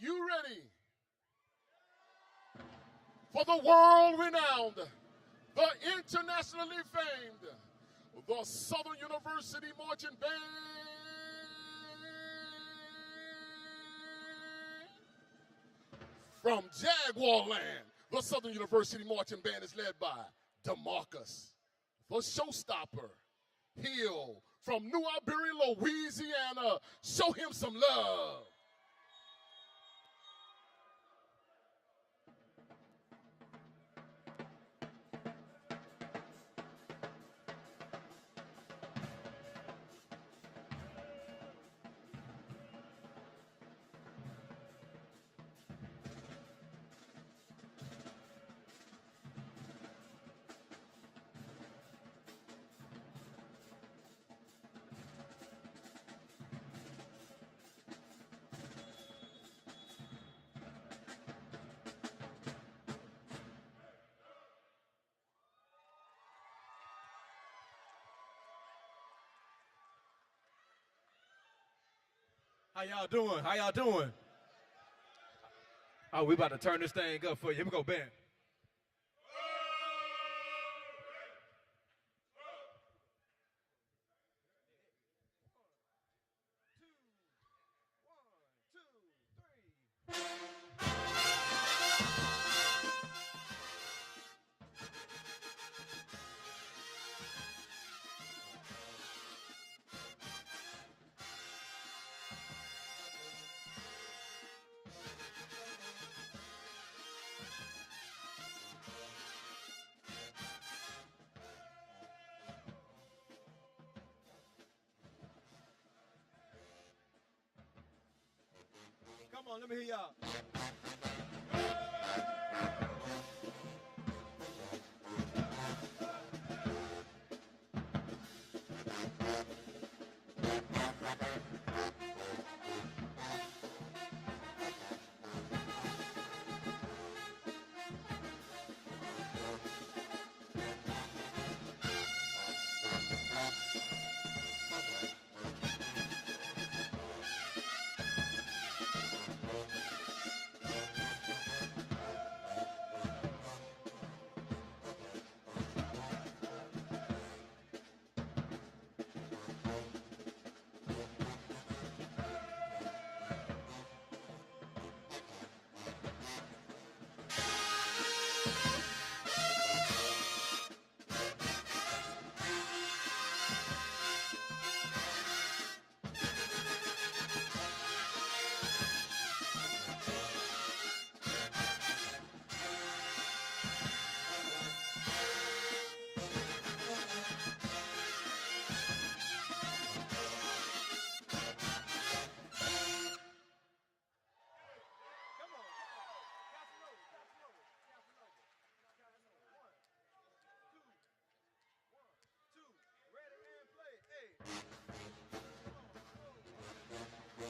you ready for the world-renowned, the internationally famed, the Southern University Marching Band? From Jaguar Land, the Southern University Marching Band is led by DeMarcus, the showstopper, Hill, from New Iberia, Louisiana. Show him some love. How y'all doing? How y'all doing? Oh, we about to turn this thing up for you. Here we go, band. Come on, let me hear y'all.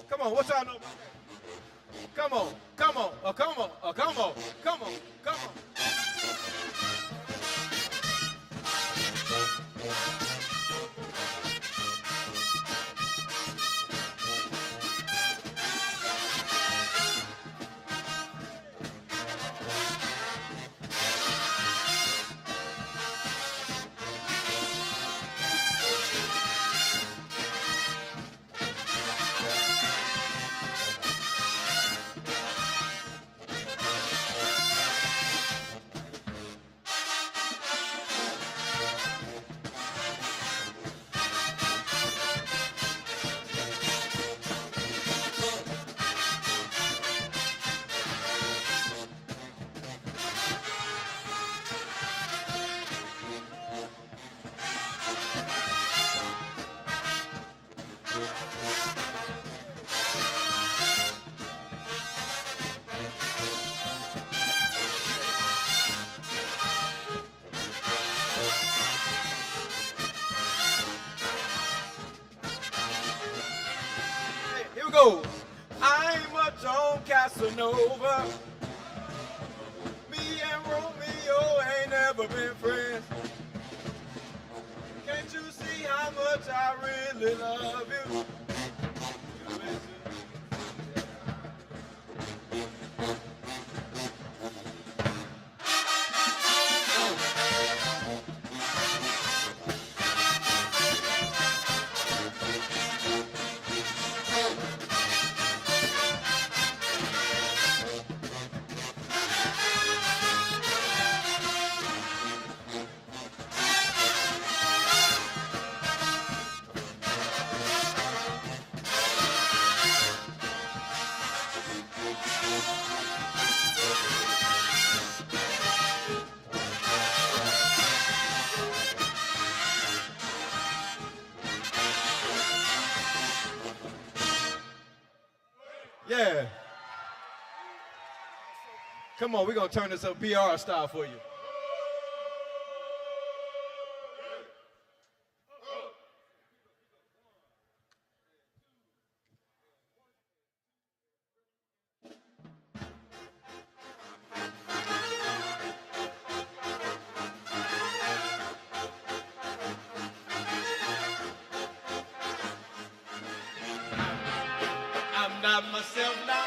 Come on, what y'all know about that? Come on, come on, come on, come on, come on, come on. I'm a Joan Casanova. Me and Romeo ain't never been friends. Can't you see how much I really love you? Yeah. Come on, we're going to turn this up BR style for you. I'm not myself now.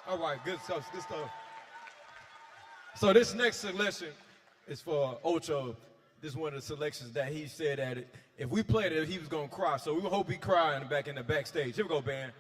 All right, good stuff, good stuff. So this next selection is for Ocho. This is one of the selections that he said that if we played it, he was going to cry. So we hope he cry in the backstage. Here we go, band.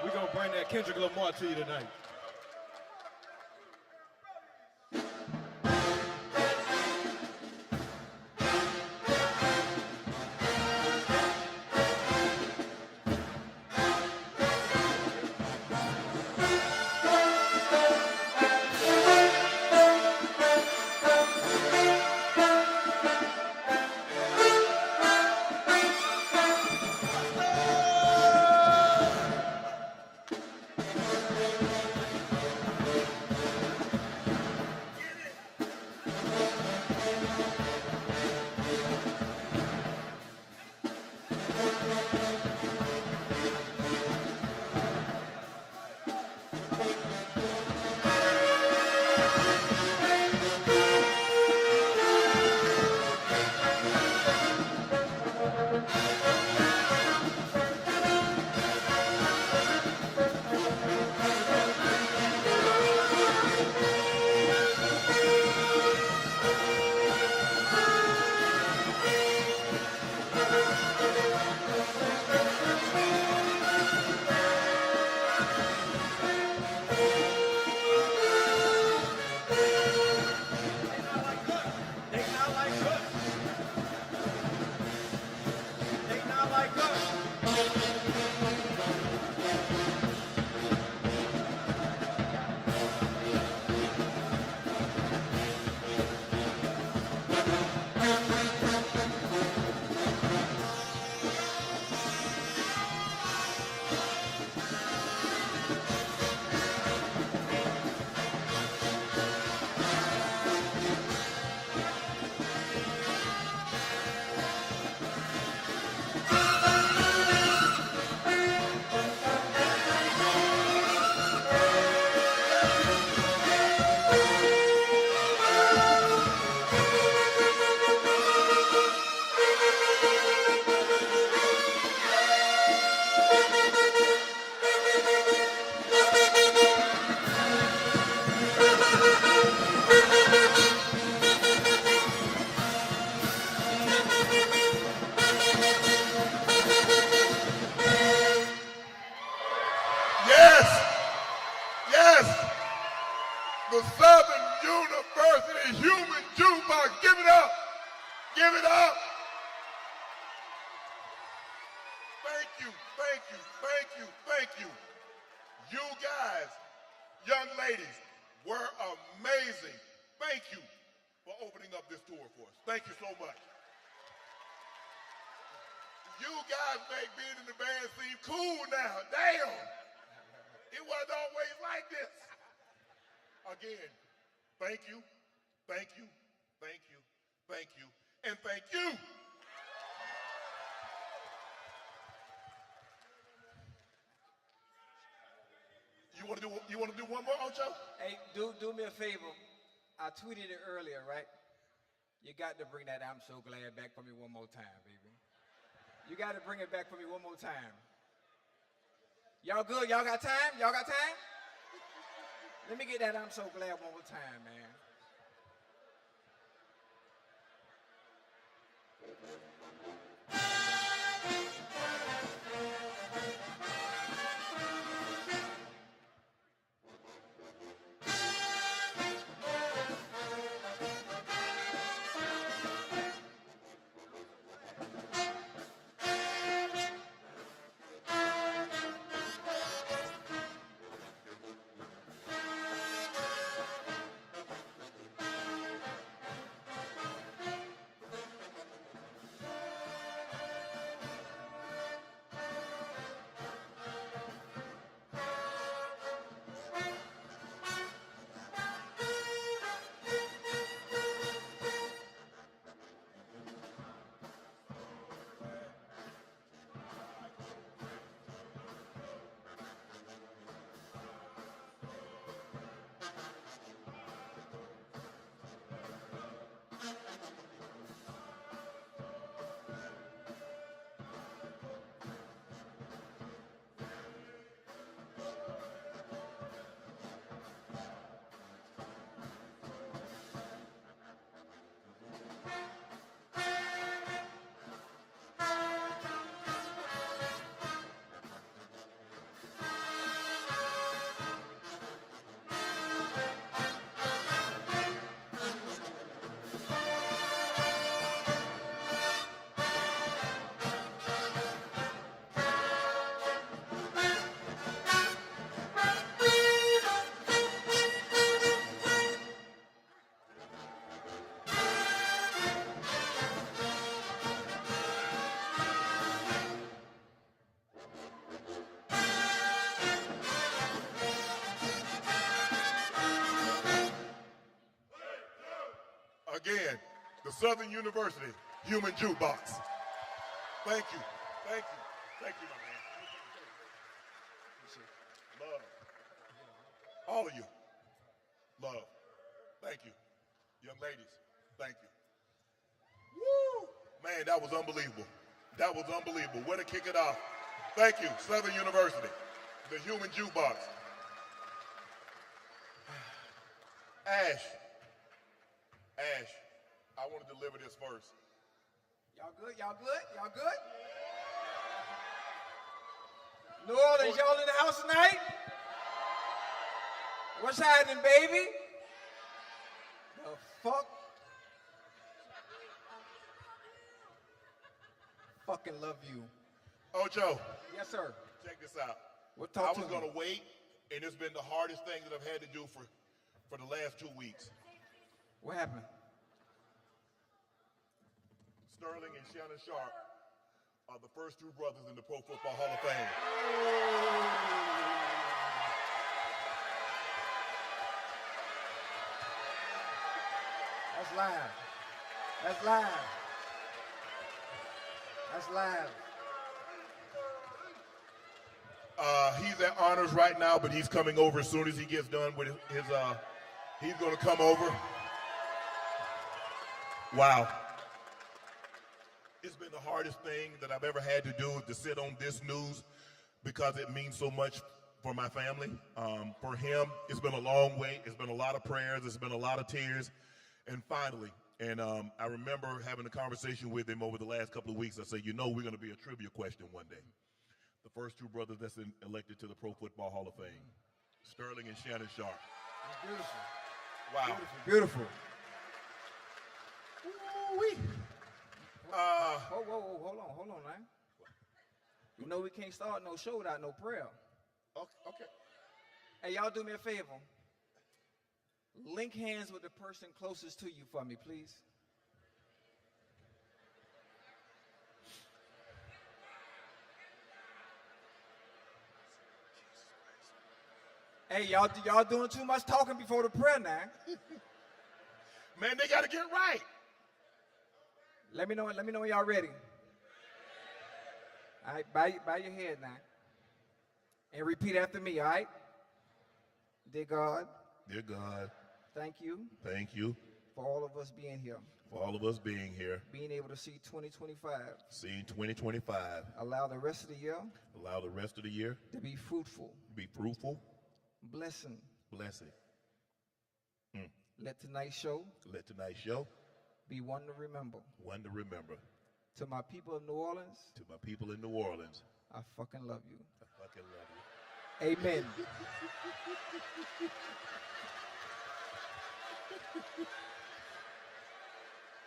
We're going to bring that Kendrick Lamar to you tonight. you, thank you, thank you, thank you. You guys, young ladies, were amazing. Thank you for opening up this tour for us. Thank you so much. You guys make being in the band seem cool now. Damn. It wasn't always like this. Again, thank you, thank you, thank you, thank you, and thank you. You want to do one more, Ocho? Hey, do me a favor. I tweeted it earlier, right? You got to bring that "I'm so glad" back for me one more time, baby. You got to bring it back for me one more time. Y'all good? Y'all got time? Y'all got time? Let me get that "I'm so glad" one more time, man. Again, the Southern University Human Jukebox. Thank you, thank you, thank you, my man. Love. All of you. Love. Thank you. Young ladies, thank you. Woo! Man, that was unbelievable. That was unbelievable. Way to kick it off. Thank you, Southern University, the Human Jukebox. Ash, I want to deliver this first. Y'all good? Y'all good? Y'all good? New Orleans, y'all in the house tonight? What's happening, baby? The fuck? Fucking love you. Ocho. Yes, sir. Check this out. What I talk was to going me? to wait, and it's been the hardest thing that I've had to do for the last 2 weeks. What happened? Sterling and Shannon Sharpe are the first two brothers in the Pro Football Hall of Fame. That's live. That's live. That's live. He's at honors right now, but he's coming over as soon as he gets done with his he's going to come over. Wow. It's been the hardest thing that I've ever had to do is to sit on this news because it means so much for my family. For him, it's been a long wait. It's been a lot of prayers. It's been a lot of tears. And finally, I remember having a conversation with him over the last couple of weeks. I said, you know, we're going to be a trivia question one day. The first two brothers that's elected to the Pro Football Hall of Fame, Sterling and Shannon Sharpe. That's beautiful. Wow. Beautiful. Ooh-wee. Whoa, hold on, man. You know we can't start no show without no prayer. Okay. Hey, y'all do me a favor. Link hands with the person closest to you for me, please. Hey, y'all doing too much talking before the prayer now. Man, they got to get right. Let me know when y'all ready. All right, bow your head now. And repeat after me, all right? Dear God. Dear God. Thank you. Thank you. For all of us being here. For all of us being here. Being able to see 2025. Seeing 2025. Allow the rest of the year. Allow the rest of the year. To be fruitful. Be fruitful. Blessing. Blessing. Let tonight's show. Let tonight's show. Be one to remember. One to remember. To my people of New Orleans. To my people in New Orleans. I fucking love you. I fucking love you. Amen.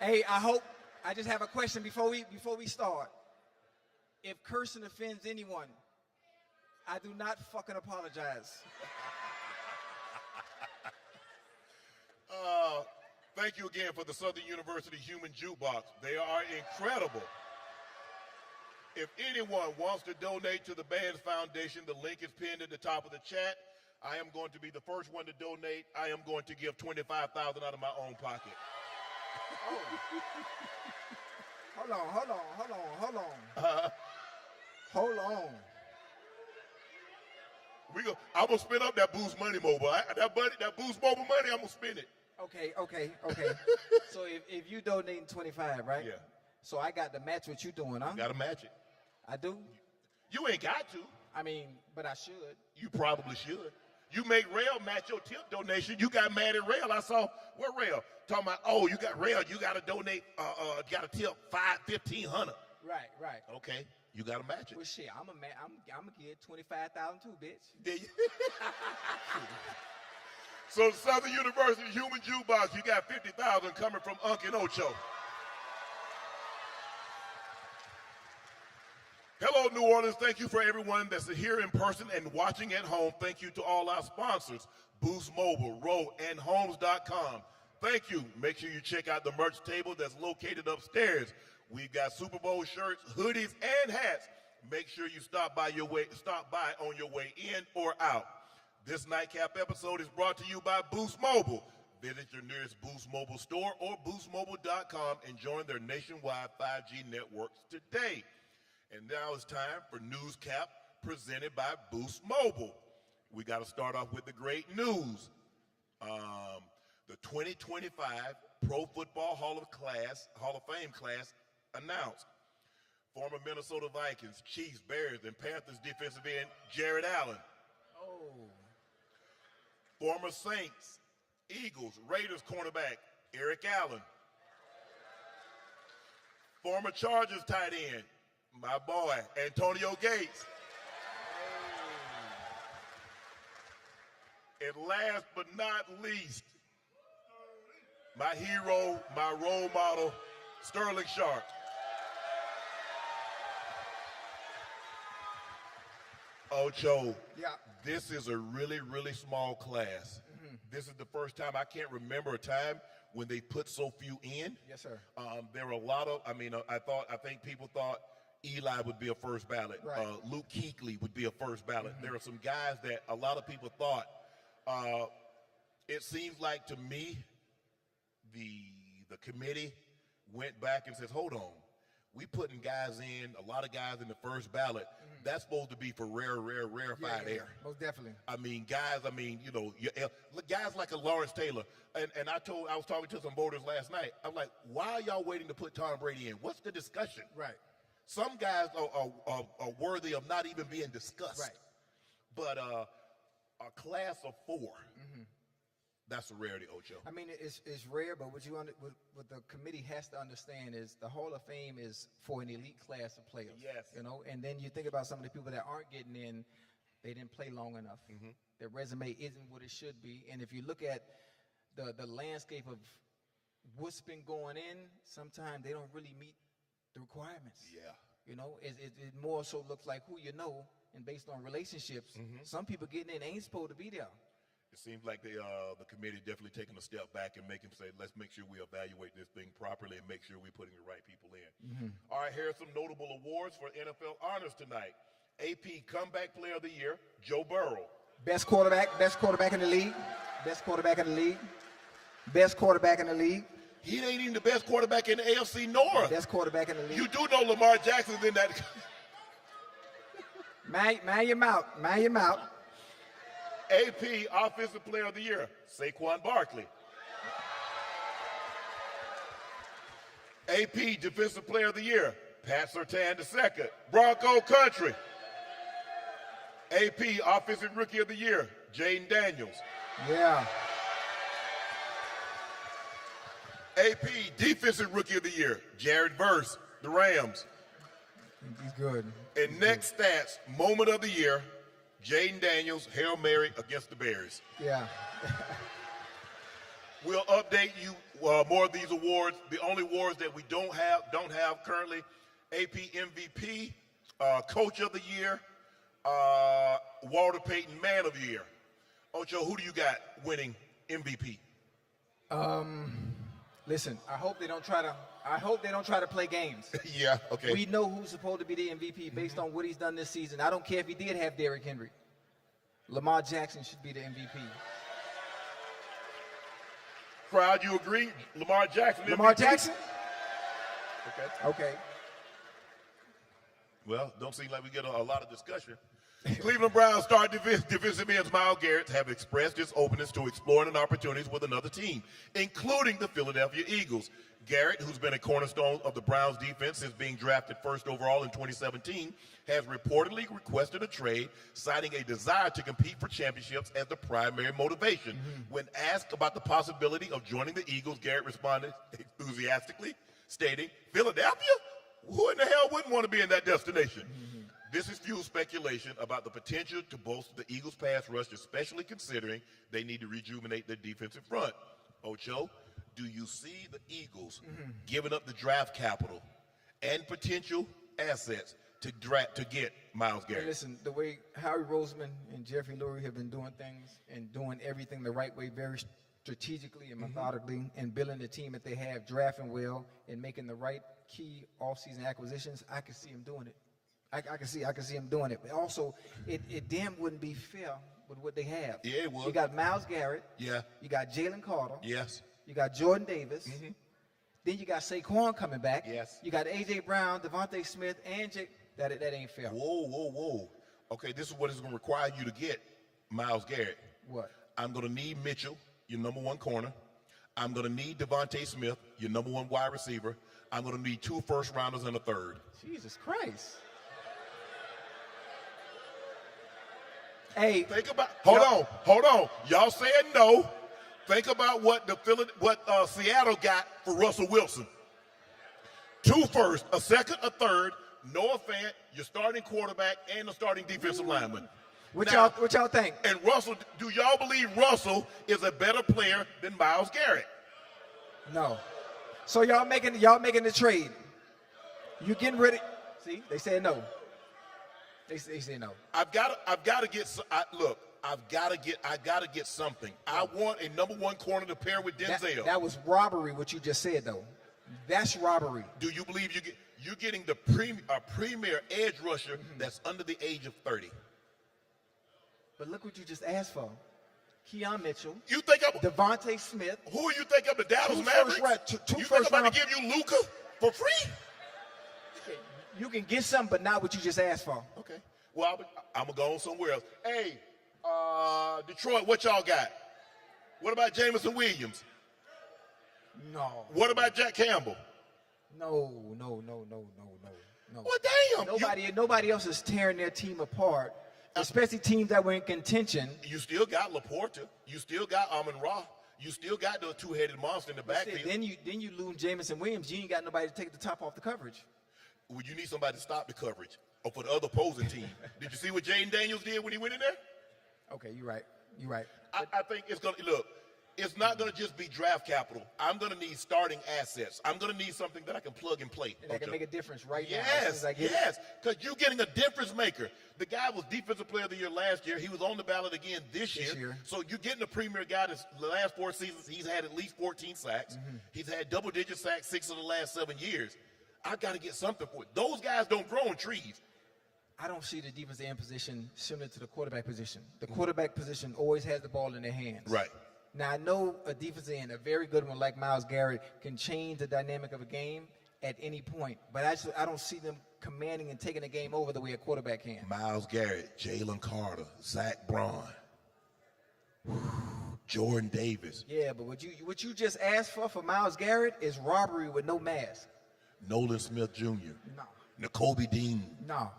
Hey, I just have a question before we start. If cursing offends anyone, I do not fucking apologize. Thank you again for the Southern University Human Jukebox. They are incredible. If anyone wants to donate to the Baddies Foundation, the link is pinned at the top of the chat. I am going to be the first one to donate. I am going to give $25,000 out of my own pocket. Oh. Hold on. Hold on. I'm gonna spend up that Boost Money Mobile. That Boost Mobile money, I'm gonna spend it. Okay. So if you donating 25, right? Yeah. So I got to match what you doing, huh? Gotta match it. I do? You ain't got to. I mean, but I should. You probably should. You make Rail match your tip donation. You got mad at Rail. I saw, where Rail? Talking about, oh, you got Rail, you got to donate, got to tip $1,500. Right. Okay, you got to match it. Well, shit, I'm gonna give 25,000 too, bitch. So Southern University Human Jukebox, you got 50,000 coming from Unc and Ocho. Hello, New Orleans. Thank you for everyone that's here in person and watching at home. Thank you to all our sponsors, Boost Mobile, Row, and Homes.com. Thank you. Make sure you check out the merch table that's located upstairs. We've got Super Bowl shirts, hoodies, and hats. Make sure you stop by on your way in or out. This Nightcap episode is brought to you by Boost Mobile. Visit your nearest Boost Mobile store or boostmobile.com and join their nationwide 5G networks today. And now it's time for Newscap presented by Boost Mobile. We got to start off with the great news. The 2025 Pro Football Hall of Fame class announced. Former Minnesota Vikings, Chiefs, Bears, and Panthers defensive end Jared Allen. Oh. Former Saints, Eagles, Raiders cornerback Eric Allen. Former Chargers tight end, my boy, Antonio Gates. And last but not least, my hero, my role model, Sterling Sharpe. Ocho, Yeah. this is a really, really small class. Mm-hmm. This is the first time, I can't remember a time when they put so few in. Yes, sir. There were a lot of, I think people thought Eli would be a first ballot. Right. Luke Kuechly would be a first ballot. Mm-hmm. There are some guys that a lot of people thought. It seems like to me, the committee went back and says, hold on. We putting guys in, a lot of guys in the first ballot. Mm-hmm. That's supposed to be for rarefied air. Most definitely. I mean, guys, guys like a Lawrence Taylor. And I was talking to some voters last night. I'm like, why are y'all waiting to put Tom Brady in? What's the discussion? Right. Some guys are worthy of not even being discussed. Right. But a class of 4, mm-hmm. That's a rarity, Ocho. I mean, it's rare, but what the committee has to understand is the Hall of Fame is for an elite class of players. Yes. And then you think about some of the people that aren't getting in, they didn't play long enough. Mm-hmm. Their resume isn't what it should be. And if you look at the landscape of what's been going in, sometimes they don't really meet the requirements. Yeah. You know, it more so looks like who you know, and based on relationships, some people getting in ain't supposed to be there. It seems like the committee definitely taking a step back and say, let's make sure we evaluate this thing properly and make sure we're putting the right people in. All right, here are some notable awards for NFL honors tonight. AP Comeback Player of the Year, Joe Burrow. Best quarterback in the league. Best quarterback in the league. Best quarterback in the league. He ain't even the best quarterback in the AFC North. Best quarterback in the league. You do know Lamar Jackson's in that. Man your mouth. Man your mouth. AP Offensive Player of the Year, Saquon Barkley. AP Defensive Player of the Year, Pat Surtain II, Bronco Country. AP Offensive Rookie of the Year, Jaden Daniels. Yeah. AP Defensive Rookie of the Year, Jared Verse, the Rams. He's good. And next stats, Moment of the Year, Jaden Daniels, Hail Mary against the Bears. Yeah. We'll update you more of these awards. The only awards that we don't have currently, AP MVP, Coach of the Year, Walter Payton Man of the Year. Ocho, who do you got winning MVP? Listen, I hope they don't try to play games. Yeah, okay. We know who's supposed to be the MVP based on what he's done this season. I don't care if he did have Derrick Henry. Lamar Jackson should be the MVP. Crowd, you agree? Lamar Jackson. Lamar MVP? Jackson? Okay. Okay. Well, don't seem like we get a lot of discussion. Cleveland Browns star defensive ends Myles Garrett have expressed his openness to exploring opportunities with another team, including the Philadelphia Eagles. Garrett, who's been a cornerstone of the Browns defense since being drafted first overall in 2017, has reportedly requested a trade, citing a desire to compete for championships as the primary motivation. When asked about the possibility of joining the Eagles, Garrett responded enthusiastically, stating, "Philadelphia? Who in the hell wouldn't want to be in that destination?" This has fueled speculation about the potential to bolster the Eagles' pass rush, especially considering they need to rejuvenate their defensive front. Ocho, do you see the Eagles giving up the draft capital and potential assets to get Myles Garrett? Hey, listen, the way Howie Roseman and Jeffrey Lurie have been doing things and doing everything the right way, very strategically and methodically, and building the team that they have, drafting well, and making the right key offseason acquisitions, I can see him doing it. I can see him doing it. But also, it damn wouldn't be fair with what they have. Yeah, it would. You got Myles Garrett. Yeah. You got Jalen Carter. Yes. You got Jordan Davis. Then you got Saquon coming back. Yes. You got A.J. Brown, Devontae Smith, and Jake. That ain't fair. Whoa. Okay, this is what it's going to require you to get Myles Garrett. What? I'm going to need Mitchell, your number one corner. I'm going to need Devontae Smith, your number one wide receiver. I'm going to need 2 first-rounders and a third. Jesus Christ. Hey, Think about. Hold on. Y'all saying no. Think about what Seattle got for Russell Wilson. 2 first, a second, a third. Noah Fant, your starting quarterback, and the starting defensive lineman. what y'all think? And Russell, do y'all believe Russell is a better player than Myles Garrett? No. So y'all making the trade. You getting rid of? See, they said no. They say no. I've got to get. I've got to get something. I want a number one corner to pair with Denzel. That was robbery. What you just said, though. That's robbery. Do you believe you're getting the premier edge rusher that's under the age of 30? But look what you just asked for. Keon Mitchell. You think I'm Devontae Smith. Who you think of the Dallas Two Mavericks? two you first think I'm about round- to give you Luka for free? You can get something, but not what you just asked for. Okay. Well, I'm gonna go on somewhere else. Hey, Detroit, what y'all got? What about Jameson Williams? No. What about Jack Campbell? No. Well, damn. Nobody else is tearing their team apart, especially teams that were in contention. You still got Laporta. You still got Amon-Ra. You still got the two-headed monster in the backfield. Then you lose Jameson Williams. You ain't got nobody to take the top off the coverage. Well, you need somebody to stop the coverage or for the other opposing team. Did you see what Jaden Daniels did when he went in there? Okay, you're right. I think it's going to look. it's not going to just be draft capital. I'm going to need starting assets. I'm going to need something that I can plug and play. And that can make a difference right now. Yes, yes, because you're getting a difference maker. The guy was Defensive Player of the Year last year. He was on the ballot again this year. So you're getting a premier guy that's the last 4 seasons. He's had at least 14 sacks. He's had double-digit sacks 6 of the last 7 years. I got to get something for it. Those guys don't grow on trees. I don't see the defensive end position similar to the quarterback position. The quarterback position always has the ball in their hands. Right. Now, I know a defensive end, a very good one like Myles Garrett, can change the dynamic of a game at any point. But I don't see them commanding and taking a game over the way a quarterback can. Myles Garrett, Jalen Carter, Zach Braun, Jordan Davis. Yeah, but what you just asked for Myles Garrett is robbery with no mask. Nolan Smith Jr. No. N'Kobe Dean. No.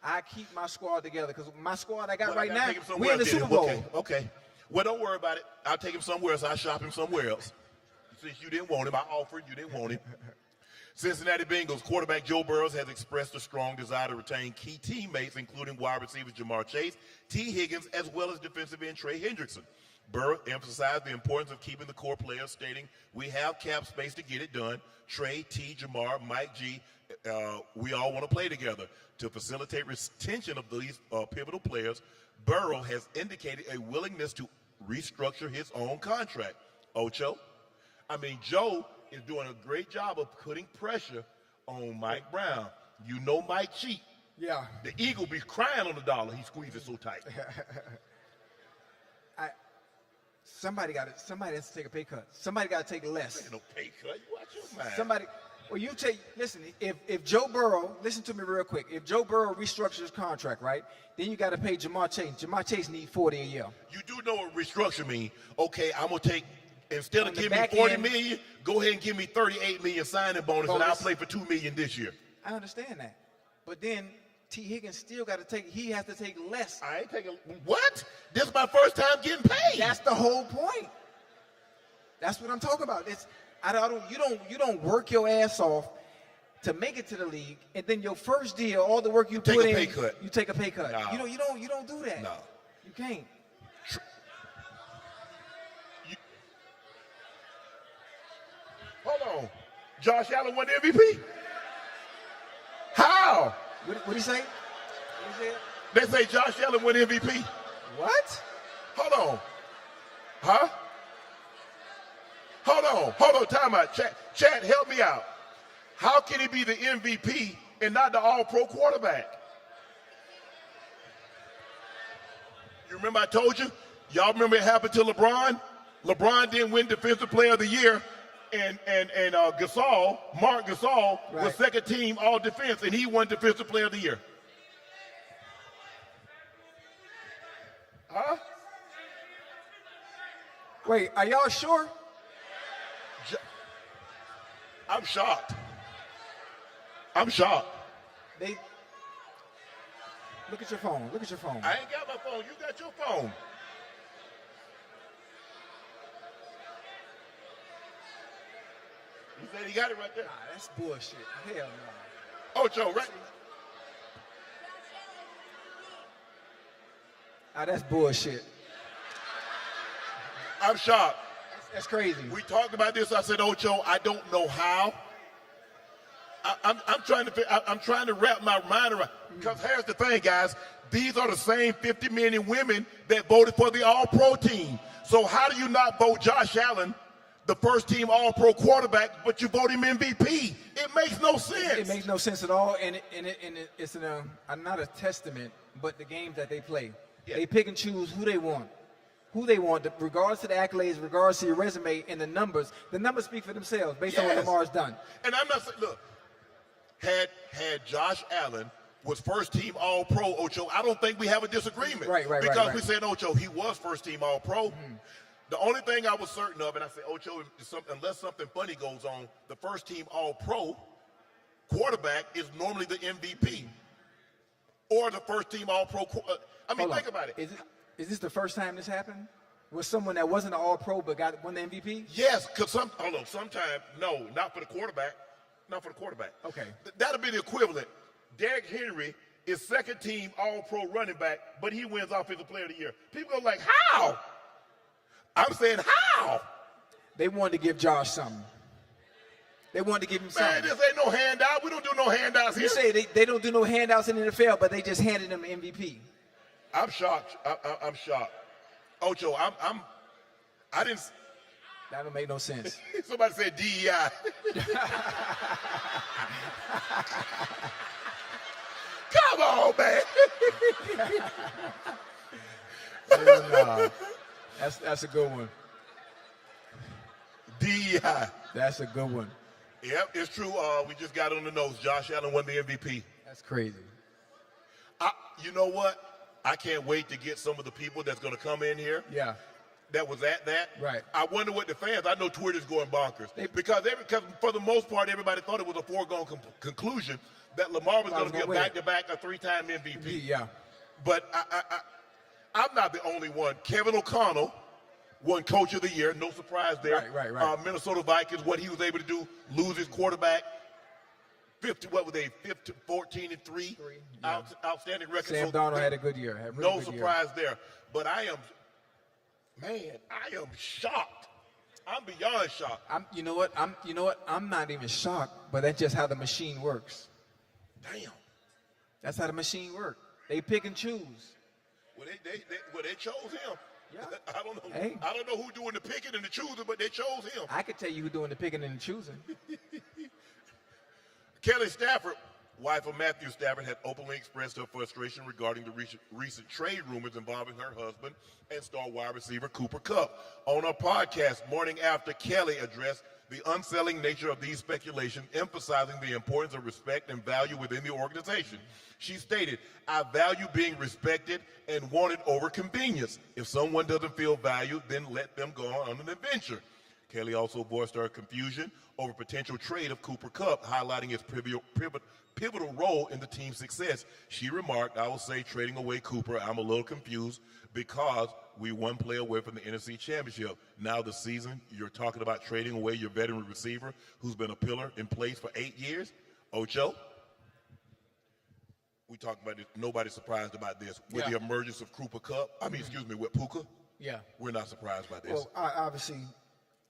I keep my squad together because my squad I got right now, we're in the Super Bowl. Okay. Well, don't worry about it. I'll take him somewhere else. I'll shop him somewhere else. Since you didn't want him, I offered. You didn't want him. Cincinnati Bengals quarterback Joe Burrow has expressed a strong desire to retain key teammates, including wide receivers Jamar Chase, T. Higgins, as well as defensive end Trey Hendrickson. Burrow emphasized the importance of keeping the core players, stating, "We have cap space to get it done. Trey, T, Jamar, Mike G, we all want to play together." To facilitate retention of these pivotal players, Burrow has indicated a willingness to restructure his own contract. Ocho, Joe is doing a great job of putting pressure on Mike Brown. You know Mike cheat. Yeah. The Eagle be crying on the dollar. He squeezes so tight. Somebody has to take a pay cut. Somebody got to take less. Ain't no pay cut. You watch your mind. Listen, if Joe Burrow, listen to me real quick. If Joe Burrow restructures his contract, right, then you got to pay Jamar Chase. Jamar Chase needs $40 a year. You do know what restructure means. Okay, I'm going to take, instead of giving me $40 million, go ahead and give me $38 million signing bonus, and I'll play for $2 million this year. I understand that. But then T. Higgins still got to he has to take less. I ain't taking, what? This is my first time getting paid. That's the whole point. That's what I'm talking about. You don't work your ass off to make it to the league, and then your first deal, all the work you put in, you take a pay cut. No. You don't do that. No. You can't. Hold on. Josh Allen won the MVP? How? What he say? They say Josh Allen won MVP. What? Hold on. Huh? Hold on, time out. Chad, help me out. How can he be the MVP and not the all-pro quarterback? You remember I told you? Y'all remember it happened to LeBron? LeBron didn't win Defensive Player of the Year, and Mark Gasol, was second team all-defense, and he won Defensive Player of the Year. Huh? Wait, are y'all sure? I'm shocked. Look at your phone. I ain't got my phone. You got your phone. He said he got it right there. Nah, that's bullshit. Hell no. Ocho, right? That's bullshit. I'm shocked. That's crazy. We talked about this. I said, Ocho, I don't know how. I'm trying to wrap my mind around. Because here's the thing, guys. These are the same 50 men and women that voted for the All-Pro team. So how do you not vote Josh Allen, the first team All-Pro quarterback, but you vote him MVP? It makes no sense. It makes no sense at all, and it's not a testament, but the games that they play. Yeah. They pick and choose who they want. Regardless to the accolades, regardless to your resume and the numbers speak for themselves based on what Lamar's done. And I'm not saying, look, had Josh Allen was first team All-Pro, Ocho, I don't think we have a disagreement. Right. Because we said, Ocho, he was first team All-Pro. The only thing I was certain of, and I said, Ocho, unless something funny goes on, the first team All-Pro quarterback is normally the MVP. Or the first team All-Pro. Think about it. Is this the first time this happened? Was someone that wasn't an All-Pro but won the MVP? Yes, because sometimes, no, not for the quarterback. Not for the quarterback. Okay. That'll be the equivalent. Derrick Henry is second team All-Pro running back, but he wins Offensive Player of the Year. People go like, how? I'm saying how? They wanted to give Josh something. They wanted to give him Man, something. this ain't no handout. We don't do no handouts here. You say they don't do no handouts in the NFL, but they just handed him MVP. I'm shocked. I'm shocked. Ocho, I didn't. That don't make no sense. Somebody said DEI. Come on, man. No, that's a good one. DEI. That's a good one. Yep, it's true. We just got on the nose. Josh Allen won the MVP. That's crazy. You know what? I can't wait to get some of the people that's going to come in here. Yeah. That was at that. Right. I wonder what the fans. I know Twitter's going bonkers because for the most part, everybody thought it was a foregone conclusion that Lamar was going to be a back-to-back, a 3-time MVP. Yeah. But I'm not the only one. Kevin O'Connell won Coach of the Year. No surprise there. Right. Minnesota Vikings, what he was able to do, lose his quarterback. 14-3. Yeah. Outstanding record. Sam Darnold had a good year. No surprise there. But I am shocked. I'm beyond shocked. You know what? I'm not even shocked, but that's just how the machine works. Damn. That's how the machine works. They pick and choose. Well, they chose him. Yeah. I don't know. Hey. I don't know who's doing the picking and the choosing, but they chose him. I could tell you who's doing the picking and the choosing. Kelly Stafford, wife of Matthew Stafford, had openly expressed her frustration regarding the recent trade rumors involving her husband and star wide receiver Cooper Kupp. On her podcast, Morning After, Kelly addressed the unsettling nature of these speculations, emphasizing the importance of respect and value within the organization. She stated, "I value being respected and want it over convenience. If someone doesn't feel valued, then let them go on an adventure." Kelly also voiced her confusion over potential trade of Cooper Kupp, highlighting his pivotal role in the team's success. She remarked, "I will say trading away Cooper, I'm a little confused because we one play away from the NFC Championship. Now this season, you're talking about trading away your veteran receiver who's been a pillar in place for 8 years? Ocho?" We talked about it. Nobody's surprised about this. With the emergence of Cooper Kupp, with Puka, we're not surprised by this. Well, obviously,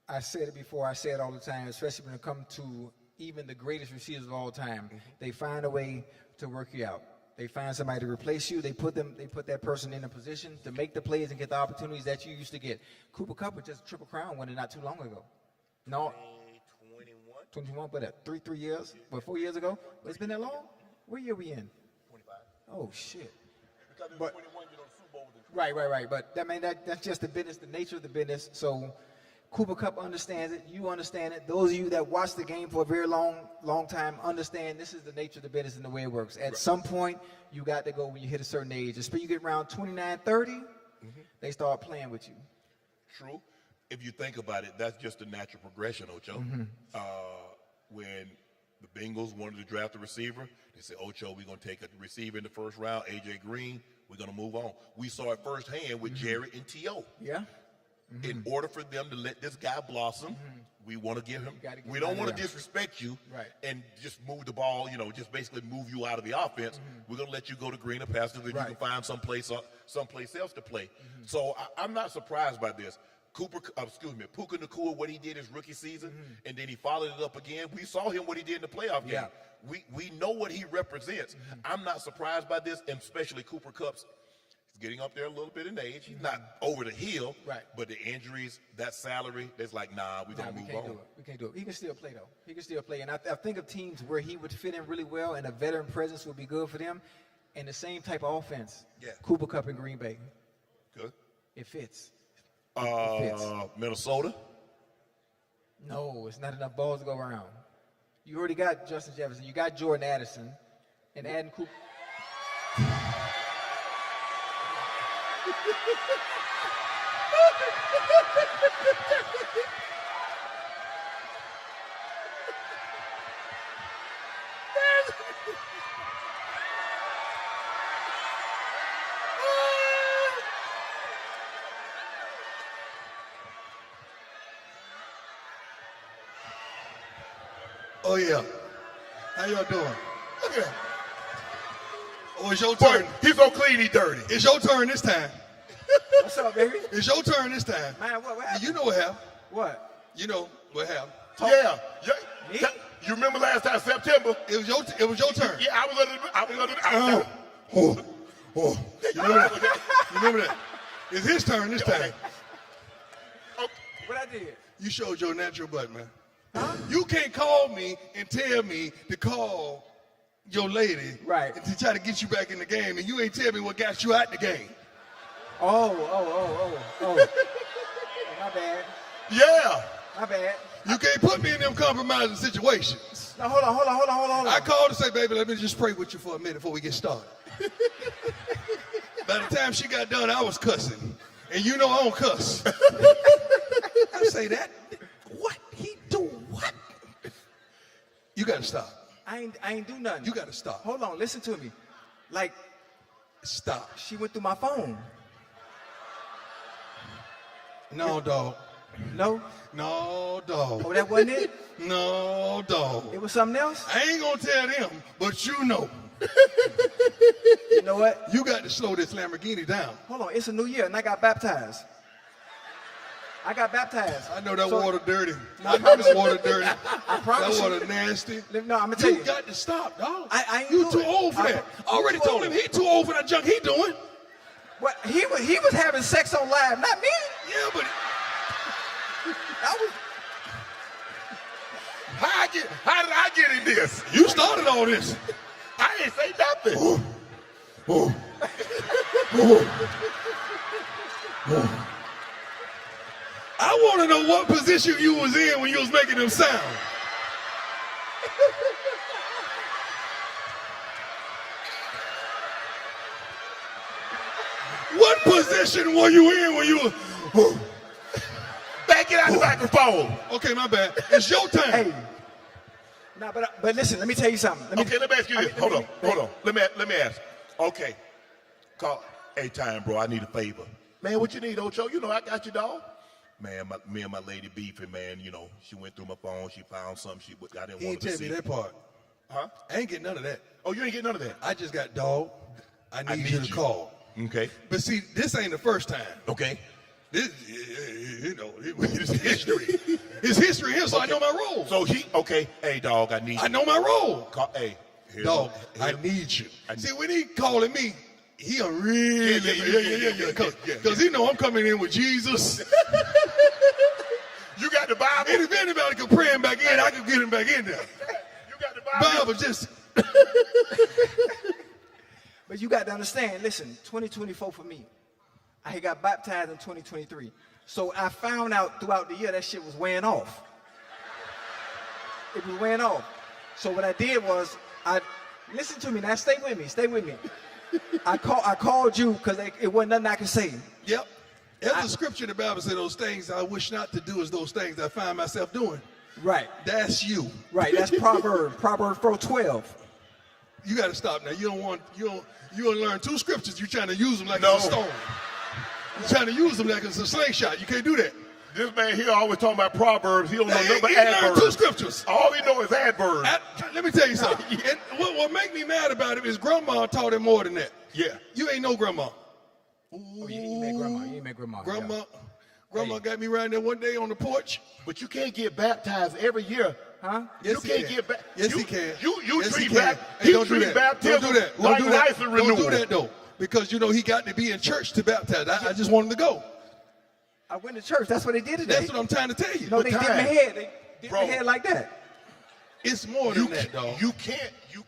I said it before, I say it all the time, especially when it comes to even the greatest receivers of all time. They find a way to work you out. They find somebody to replace you. They put that person in a position to make the plays and get the opportunities that you used to get. Cooper Kupp was just a Triple Crown winner not too long ago. No, 21, but 3 years, 4 years ago? It's been that long? What year are we in? 25. Oh, shit. Because in 21, you know, Super Bowl. Right. But that's just the business, the nature of the business. So Cooper Kupp understands it. You understand it. Those of you that watch the game for a very long time understand this is the nature of the business and the way it works. At some point, you got to go when you hit a certain age. Especially you get around 29, 30, they start playing with you. True. If you think about it, that's just a natural progression, Ocho. When the Bengals wanted to draft a receiver, they said, "Ocho, we're going to take a receiver in the first round, A.J. Green. We're going to move on." We saw it firsthand with Jared and T.O. Yeah. In order for them to let this guy blossom, we want to give him. We don't want to disrespect you and just move the ball. Just basically move you out of the offense. We're gonna let you go to greener pastures that you can find someplace else to play. So I'm not surprised by this. Puka Nacua, what he did his rookie season, and then he followed it up again. We saw him what he did in the playoff game. We know what he represents. I'm not surprised by this, and especially Cooper Kupp's. Getting up there a little bit in age. He's not over the hill, but the injuries, that salary, it's like, we're going to move on. We can't do it. He can still play, though. He can still play. And I think of teams where he would fit in really well and a veteran presence would be good for them. And the same type of offense. Yeah. Cooper Kupp in Green Bay. Good. It fits. Minnesota? No, it's not enough balls to go around. You already got Justin Jefferson. You got Jordan Addison. And adding Cooper. Oh, yeah. How y'all doing? Look at that. Oh, it's your turn. Boy, he's so clean, he dirty. It's your turn this time. What's up, baby? It's your turn this time. Man, what happened? You know what happened. What? You know what happened. Yeah. Me? You remember last time, September? It was your turn. Yeah, I was under the Oh. You remember that? It's his turn this time. What I did? You showed your natural butt, man. Huh? You can't call me and tell me to call your lady right. and to try to get you back in the game, and you ain't tell me what got you out the game. Oh. My bad. Yeah. My bad. You can't put me in them compromising situations. No, hold on. I called to say, baby, let me just pray with you for a minute before we get started. By the time she got done, I was cussing. And you know I don't cuss. I say that. What? He do what? You got to stop. I ain't do nothing. You got to stop. Hold on, listen to me. Like, stop. She went through my phone. No, dog. No? No, dog. Oh, that wasn't it? No, dog. It was something else? I ain't going to tell them, but you know. You know what? You got to slow this Lamborghini down. Hold on, it's a new year and I got baptized. I know that water dirty. No, I know that water dirty. I promise that water nasty. No, I'm going to tell you. You got to stop, dog. I ain't You too old for that. I already told him he too old for that junk he doing. What? He was having sex on live, not me. Yeah, but... How did I get in this? You started all this. I ain't say nothing. I want to know what position you was in when you was making them sound. What position were you in when you were... Back it out the microphone. Okay, my bad. It's your turn. Hey. Nah, but listen, let me tell you something. Let me ask you this. Hold on. Let me ask. Okay. Call. Hey, time, bro. I need a favor. Man, what you need, Ocho? You know I got you, dog. Man, me and my lady beefing, man. You know, she went through my phone. She found something I didn't want to see. He ain't tell me that part. Huh? I ain't getting none of that. Oh, you ain't getting none of that? I just got, dog, I need you to call. Okay. But see, this ain't the first time. Okay. This, you know, it's history. It's history here, so okay. I know my role. So hey, dog, I need you. I know my role. Hey. Dog, I need you. See, when he calling me, he a really, because he know I'm coming in with Jesus. You got the Bible? And if anybody can pray him back in, I can get him back in there. You got the Bible? Bible just... But you got to understand, listen, 2024 for me. I had got baptized in 2023. So I found out throughout the year that shit was wearing off. It was wearing off. So what I did was, listen to me now, stay with me. I called you because it wasn't nothing I could say. Yep. There's a scripture in the Bible says those things I wish not to do is those things I find myself doing. Right. That's you. Right, that's Proverbs 4:12. You got to stop now. You don't learn two scriptures. You're trying to use them like it's a stone. You're trying to use them like it's a slingshot. You can't do that. This man here always talking about Proverbs. He don't know nothing but He adverbs. learned two scriptures. All he know is adverbs. Let me tell you something. And what make me mad about him is grandma taught him more than that. Yeah. You ain't no grandma. Oh, you ain't grandma. You ain't met grandma. Grandma got me right there one day on the porch. But you can't get baptized every year. Huh? Yes, you can't get baptized. Yes, he can. You yes, treat Don't baptism do that. like life and renewal. Don't do that, though. Because, you know, he got to be in church to baptize. I just want him to go. I went to church. That's what they did today. That's what I'm trying to tell you. No, they did my head. They did my head like that. It's more than that, dog. You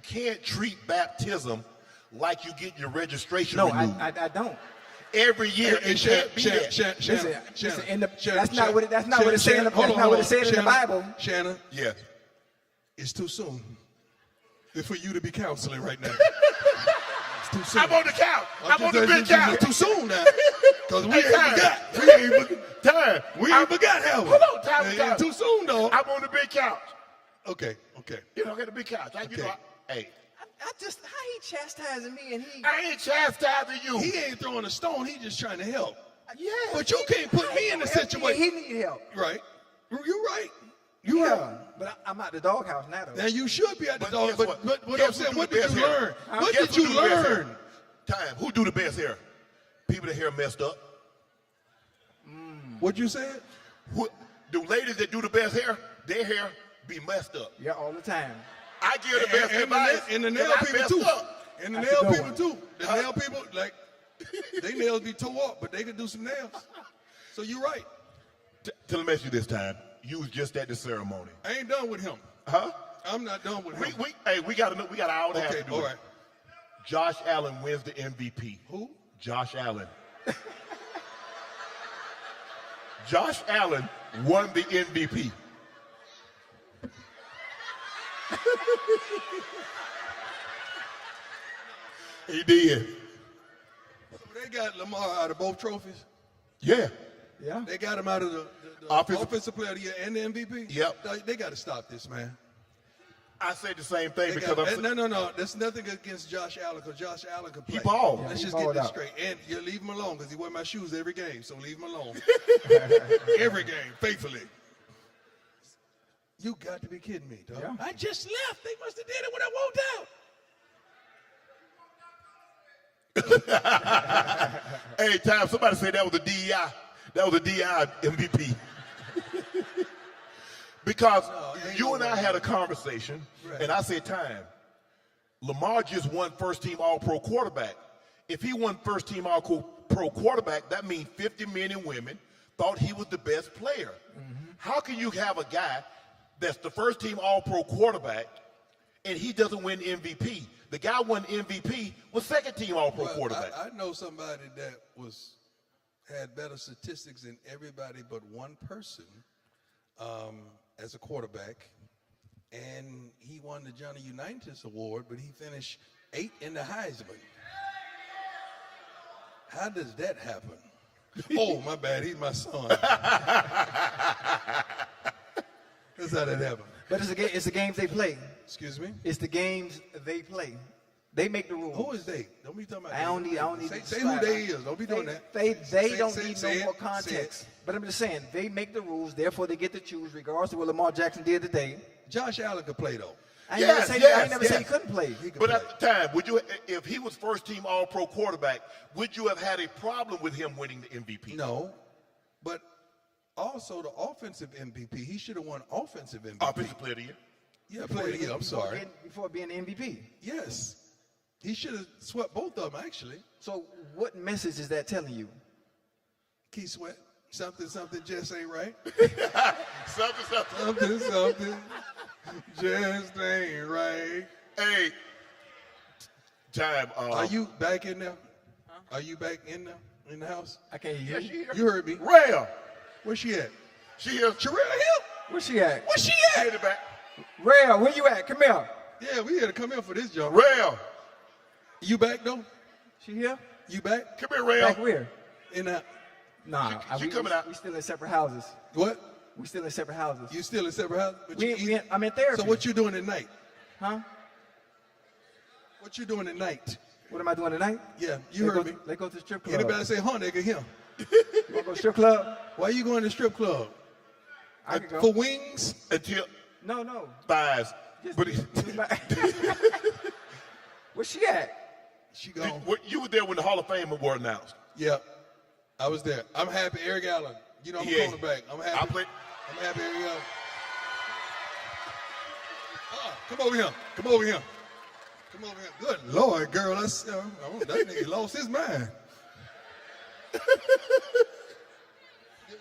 can't treat baptism like you get your registration No, renewed. I don't. Every year it can't be that. Listen, that's not what it said in the Bible. Shannon. Yeah. It's too soon. It's for you to be counseling right now. It's too soon. I'm on the couch. I'm on the big couch. It's too soon now. Because we ain't forgot. We ain't forgot how. Hold on, time. It's too soon, though. I'm on the big couch. Okay. You know, I got the big couch. Okay. You know, hey. How he chastising me and he... I ain't chastising you. He ain't throwing a stone. He just trying to help. Yeah. But you can't put me in a situation. He need help. Right. You're right. But I'm at the doghouse now, though. Now, you should be at the dog. But what I'm saying, what did did you learn? What did you learn? Time. Who do the best hair? People that hair messed up. What you said? The ladies that do the best hair, their hair be messed up. Yeah, all the time. I give the best advice. And the nail people too. And the nail people too. The nail people, like, they nails be tore up, but they can do some nails. So you're right. Let me ask you this time. You was just at the ceremony. I ain't done with him. Huh? I'm not done with him. We got an hour and a half to do all it. right. Josh Allen wins the MVP. Who? Josh Allen. Josh Allen won the MVP. He did. So they got Lamar out of both trophies? Yeah. Yeah. They got him out of the offensive player of the year and the MVP? Yep. They got to stop this, man. I say the same thing No. There's nothing against Josh Allen because Josh Allen can play. He balled. Let's he just get balled this out. straight. And you leave him alone because he wear my shoes every game, so leave him alone. Every game, faithfully. You got to be kidding me, dog. Yeah. I just left. They must have did it when I walked out. Hey, Tom, somebody said that was a DEI. That was a DEI MVP. Because you and I had a conversation, and I said, Time, Lamar just won first-team All-Pro quarterback. If he won first-team All-Pro quarterback, that means 50 men and women thought he was the best player. Mm-hmm. How can you have a guy that's the first-team All-Pro quarterback, and he doesn't win MVP? The guy won MVP was second-team All-Pro quarterback. I know somebody that had better statistics than everybody but one person as a quarterback, and he won the Johnny Unitas Award, but he finished 8th in the Heisman. How does that happen? Oh, my bad, he's my son. That's how that happened. But it's the games they play. Excuse me? It's the games they play. They make the rules. Who is they? Don't be talking about I don't need say who they is. Don't be doing that. They don't need say no more it, context. But I'm just saying, they make the rules, therefore they get to choose, regardless of what Lamar Jackson did today. Josh Allen could play, though. I ain't never say he couldn't play. But at the time, if he was first-team All-Pro quarterback, would you have had a problem with him winning the MVP? No, but also the offensive MVP. He should have won offensive MVP. Offensive player of the year. Yeah, player of the year. I'm sorry. Before being the MVP. Yes. He should have swept both of them, actually. So what message is that telling you? Key Sweat, something just ain't right. Something. Something just ain't right. Hey, Time. Are you back in there? Huh? Are you back in there, in the house? I can't hear you. You heard me. Rhea. Where's she at? She here. Sherelle here? Where's she at? Where's she at? In the back. Rhea, where you at? Come here. Yeah, we had to come in for this job. Rhea. You back, though? She here? You back? Come here, Rhea. Back where? In that. Nah, She coming out. We still in separate houses. What? We still in separate houses. You still in separate houses? But I'm in therapy. So what you doing at night? Huh? What you doing at night? What am I doing tonight? Yeah, you heard me. Let's go to the strip club. Anybody say, huh, they can hear. You want to go to the strip club? Why you going to the strip club? I can go. For wings? Until No. thighs. But Where's she at? She gone. You were there when the Hall of Fame award announced. Yeah, I was there. I'm happy. Eric Allen. You know I'm a cornerback. I'm happy. I'm happy, Eric Allen. Come over here. Come over here. Come over here. Good Lord, girl. That nigga lost his mind.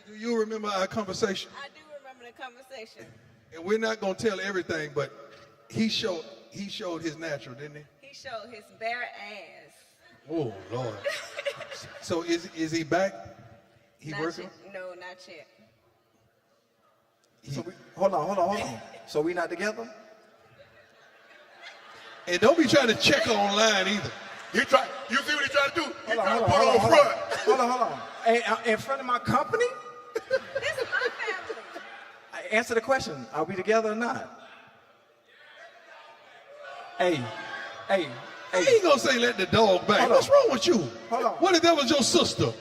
Do you remember our conversation? I do remember the conversation. And we're not going to tell everything, but he showed his natural, didn't he? He showed his bare ass. Oh, Lord. So is he back? He Not working? yet. No, not yet. Hold on. So we not together? And don't be trying to check online either. You see what he trying to do? He trying to put hold on front. Hold on. In front of my company? This is my family. Answer the question. Are we together or not? Hey. I ain't gonna say let the dog back. Hold on. What's wrong with you? Hold on. What if that was your sister?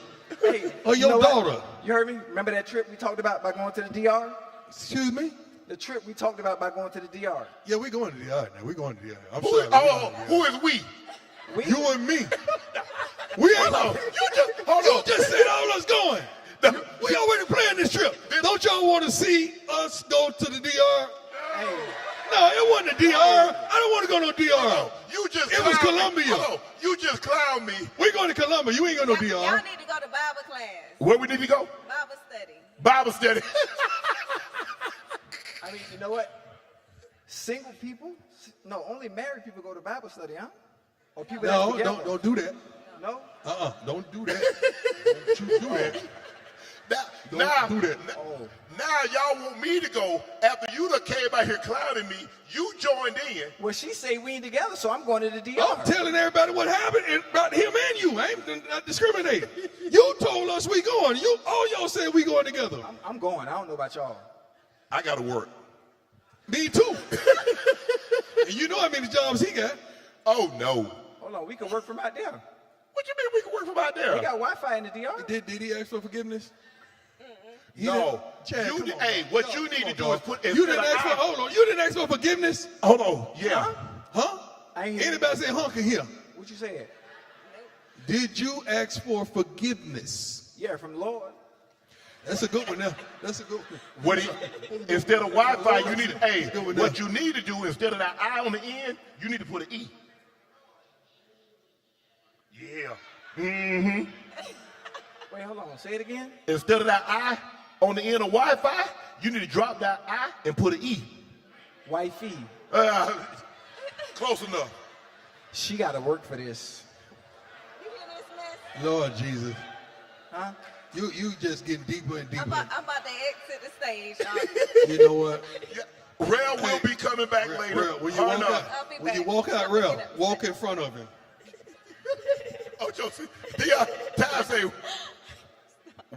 Hey, Or you know your what? daughter? You heard me? Remember that trip we talked about by going to the DR? Excuse me? The trip we talked about by going to the DR. Yeah, we're going to the DR now. We're going to the DR. I'm Who sorry. is, we're going to the who DR. is we? You and me. We ain't. Hold on. You just said all us going. We already planned this trip. Don't y'all want to see us go to the DR? Hey, No, it wasn't the DR. I don't want to go to no DR. You just It was clowned me. Columbia. Hold on. You just clowned me. We going to Columbia. You ain't going to no Y'all DR. need to go to Bible class, Where we need to go? Bible study. Bible study. I mean, you know what? Single people? No, only married people go to Bible study, huh? Or people that's No, together? don't do that. No? Don't do that. Don't you do that. Now, do that. now y'all want me to go after you done came out here clowning me. You joined in. Well, she say we ain't together, so I'm going to the DR. I'm telling everybody what happened about him and you. I ain't not discriminating. You told us we going. All y'all said we going together. I'm going. I don't know about y'all. I got to work. Me too. And you know how many jobs he got. Oh, no. Hold on, we can work from out there. What you mean we can work from out there? We got Wi-Fi in the DR. Did he ask for forgiveness? No. Chad, You come did- on, hey, man. what you need to do is put You didn't ask for, hold on, you didn't ask for forgiveness? Hold on. Yeah. Huh? I ain't hear Anybody say honk in here? What you said? Did you ask for forgiveness? Yeah, from the Lord. That's a good one now. That's a good one. What instead of Wi-Fi, you need to, hey, Good one what now. you need to do, instead of that I on the end, you need to put an E. Yeah. Mm-hmm. Wait, hold on. Say it again. Instead of that I on the end of Wi-Fi, you need to drop that I and put an E. Wifey. Close enough. She got to work for this. You hear this mess? Lord Jesus. Huh? You just getting deeper and deeper. I'm about to exit the stage, y'all. You know what? Yeah. Rail will be coming back later. Rail, when you Hurry walk up. out, I'll be when you back. walk out, I'll Rail, get up. walk in front of him. Deion, Ty say,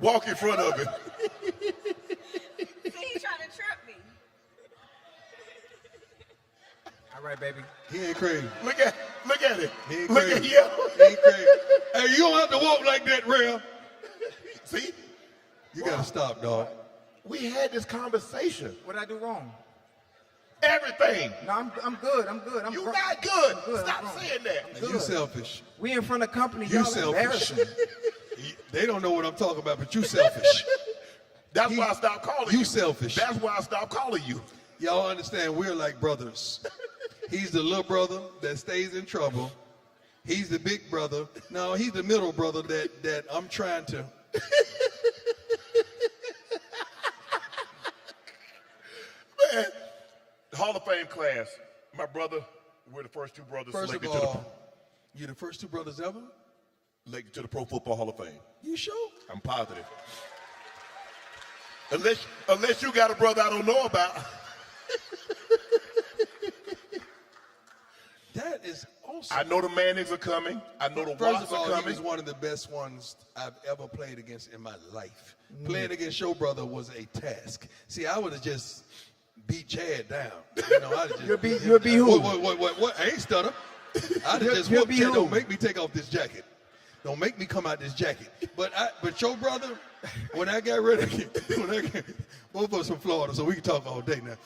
walk in front of it. See, he's trying to trip me. All right, baby. He ain't crazy. Look at it. He ain't Look crazy. at him. He ain't crazy. Hey, you don't have to walk like that, Rail. See, You gotta stop, dog. we had this conversation. What did I do wrong? Everything. No, I'm good. I'm good. I'm You gr- not good. I'm good. Stop I'm grown. saying that. You selfish. We in front of company. You Y'all selfish. embarrassing. They don't know what I'm talking about, but you selfish. That's why I stopped calling you. You selfish. That's why I stopped calling you. Y'all understand we're like brothers. He's the little brother that stays in trouble. He's the big brother. No, he's the middle brother that I'm trying to. Man, the Hall of Fame class. My brother, we're the first two brothers First of selected all, you're the first two brothers ever? elected to the Pro Football Hall of Fame. You sure? I'm positive. Unless you got a brother I don't know about. That is awesome. I know the Mannings are coming. I know the First Watts of all, are he coming. was one of the best ones I've ever played against in my life. Playing against your brother was a task. See, I would have just beat Chad down. You know, I'd just You'll be who? What? I ain't stutter. I'd have just You'll whooped be Chad. who? Don't make me take off this jacket. Don't make me come out this jacket. But your brother, when I got ready, both of us from Florida, so we can talk all day now.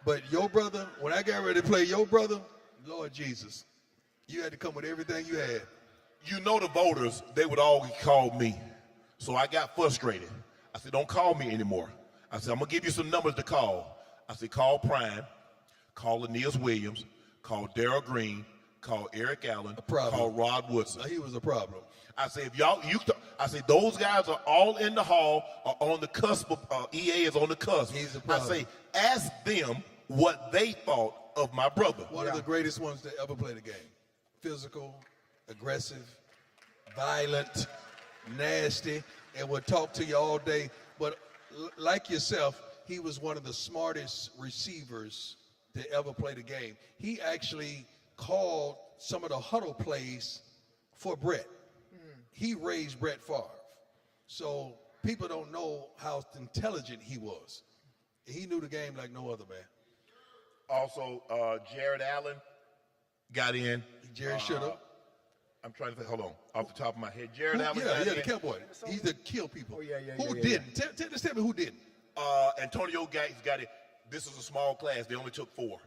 But your brother, when I got ready to play your brother, Lord Jesus, you had to come with everything you had. You know the voters, they would always call me. So I got frustrated. I said, don't call me anymore. I said, I'm going to give you some numbers to call. I said, call Prime, call Aeneas Williams, call Darryl Green, call Eric Allen, problem. call Rod Woodson. He was a problem. I said, if y'all, I said, those guys are all in the hall, are on the cusp of, EA is on the cusp. He's a I problem. say, ask them what they thought of my brother. One of the greatest ones to ever play the game. Physical, aggressive, violent, nasty, and would talk to you all day. But like yourself, he was one of the smartest receivers to ever play the game. He actually called some of the huddle plays for Brett. He raised Brett Favre. So people don't know how intelligent he was. He knew the game like no other, man. Also, Jared Allen got in. Jerry should have. I'm trying to think, hold on, off the top of my head. Jared Allen got Yeah, in. the cowboy. He's the kill people. Oh, yeah, yeah, Who yeah, didn't? Tell me who didn't. Antonio got it. This is a small class. They only took 4.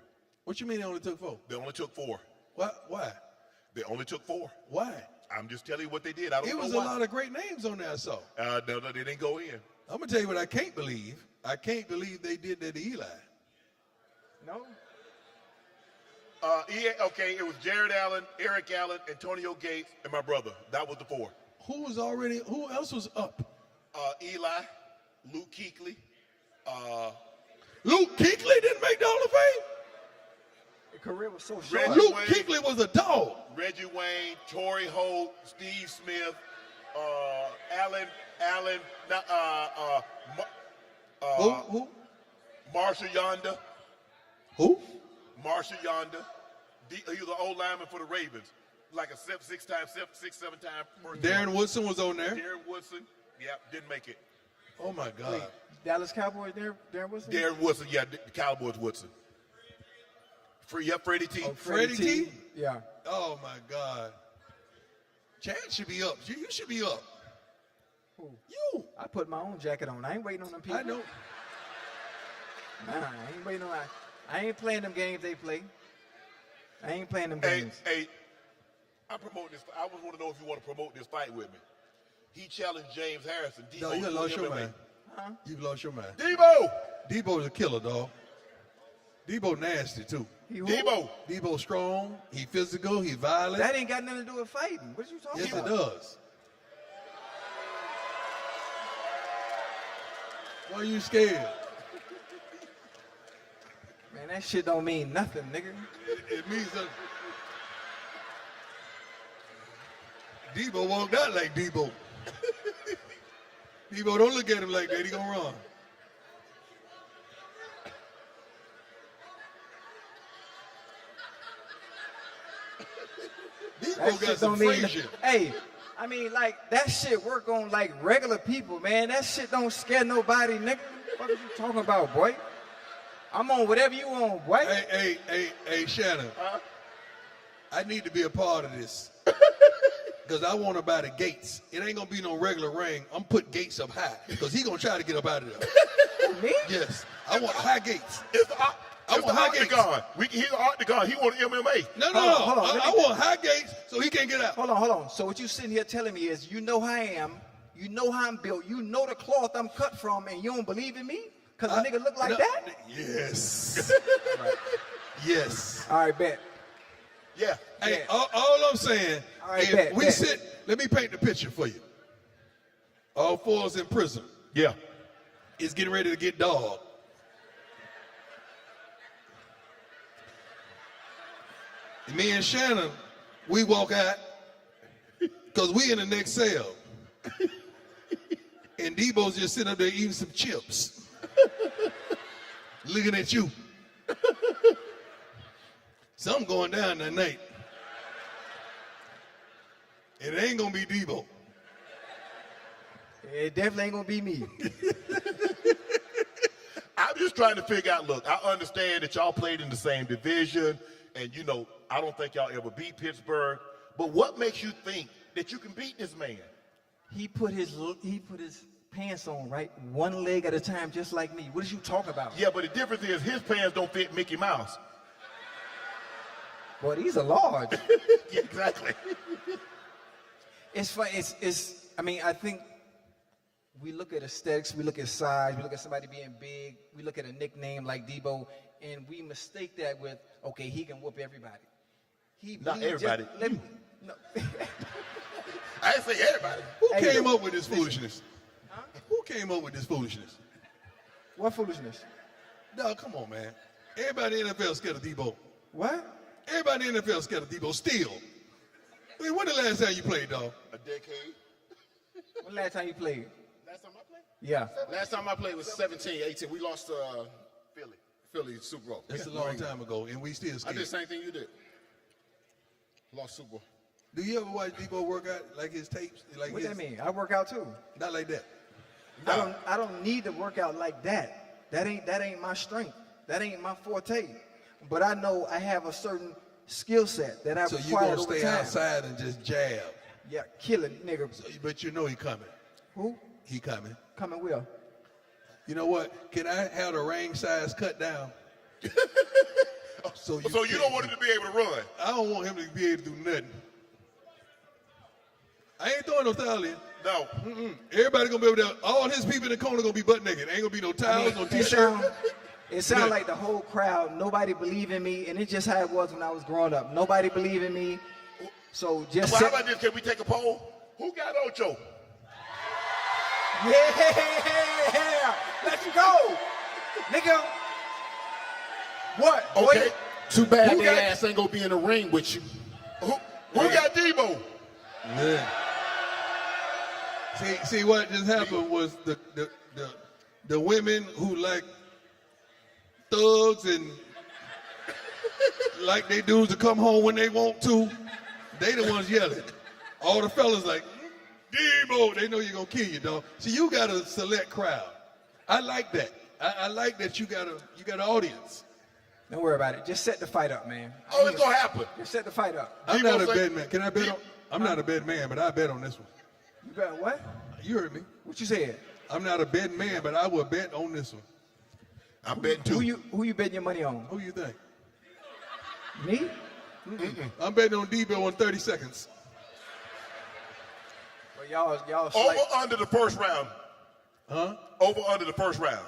What you mean they only took 4? They only took 4. Why? They only took 4. Why? I'm just telling you what they did. I don't know It was why. a lot of great names on there, I saw. No, they didn't go in. I'm going to tell you what I can't believe. I can't believe they did that to Eli. No? Okay, it was Jared Allen, Eric Allen, Antonio Gates, and my brother. That was the 4. Who else was up? Eli, Luke Kuechly. Luke Kuechly didn't make the Hall of Fame? Your career was so short. Reggie Luke Wayne. Kuechly was a dog. Reggie Wayne, Torrey Holt, Steve Smith, Who? Marshall Yonder. Who? Marshall Yonder. He was an old lineman for the Ravens. Like a 6-7 time first. Darren Woodson was on there. Darren Woodson. Yep, didn't make it. Oh, my God. Wait, Dallas Cowboys, Darren Wilson? Darren Woodson, yeah, the Cowboys Woodson. Freddie T. Oh, Freddie T? Yeah. Oh, my God. Chad should be up. You should be up. Who? You. I put my own jacket on. I ain't waiting on them people. I know. Nah, I ain't waiting on. I ain't playing them games they play. I ain't playing them Hey, games. I promote this. I just want to know if you want to promote this fight with me. He challenged James Harrison. Debo, No, you lost your MMA. mind. Huh? You've lost your mind. Debo! Debo's a killer, dog. Debo nasty, too. He who? Debo! Debo strong. He physical. He violent. That ain't got nothing to do with fighting. What you talking Yes, about? it does. Why are you scared? Man, that shit don't mean nothing, nigga. It means that Debo walked out like Debo. Debo, don't look at him like that. He gonna run. That Debo got shit some don't mean. Frazier. Hey, I mean, like that shit work on like regular people, man. That shit don't scare nobody, nigga. What are you talking about, boy? I'm on whatever you on, boy. Hey, Shannon. I need to be a part of this. Because I want to buy the gates. It ain't going to be no regular ring. I'm putting gates up high. Because he going to try to get up out of there. Me? Yes. I want high gates. It's the I want high gates. octagon. He's an octagon. He want MMA. No. Hold on. I want high gates so he can't get out. Hold on. So what you sitting here telling me is you know how I am, you know how I'm built, you know the cloth I'm cut from, and you don't believe in me? Because a nigga look like No, that? Yes. Yes. All right, bet. Yeah. Hey, Yeah. all I'm saying, All right, if we bet. sit, let me paint the picture for you. All fours in prison. Yeah. It's getting ready to get dog. Me and Shannon, we walk out because we in the next cell. And Debo's just sitting up there eating some chips. Looking at you. Something going down that night. And it ain't gonna be Debo. It definitely ain't gonna be me. I'm just trying to figure out, look, I understand that y'all played in the same division, and, you know, I don't think y'all ever beat Pittsburgh, but what makes you think that you can beat this man? He put his pants on, right? One leg at a time, just like me. What is you talking about? Yeah, but the difference is his pants don't fit Mickey Mouse. Boy, these are large. Yeah, exactly. It's fun. I mean, I think we look at aesthetics, we look at size, we look at somebody being big, we look at a nickname like Debo, and we mistake that with, okay, he can whoop everybody. Not everybody. No. I didn't say everybody. Who Hey, came up with this foolishness? Huh? Who came up with this foolishness? What foolishness? No, come on, man. Everybody in the NFL scared of Debo. What? Everybody in the NFL scared of Debo still. I mean, when the last time you played, dog? A decade. When the last time you played? Last time I played? Yeah. Last time I played was 17, 18. We lost Philly Super Bowl. That's a long time ago, and we still I scared. did the same thing you did. Lost Super Bowl. Do you ever watch Debo work out, like his tapes? Like What his, that mean? I work out too. Not like that. I don't need to work out like that. That ain't my strength. That ain't my forte. But I know I have a certain skill set that I've So you acquired gonna over stay time. outside and just jab. Yeah, killing nigga. But you know he coming. Who? He coming. Coming will. You know what? Can I have the ring size cut down? So you don't want him to be able to run? I don't want him to be able to do nothing. I ain't throwing no towel in. No. Everybody gonna be able to. All his people in the corner gonna be butt naked. Ain't gonna be no towels, no t-shirt. It sounds like the whole crowd, nobody believed in me, and it's just how it was when I was growing up. Nobody believed in me, so just. Well, how about this? Can we take a poll? Who got Ocho? Yeah, let's go, nigga. What? Okay. Boy? Too bad Who their got- ass ain't gonna be in the ring with you. Who got Debo? Yeah. See what just happened was the women who like thugs and like they dudes to come home when they want to, they the ones yelling. All the fellas like, Debo, they know you're gonna kill you, dog. See, you got a select crowd. I like that. I like that you got an audience. Don't worry about it. Just set the fight up, man. Oh, it's gonna happen. Just set the fight up. I'm Debo not a say- bad man. Can I bet on? I'm not a bad man, but I bet on this one. You got what? You heard me. What you said? I'm not a bad man, but I will bet on this one. I'm betting too. Who you betting your money on? Who you think? Me? I'm betting on Debo in 30 seconds. Well, y'all Over slight. under the first round. Huh? Over under the first round.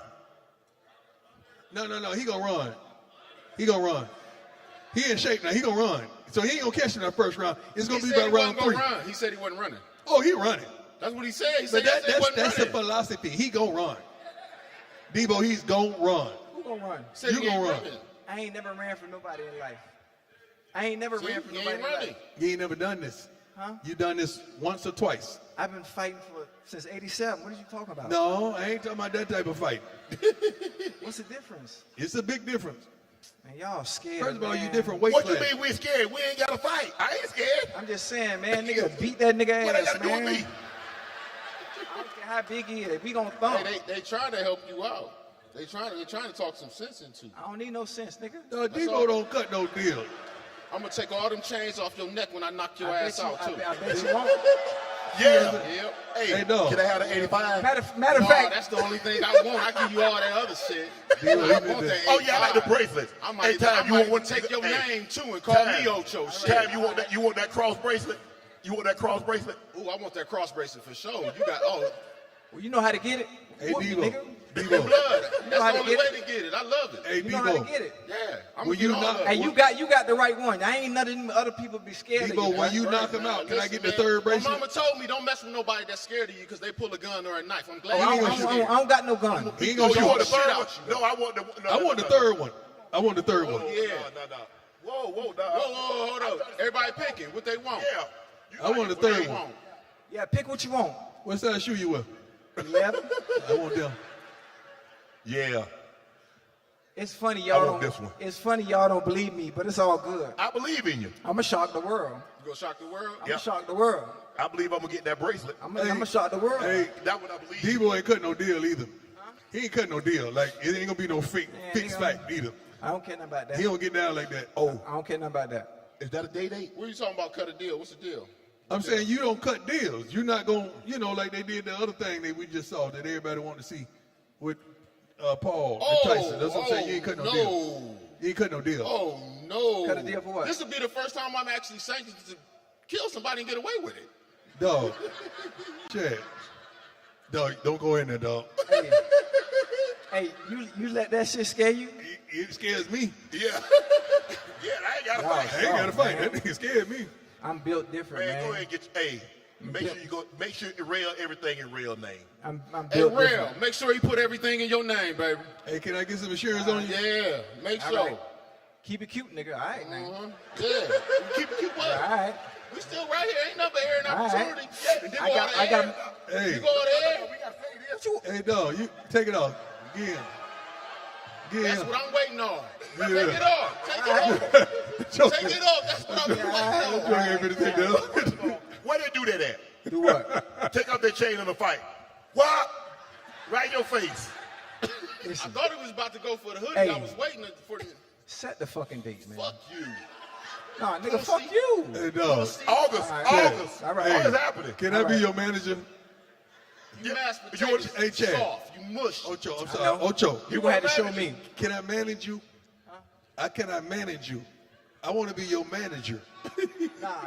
No. He gonna run. He gonna run. He in shape now. He gonna run. So he ain't gonna catch in that first round. It's gonna be about round 3. Run. He said he wasn't running. Oh, he running. That's what he said. He But said yesterday he wasn't that's the running. philosophy. He gonna run. Debo, he's gonna run. Who gonna run? Said You he gonna ain't run. running. I ain't never ran from nobody in life. I ain't never ran from He nobody ain't in running. life. You ain't never done this. Huh? You done this once or twice. I've been fighting since '87. What are you talking about? No, I ain't talking about that type of fight. What's the difference? It's a big difference. Man, y'all scared. First of all, you man. different weight What you class. mean we scared? We ain't got to fight. I ain't scared. I'm just saying, man, nigga, beat that nigga What I ass, got to do man. with me? I don't care how big he is. We gonna thump. Hey, they trying to help you out. They trying to talk some sense into you. I don't need no sense, nigga. No, Debo don't cut no deal. I'm gonna take all them chains off your neck when I knock your I ass bet you, out too. I bet you won't. Yeah. Yep. Hey, Hey, dog. can I have the 85? Matter No, of fact, that's the only thing I want. I give you all that other shit. Debo, I he want did that that. Oh, yeah, I like the 85. bracelets. I Hey, might, Time, I might want take your hey, name too and call Time. me Ocho. Shit. Time, you want that cross bracelet? You want that cross bracelet? Ooh, I want that cross bracelet for sure. You got well, you know how to get it. Hey, Whoop me, Debo. nigga. blood. Debo. That's how the to only get way it? to get it. I love it. Hey, You know how to Debo. get it. Yeah, I'm When gonna you get all knock- of Hey, it. you got the right one. I ain't none of them other people be scared of Debo, you. when you Right, knock him man. out, can I Listen, get the man, third My bracelet? mama told me don't mess with nobody that's scared of you because they pull a gun or a knife. I'm glad Oh, I you don't, ain't I scared. don't got no gun. He ain't Oh, gonna you want the shoot. shit third out one? you, No, I want the. No, I want the third one. I want the third one. Yeah. No. Whoa, dog. Whoa, hold up. Everybody picking what they want. Yeah. You I want the What they third one. want. Yeah, pick what you want. What size shoe you wear? 11. I want them. Yeah. It's funny I y'all want don't. this one. It's funny y'all don't believe me, but it's all good. I believe in you. I'ma shock the world. You gonna shock the world? I'ma Yeah. shock the world. I believe I'm gonna get that bracelet. I'ma shock the world. Hey, That's what I believe. Debo ain't cutting no deal either. He ain't cutting no deal. Like, it ain't gonna be no fixed nigga. fact either. I don't care nothing about that. He don't get down like that. Oh, I don't care nothing about that. Is that a date? What are you talking about? Cut a deal? What's the deal? I'm saying you don't cut deals. You're not going, like they did the other thing that we just saw that everybody wanted to see with Paul and Tyson. That's what I'm saying. You ain't cutting no deal. You ain't cutting no deal. Oh no! Cut a deal for what? This will be the first time I'm actually sanctioned to kill somebody and get away with it. Dog. Chad. Dog, don't go in there, dog. Hey, you let that shit scare you? It scares me. Yeah. Yeah, I ain't got to Wow. fight. I ain't got to fight. man. That nigga scared me. I'm built different, Man, man. go ahead and get your. Hey, make sure you rail everything in real name. I'm Hey, built real. different. Make sure you put everything in your name, baby. Hey, can I get some insurance on you? Yeah, make All sure. right. Keep it cute, nigga. All right, man. Yeah. Keep All up. right. We still right here. Ain't nothing air and All right. opportunity. Yeah, and then I go got- out I of got- air. Hey. You go out of air. We got to say this. Hey, dog, you take it off. Again. That's what I'm waiting on. Yeah. Take it off. Take it off. Take it off. That's what I'm waiting on. Bring everything down. Where they do that at? Do what? Take off their chain in the fight. What? Right in your face. I thought it was about to go for the hoodie. Hey. I was waiting for the. Set the fucking date, man. Fuck you. Nah, nigga, fuck you. Hey, dog. August. All right. August. All right. What is happening? Can I be your manager? You mashed You want- potatoes. hey, Chad. Soft. You mush. Ocho, I'm I sorry. know. Ocho, You gonna have to show me. can I manage you? I cannot manage you. I want to be your manager.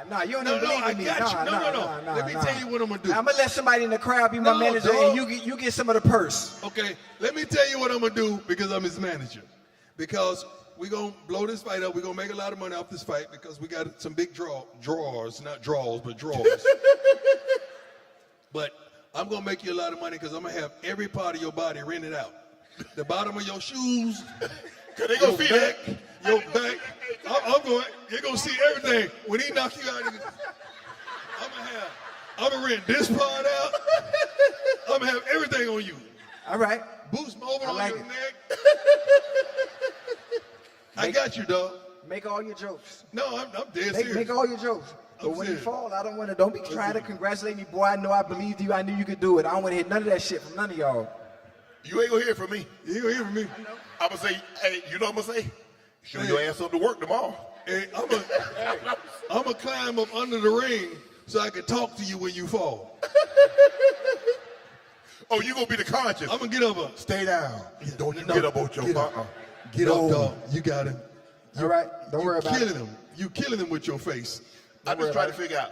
Nah, you don't No, even believe I in me. got you. No. Let me tell you what I'm gonna do. I'm gonna let somebody in the crowd be my No, manager, dog. and you get some of the purse. Okay, let me tell you what I'm gonna do because I'm his manager. Because we're gonna blow this fight up. We're gonna make a lot of money off this fight because we got some big drawers, not draws, but drawers. But I'm gonna make you a lot of money because I'm gonna have every part of your body rented out. The bottom of your shoes, Cause they gonna your feel back, it. your back. You're gonna see everything. When he knock you out, I'm gonna rent this part out. I'm gonna have everything on you. All right. Boost over on like your it. neck. I got you, dog. Make all your jokes. No, I'm dead serious. Make all your jokes. But I'm when you serious. fall, I don't want to. Don't be trying to congratulate me, boy. I know I believed you. I knew you could do it. I don't want to hear none of that shit from none of y'all. You ain't gonna hear it from me. You ain't gonna hear from me. I'm gonna say, hey, you know what I'm gonna say? Show your ass up to work tomorrow. Hey, I'm gonna climb up under the ring so I can talk to you when you fall. Oh, you gonna be the conscience. I'm gonna get up. Stay down. Don't you get up, Ocho. Get up. Get up, dog. You got him. All right. Don't worry about Killing it. him. You killing him with your face. I'm just trying to figure out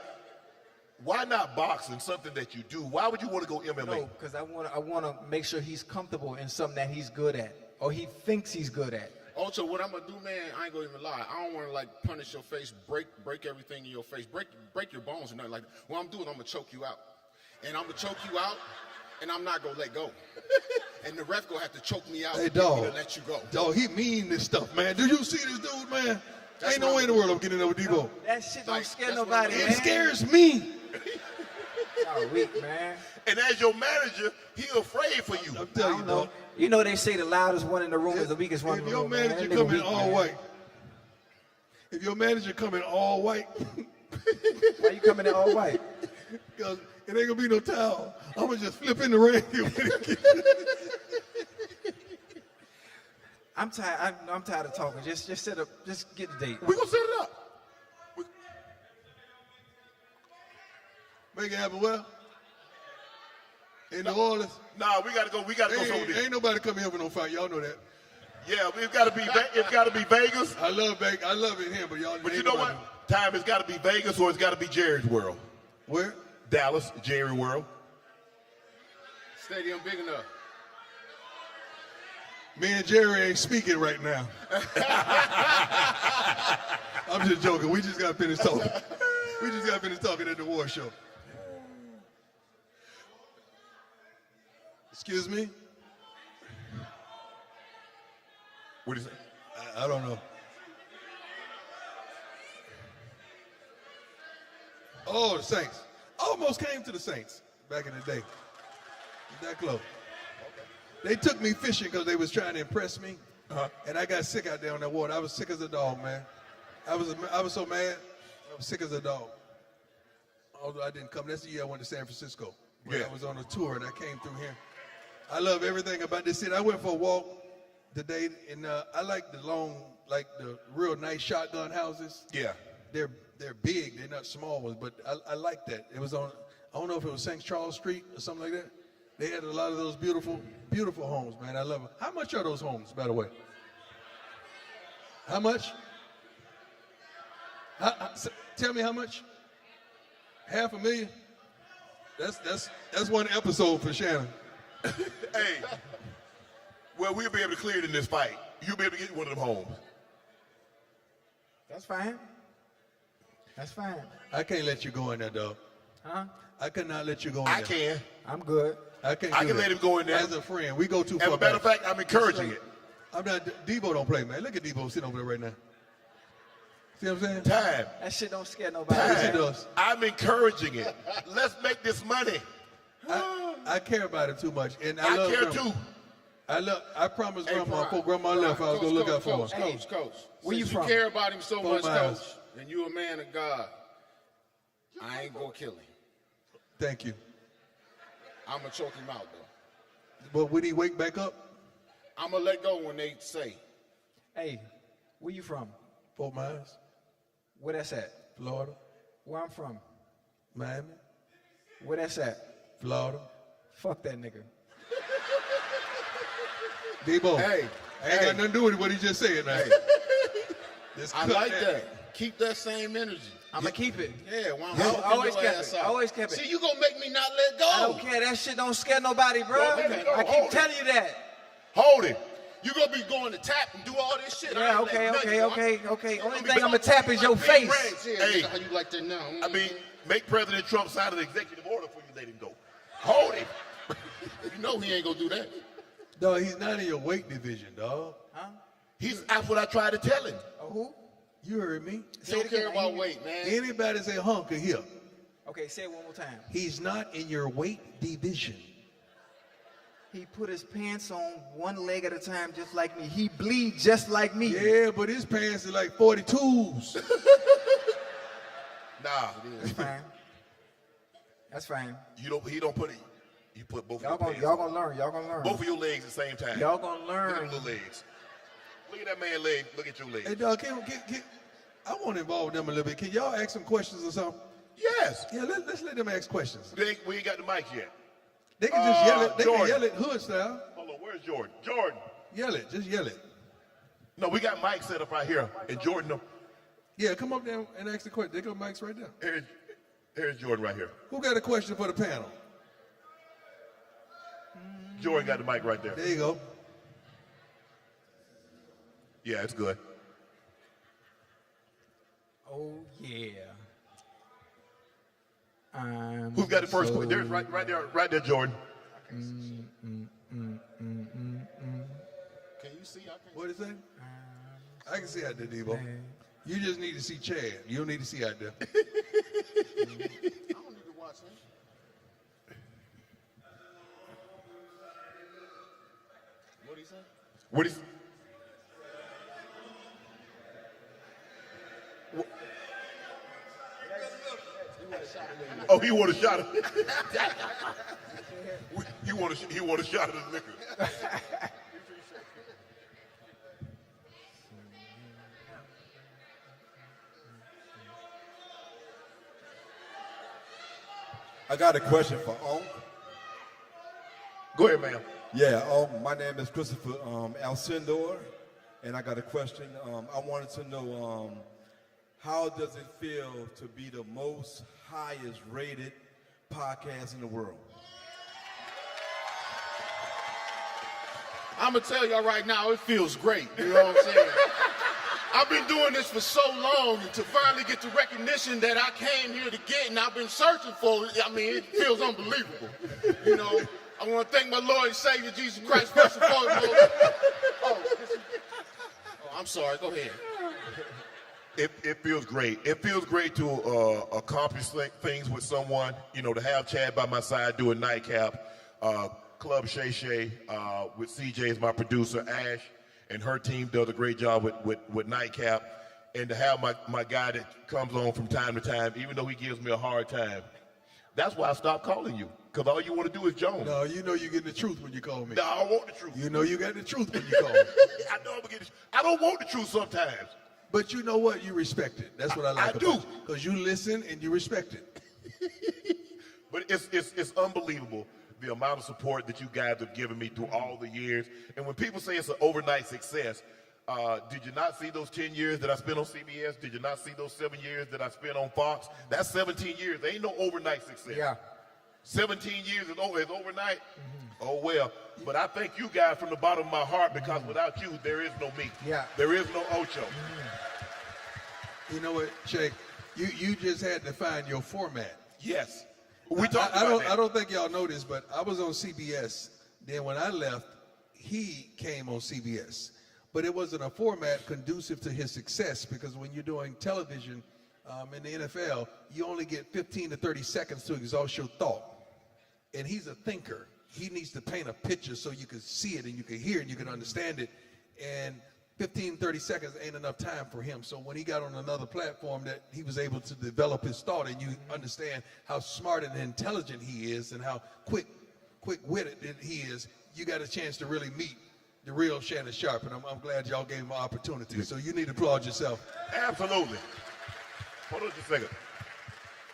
why not boxing, something that you do. Why would you want to go MMA? No, because I want to make sure he's comfortable in something that he's good at, or he thinks he's good at. Ocho, what I'm gonna do, man, I ain't gonna even lie. I don't wanna like punish your face, break everything in your face, break your bones or nothing like that. What I'm doing, I'm gonna choke you out. And I'm gonna choke you out, and I'm not gonna let go. And the ref gonna have to choke me out Hey, to get me dog. to let you go. Dog, he mean this stuff, man. Do you see this dude, man? That's Ain't no what way in the I'm world I'm getting over Debo. That shit don't Like, scare that's what nobody, I'm man. It scares me. Y'all weak, man. And as your manager, he afraid for you. I'm I telling you, don't know. dog. You know they say the loudest one in the room is the weakest one in If the your room, man. manager That nigga come in weak, all man. white, if your manager come in all white, Why you coming in all white? because it ain't gonna be no towel. I'm gonna just flip in the ring. I'm tired. I'm tired of talking. Just set up. Just get the date. We gonna set it up. Make it happen well. In New Orleans, Nah, we gotta go. We gotta go somewhere. ain't nobody coming here for no fight. Y'all know that. Yeah, it's gotta be. It's gotta be Vegas. I love it here, but y'all. But you ain't know nobody- what? Time it's gotta be Vegas or it's gotta be Jerry's World. Where? Dallas, Jerry World. Stadium big enough. Me and Jerry ain't speaking right now. I'm just joking. We just got finished talking. We just got finished talking at the war show. Excuse me? What do you say? I don't know. Oh, the Saints. Almost came to the Saints back in the day. That close. They took me fishing because they was trying to impress me, and I got sick out there on that water. I was sick as a dog, man. I was so mad. I was sick as a dog. Although I didn't come. That's the year I went to San Francisco. Yeah. I was on a tour and I came through here. I love everything about this city. I went for a walk today, and I like the the real nice shotgun houses. Yeah. They're big. They're not small ones, but I like that. It was on, I don't know if it was St. Charles Street or something like that. They had a lot of those beautiful, beautiful homes, man. I love them. How much are those homes, by the way? How much? Tell me how much? $500,000? That's one episode for Shannon. Hey. Well, we'll be able to clear it in this fight. You'll be able to get one of them homes. That's fine. That's fine. I can't let you go in there, dog. Huh? I cannot let you go in I there. can. I'm good. I can't. I do can that. let him go in there. As a friend, we go too As far a matter of back. fact, I'm encouraging it. I'm not. Debo don't play, man. Look at Debo sitting over there right now. See what I'm saying? Time. That shit don't scare nobody. Yes, he Time. does. I'm encouraging it. Let's make this money. I care about it too much, and I love care Grandma. too. I promised Hey, Grandma Prime, before Grandma Prime, left, I was Coach, gonna look out for Coach, her. Coach. Where you Since from? you care about him so Fort much, Myers. Coach, and you a man of God, I ain't gonna kill him. Thank you. I'm gonna choke him out though. But when he wake back up, I'm gonna let go when they say. Hey, where you from? Fort Myers, Where that's at? Florida, Where I'm from? Miami, Where that's at? Florida. Fuck that nigga. Debo, Hey, I ain't got nothing to do with what he just said, man. Hey, Just I cut like that. Keep that same energy. I'm going to keep it. Yeah, why I always kept it. I always kept it. See, you gonna make me not let go. I don't care. That shit don't scare nobody, bro. I keep telling you that. Hold it. You gonna be going to tap and do all this shit. Yeah, I ain't letting okay. nothing go. Only thing I'm going to tap is your face. Yeah, Hey. how you like that now? I mean, make President Trump sign an executive order before you let him go. Hold it. You know he ain't gonna do that. No, he's not in your weight division, dog. Huh? That's what I tried to tell him. Oh, who? You heard me. He don't care about weight, man. Anybody say hunk or hip. Okay, say it one more time. He's not in your weight division. He put his pants on one leg at a time just like me. He bleed just like me. Yeah, but his pants are like 42s. Nah, That's fine. That's fine. he don't put it. You put both Y'all of your gonna, pants y'all on. gonna learn. Y'all gonna learn. Both of your legs at the same time. Y'all gonna Look at learn. them little legs. Look at that man's leg. Look at your legs. Hey, dog, I want to involve them a little bit. Can y'all ask some questions or something? Yes. Yeah, let's let them ask questions. We ain't got the mic yet. They can just yell it. They can Jordan. yell it hood style. Hold on. Where's Jordan? Jordan. Yell it. Just yell it. No, we got mics set up right here. And Jordan, Yeah, come up there and ask the question. They got mics right there. here's Jordan right here. Who got a question for the panel? Jordan got the mic right there. There you go. Yeah, it's good. Oh yeah. Who's got the first question? There's right there, Jordan. Can you see? I can't. What is that? I can see out there, Debo. You just need to see Chad. You don't need to see out there. I don't need to watch him. What do you say? What is? Oh, he want a shot of he want a shot of the liquor. I got a question for Onk. Go ahead, ma'am. Yeah, my name is Christopher Alcindor, and I got a question. I wanted to know how does it feel to be the most highest rated podcast in the world? I'm gonna tell y'all right now, it feels great. You know what I'm saying? I've been doing this for so long, and to finally get the recognition that I came here to get, and I've been searching for it. I mean, it feels unbelievable. You know, I want to thank my Lord and Savior Jesus Christ first and foremost. Oh, I'm sorry. Go ahead. It feels great. It feels great to accomplish things with someone. You know, to have Chad by my side doing Nightcap, Club Shay Shay, with CJ as my producer, Ash, and her team does a great job with Nightcap. And to have my guy that comes on from time to time, even though he gives me a hard time, that's why I stopped calling you. Because all you want to do is Jones. No, you know you get the truth when you call me. No, I want the truth. You know you got the truth when you call me. I know I'm gonna get. I don't want the truth sometimes. But you know what? You respect it. That's what I like I about do. you. Because you listen and you respect it. But it's unbelievable the amount of support that you guys have given me through all the years. And when people say it's an overnight success, did you not see those 10 years that I spent on CBS? Did you not see those 7 years that I spent on Fox? That's 17 years. There ain't no overnight success. Yeah. 17 years is overnight. Oh, well. But I thank you guys from the bottom of my heart, because without you, there is no me. Yeah. There is no Ocho. You know what, Shake? You just had to find your format. Yes. We talked about that. I don't think y'all know this, but I was on CBS. Then when I left, he came on CBS. But it wasn't a format conducive to his success, because when you're doing television in the NFL, you only get 15 to 30 seconds to exhaust your thought. And he's a thinker. He needs to paint a picture so you can see it and you can hear it and you can understand it. And 15, 30 seconds ain't enough time for him. So when he got on another platform, that he was able to develop his thought, and you understand how smart and intelligent he is and how quick-witted he is, you got a chance to really meet the real Shannon Sharpe, and I'm glad y'all gave him an opportunity. So you need to applaud yourself. Absolutely. Hold on just a second.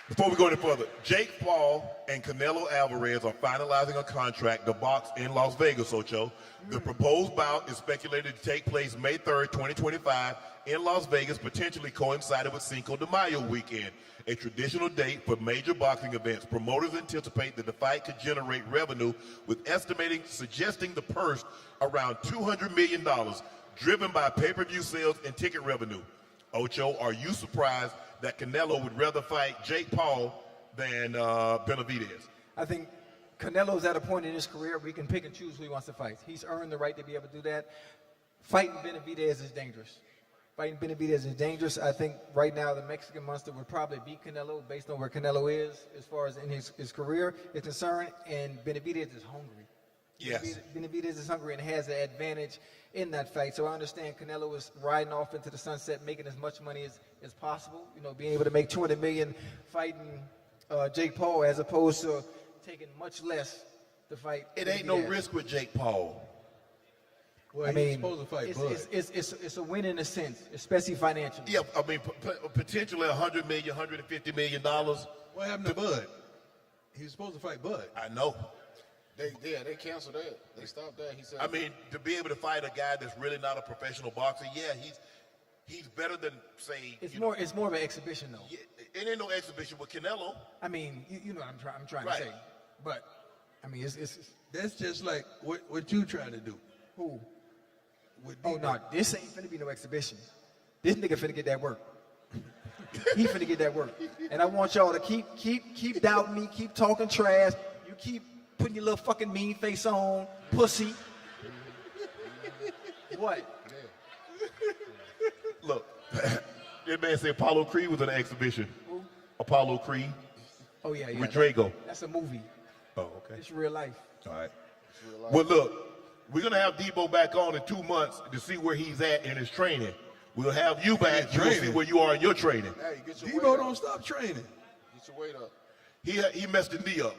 Before we go any further, Jake Paul and Canelo Alvarez are finalizing a contract to box in Las Vegas, Ocho. The proposed bout is speculated to take place May 3rd, 2025 in Las Vegas, potentially coinciding with Cinco de Mayo weekend, a traditional date for major boxing events. Promoters anticipate that the fight could generate revenue, with suggesting the purse around $200 million, driven by pay-per-view sales and ticket revenue. Ocho, are you surprised that Canelo would rather fight Jake Paul than Benavidez? I think Canelo's at a point in his career where he can pick and choose who he wants to fight. He's earned the right to be able to do that. Fighting Benavidez is dangerous. Fighting Benavidez is dangerous. I think right now the Mexican monster would probably beat Canelo based on where Canelo is as far as in his career is concerned, and Benavidez is hungry. Yes. Benavidez is hungry and has the advantage in that fight. So I understand Canelo is riding off into the sunset, making as much money as possible. You know, being able to make $200 million fighting Jake Paul as opposed to taking much less to fight. It ain't no risk with Jake Paul. Well, I mean, he's supposed to fight Bud. it's a win in a sense, especially financially. Yeah, I mean, potentially $100 million, $150 million. What happened to Bud? He was supposed to fight Bud. I know. They canceled that. They stopped that. He said. I mean, to be able to fight a guy that's really not a professional boxer, yeah, he's better than, say. It's more of an exhibition though. Yeah, it ain't no exhibition with Canelo. I mean, you know what I'm trying Right. to say, but I mean it's That's just like what you trying to do. who? With Oh Debo. no, this ain't finna be no exhibition. This nigga finna get that work. He finna get that work, and I want y'all to keep doubting me, keep talking trash. You keep putting your little fucking mean face on, pussy. What? Look, that man said Apollo Creed was an exhibition. Who? Apollo Creed Oh yeah. with Drago. That's a movie. Oh, okay. It's real life. All right. Well, look, we're going to have Debo back on in 2 months to see where he's at in his training. We'll have you back to see where you are in your training. Hey, get your Debo weight don't up. stop training. Get your weight up. He messed his knee up.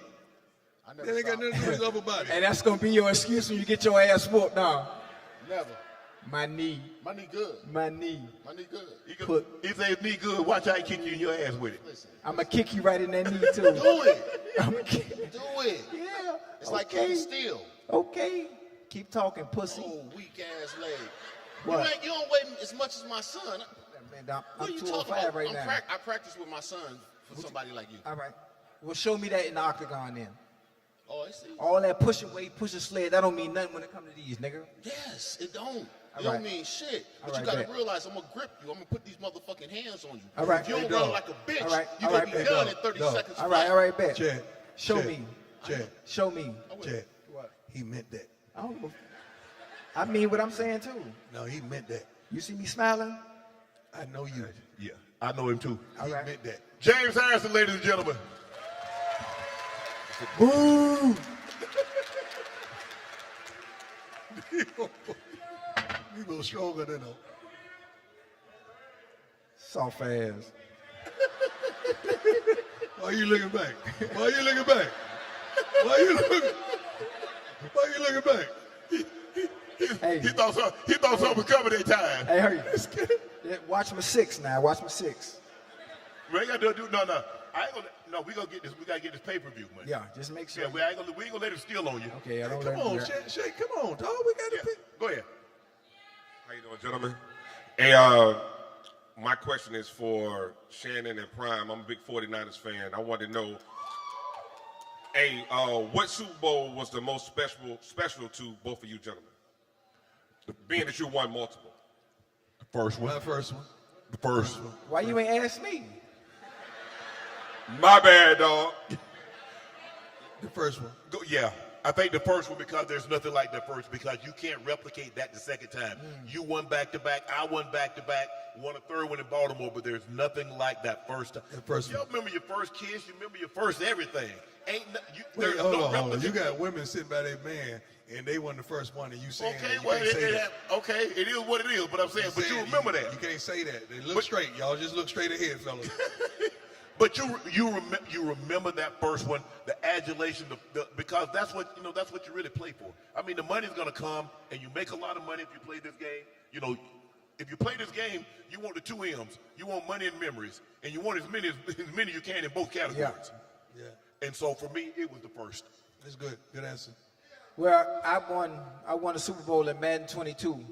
I never That ain't got stopped. nothing to do with his upper body. And that's gonna be your excuse when you get your ass whooped. Nah, Never. my knee, My knee good. my knee. My knee good. He say his knee good. Watch how he kick you in your ass with it. Listen. I'ma kick you right in that knee too. Do it. I'ma kick. Do it. Yeah. It's like okay. King Steel. Okay. Keep talking, pussy. Oh, weak ass leg. What? You don't weigh as much as my son. Man, What I'm are you talking 205 about? right now. I practice with my son for somebody like you. All right. Well, show me that in the octagon then. Oh, I see. All that pushing weight, pushing sled, that don't mean nothing when it comes to these, nigga. Yes, it don't. It All don't right. mean shit. But All you right, gotta bet. realize I'm gonna grip you. I'm gonna put these motherfucking hands on you. All right. If you don't Hey, run dog. like a bitch, All right, you're all gonna right, be bet. done Dog, in 30 dog. seconds All right, flat. all right, bet. Chad, Show Chad, me. Chad, Show me. Chad. What? He meant that. I don't know. I mean what I'm saying too. No, he meant that. You see me smiling? I know you. Yeah, I know him too. All He right. meant that. James Harrison, ladies and gentlemen. Boo! You go stronger than him. Soft ass. Why you looking back? Why you looking back? Why you looking back? Hey, He thought something was coming that time. hey, hurry. Yeah, watch my 6 now. Watch my 6. We ain't gonna do no. I ain't gonna. No, we gonna get this. We gotta get this pay-per-view money. Yeah, just make sure. Yeah, we ain't gonna let him steal on you. Okay, I don't Come let him on, do that. Shay, come on, dog. We got to Yeah, pick. go ahead. How you doing, gentlemen? Hey, my question is for Shannon and Prime. I'm a big 49ers fan. I want to know, hey, what Super Bowl was the most special to both of you gentlemen? Being that you won multiple. The first one. My first one. The first one. Why you ain't ask me? My bad, dog. The first one. Yeah, I think the first one because there's nothing like the first because you can't replicate that the second time. You won back-to-back, I won back-to-back, won a third one in Baltimore, but there's nothing like that first time. That first You one. remember your first kiss, you remember your first everything. Wait, There's hold no on, hold on. replica- You got women sitting by their man, and they won the first one, and you saying Okay, that. You well, can't say that. okay, it is what it is, but I'm saying, but you remember that. You can't say that. They look straight. Y'all just look straight ahead, fellas. But you remember that first one, the adulation, because that's what you really play for. I mean, the money's gonna come, and you make a lot of money if you play this game. If you play this game, you want the 2 M's. You want money and memories, and you want as many you can in both categories. Yeah. And so for me, it was the first. That's good. Good answer. Well, I won a Super Bowl in Madden 22.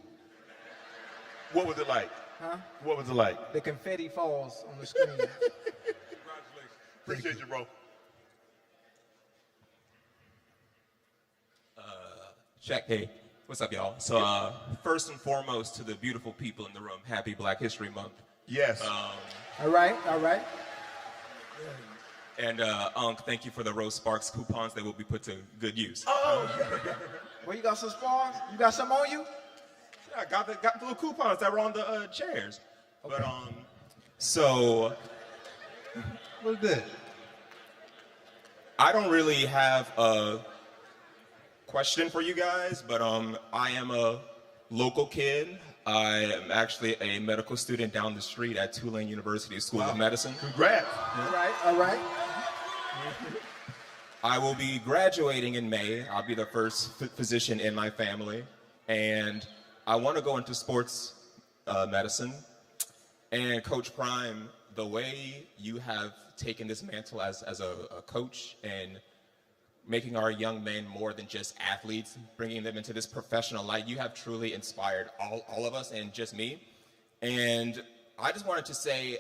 What was it like? Huh? What was it like? The confetti falls on the screen. Appreciate you, bro. Check. Hey, what's up, y'all? So, first and foremost, to the beautiful people in the room, happy Black History Month. Yes. All right. And Unc, thank you for the Rose Sparks coupons. They will be put to good use. Oh! Well, you got some spars? You got some on you? Yeah, I got the little coupons that were on the chairs. Okay. But so What's that? I don't really have a question for you guys, but I am a local kid. I am actually a medical student down the street at Tulane University School of Medicine. Congrats. All right. I will be graduating in May. I'll be the first physician in my family. And I want to go into sports medicine. And Coach Prime, the way you have taken this mantle as a coach and making our young men more than just athletes, bringing them into this professional light, you have truly inspired all of us and just me. And I just wanted to say,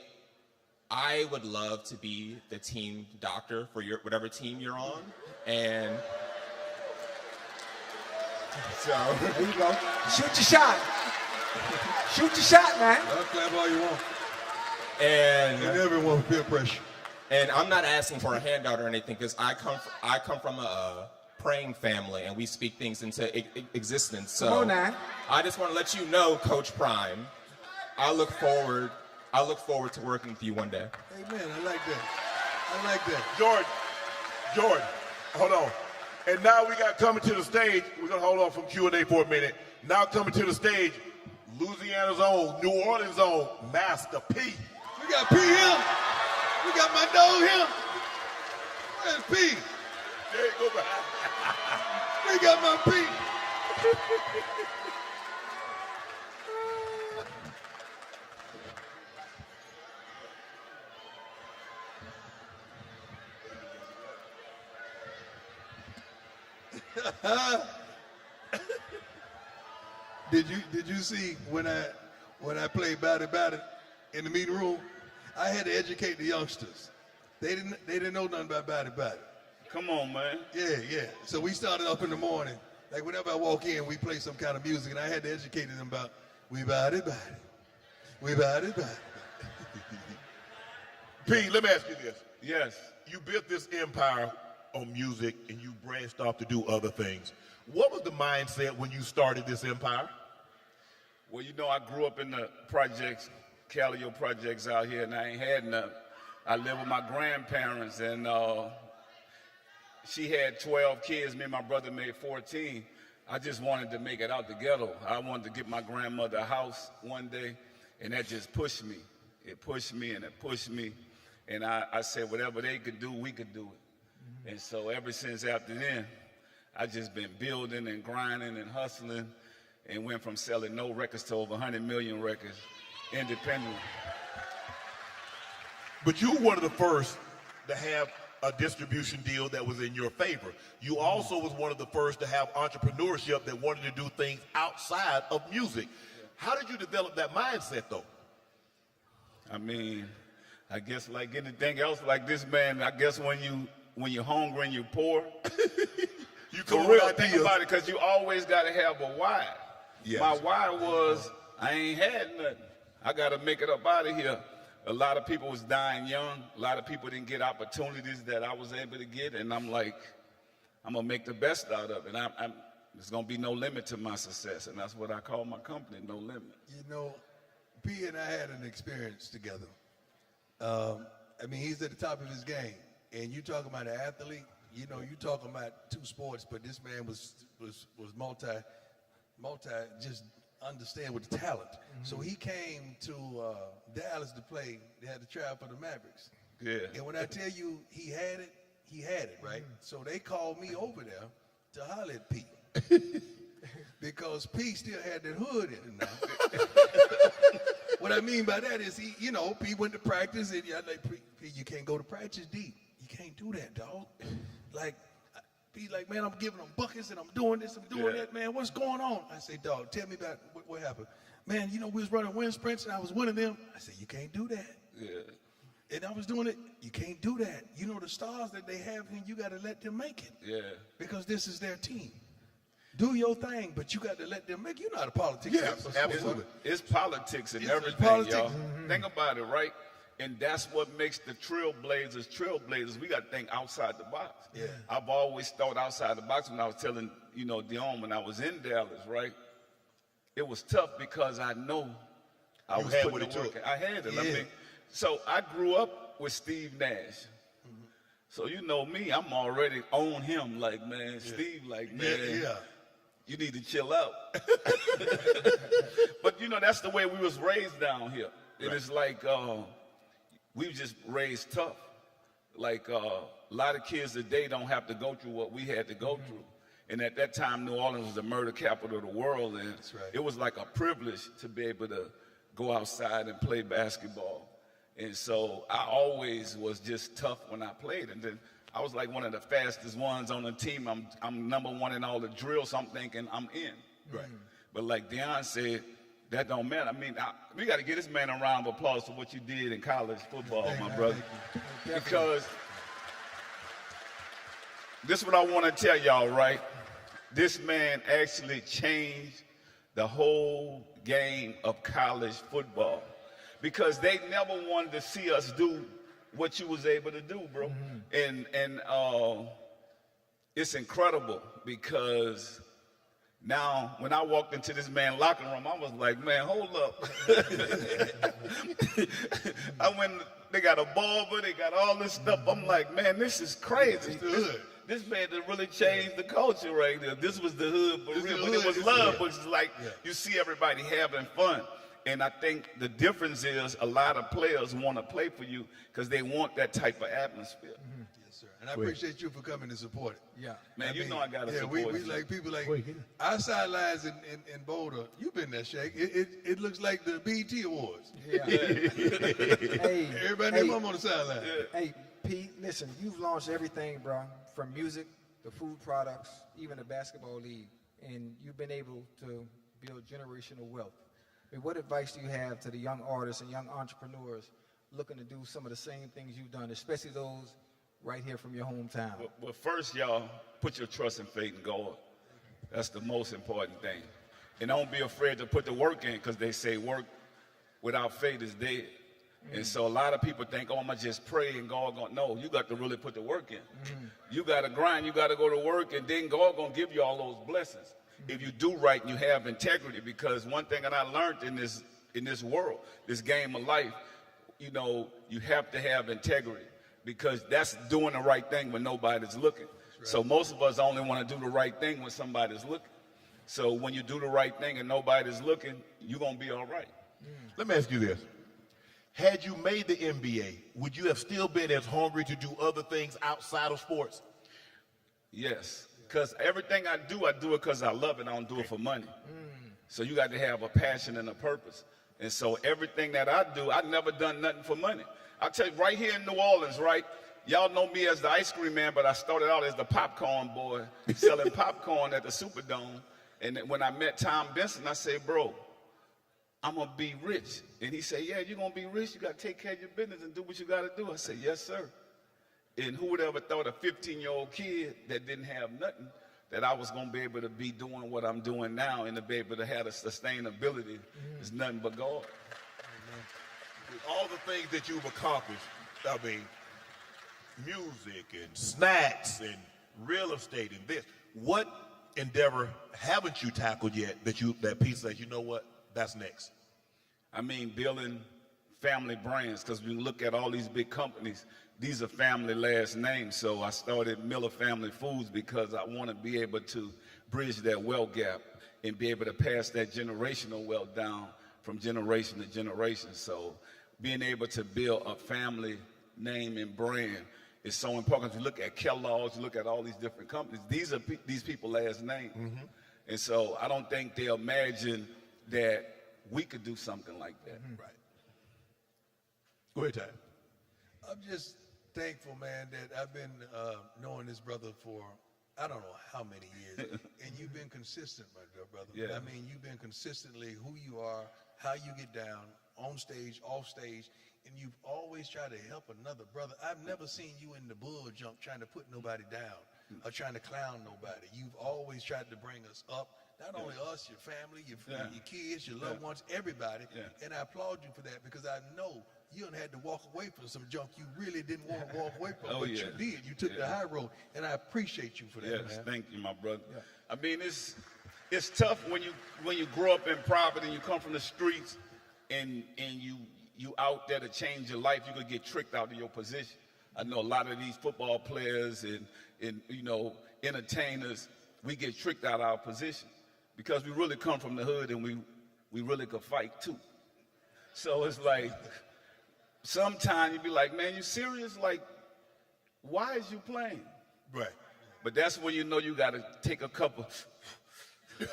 I would love to be the team doctor for your whatever team you're on. And so There you go. Shoot your shot. Shoot your shot, man. I'll clap all you want. and everyone with peer pressure. And I'm not asking for a handout or anything, because I come from a praying family, and we speak things into existence. So Come on now. I just want to let you know, Coach Prime, I look forward to working with you one day. Amen. I like that. Jordan, hold on. And now we got coming to the stage. We're gonna hold on from Q&A for a minute. Now coming to the stage, Louisiana's own, New Orleans' own, Master P. We got P here. We got my dog here. Where's P? There you go back. We got my P. Did you see when I played Baddies in the meeting room? I had to educate the youngsters. They didn't know nothing about Baddies. Come on, man. Yeah. So we started up in the morning. Like whenever I walk in, we play some kind of music, and I had to educate them about we Baddies. We Baddies. P, let me ask you this. Yes. You built this empire on music, and you branched off to do other things. What was the mindset when you started this empire? Well, you know, I grew up in the projects, Calio projects out here, and I ain't had nothing. I lived with my grandparents, and she had 12 kids. Me and my brother made 14. I just wanted to make it out the ghetto. I wanted to get my grandmother a house one day, and that just pushed me. It pushed me, and it pushed me. And I said, whatever they could do, we could do it. Mm-hmm. And so ever since after then, I just been building and grinding and hustling, and went from selling no records to over 100 million records independently. But you were one of the first to have a distribution deal that was in your favor. You also was one of the first to have entrepreneurship that wanted to do things outside of music. How did you develop that mindset, though? I mean, I guess like anything else, like this man, I guess when you're hungry and you're poor, you for real, think about it, because you always got to have a why. Yes. My why was, I ain't had nothing. I got to make it up out of here. A lot of people was dying young. A lot of people didn't get opportunities that I was able to get. And I'm like, I'm going to make the best out of it. And there's going to be no limit to my success. And that's what I call my company, No Limit. You know, P and I had an experience together. I mean, he's at the top of his game. And you talking about an athlete, you know, you talking about two sports, but this man was multi, just understand with the talent. Mm-hmm. So he came to Dallas to play. They had to try out for the Mavericks. Yeah. And when I tell you he had it, right? Mm-hmm. So they called me over there to holler at Pete. because P still had that hood in him now. What I mean by that is he, P went to practice and like, P, you can't go to practice deep. You can't do that, dog. Like, P like, man, I'm giving them buckets and I'm doing this, I'm doing that, man. What's going on? I say, dog, tell me about what happened. Man, we was running wind sprints and I was winning them. I said, you can't do that. Yeah. And I was doing it. You can't do that. The stars that they have, and you got to let them make it. Yeah. Because this is their team. Do your thing, but you got to let them make it. You know how the politics Yes, absolutely. It's politics and It's everything, politics. y'all. Think about it, right? And that's what makes the trailblazers. We got to think outside the box. Yeah. I've always thought outside the box when I was telling, Deion when I was in Dallas, right? It was tough because I know I You was had putting what it the work took. in. I had it. Yeah. I mean, so I grew up with Steve Nash. So you know me, I'm already on him. Like, man, Steve, like, man, you need to chill out. But that's the way we was raised down here. And it's like we was just raised tough. Like a lot of kids today don't have to go through what we had to go through. And at that time, New Orleans was the murder capital of the world, and it was like a privilege to be able to go outside and play basketball. And so I always was just tough when I played. And then I was like one of the fastest ones on the team. I'm number one in all the drills, so I'm thinking I'm in. Right. But like Deion said, that don't matter. I mean, we got to give this man a round of applause for what you did in college football, my brother. Because this is what I want to tell y'all, right? This man actually changed the whole game of college football. Because they never wanted to see us do what you was able to do, bro. And it's incredible because now when I walked into this man's locker room, I was like, man, hold up. They got a barber, they got all this stuff. I'm like, man, this is crazy. This man done really changed the culture right there. This was the hood for real. But it was love, which is like you see everybody having fun. And I think the difference is a lot of players want to play for you because they want that type of atmosphere. Yes, sir. And I appreciate you for coming to support it. Yeah. Man, I know I got to support we you. like people like our sidelines in Boulder. You've been there, Shaq. It looks like the BET Awards. Yeah. Hey, Everybody and their mom on the sideline. Hey, Pete, listen, you've launched everything, bro, from music, the food products, even the basketball league, and you've been able to build generational wealth. I mean, what advice do you have to the young artists and young entrepreneurs looking to do some of the same things you've done, especially those right here from your hometown? Well, first, y'all, put your trust and faith in God. That's the most important thing. And don't be afraid to put the work in because they say work without faith is dead. And so a lot of people think, oh, I'm going to just pray and God going to, no, you got to really put the work in. You got to grind, you got to go to work, and then God going to give you all those blessings. If you do right and you have integrity, because one thing that I learned in this world, this game of life, you have to have integrity because that's doing the right thing when nobody's looking. Right. So most of us only want to do the right thing when somebody's looking. So when you do the right thing and nobody's looking, you're going to be all right. Let me ask you this. Had you made the NBA, would you have still been as hungry to do other things outside of sports? Yes. Because everything I do it because I love it. I don't do it for money. So you got to have a passion and a purpose. And so everything that I do, I've never done nothing for money. I'll tell you, right here in New Orleans, right, y'all know me as the ice cream man, but I started out as the popcorn boy, selling popcorn at the Superdome. And when I met Tom Benson, I said, bro, I'm going to be rich. And he said, yeah, you're going to be rich. You got to take care of your business and do what you got to do. I said, yes, sir. And who would ever thought a 15-year-old kid that didn't have nothing, that I was going to be able to be doing what I'm doing now and to be able to have a sustainability is nothing but God. With all the things that you've accomplished, I mean, music and snacks and real estate and this, what endeavor haven't you tackled yet that piece says, you know what, that's next? I mean, building family brands, because when you look at all these big companies, these are family last names. So I started Miller Family Foods because I want to be able to bridge that wealth gap and be able to pass that generational wealth down from generation to generation. So being able to build a family name and brand is so important. If you look at Kellogg's, you look at all these different companies, these are these people last name. And so I don't think they imagine that we could do something like that. Right. Go ahead, Ty. I'm just thankful, man, that I've been knowing this brother for I don't know how many years, and you've been consistent, my dear brother. Yeah. I mean, you've been consistently who you are, how you get down, on stage, off stage, and you've always tried to help another brother. I've never seen you in the bull jump trying to put nobody down or trying to clown nobody. You've always tried to bring us up, not only us, your family, your kids, your loved ones, everybody. And I applaud you for that because I know you done had to walk away from some junk you really didn't want to walk away from, but you did. You took the high road, and I appreciate you for that, Yes, man. thank you, my brother. I mean, it's tough when you grow up in poverty and you come from the streets and you out there to change your life. You could get tricked out of your position. I know a lot of these football players and you know, entertainers, we get tricked out of our position because we really come from the hood and we really could fight too. So it's like, sometimes you be like, man, you serious? Like, why is you playing? Right. But that's when you know you got to take a couple. You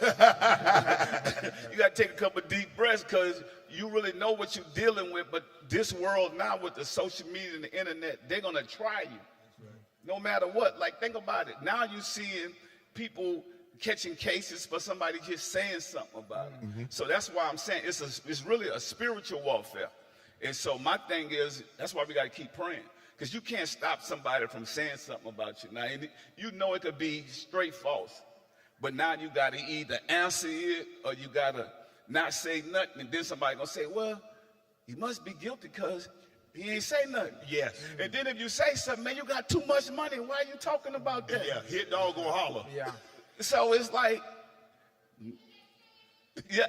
got to take a couple deep breaths because you really know what you're dealing with. But this world now with the social media and the internet, they're going to try you. No matter what. Like, think about it. Now you're seeing people catching cases for somebody just saying something about it. So that's why I'm saying it's really a spiritual warfare. And so my thing is, that's why we got to keep praying. Because you can't stop somebody from saying something about you. Now, you know it could be straight false. But now you got to either answer it or you got to not say nothing. And then somebody going to say, well, he must be guilty because he ain't say nothing. Yes. And then if you say something, man, you got too much money. Why are you talking about that? Yeah, hit dog gonna holler. Yeah. So it's like, yeah.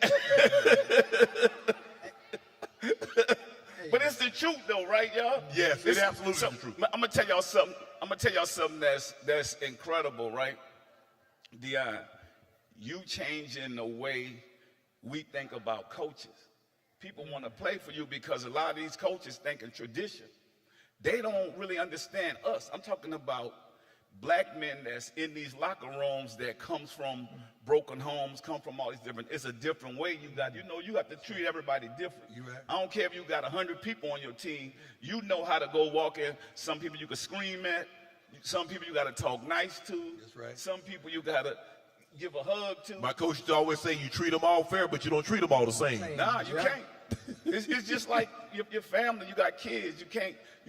But it's the truth, though, right, y'all? Yes, it's absolutely so, the truth. I'm gonna tell y'all something. I'm gonna tell y'all something that's incredible, right? Deion, you changing the way we think about coaches. People want to play for you because a lot of these coaches think in tradition. They don't really understand us. I'm talking about black men that's in these locker rooms that comes from broken homes, come from all these different, it's a different way you got to treat everybody different. I don't care if you got 100 people on your team, you know how to go walk in. Some people you can scream at, some people you got to talk nice to. That's right. Some people you got to give a hug to. My coach used to always say you treat them all fair, but you don't treat them all the same. Nah, you can't. It's just like your family. You got kids. You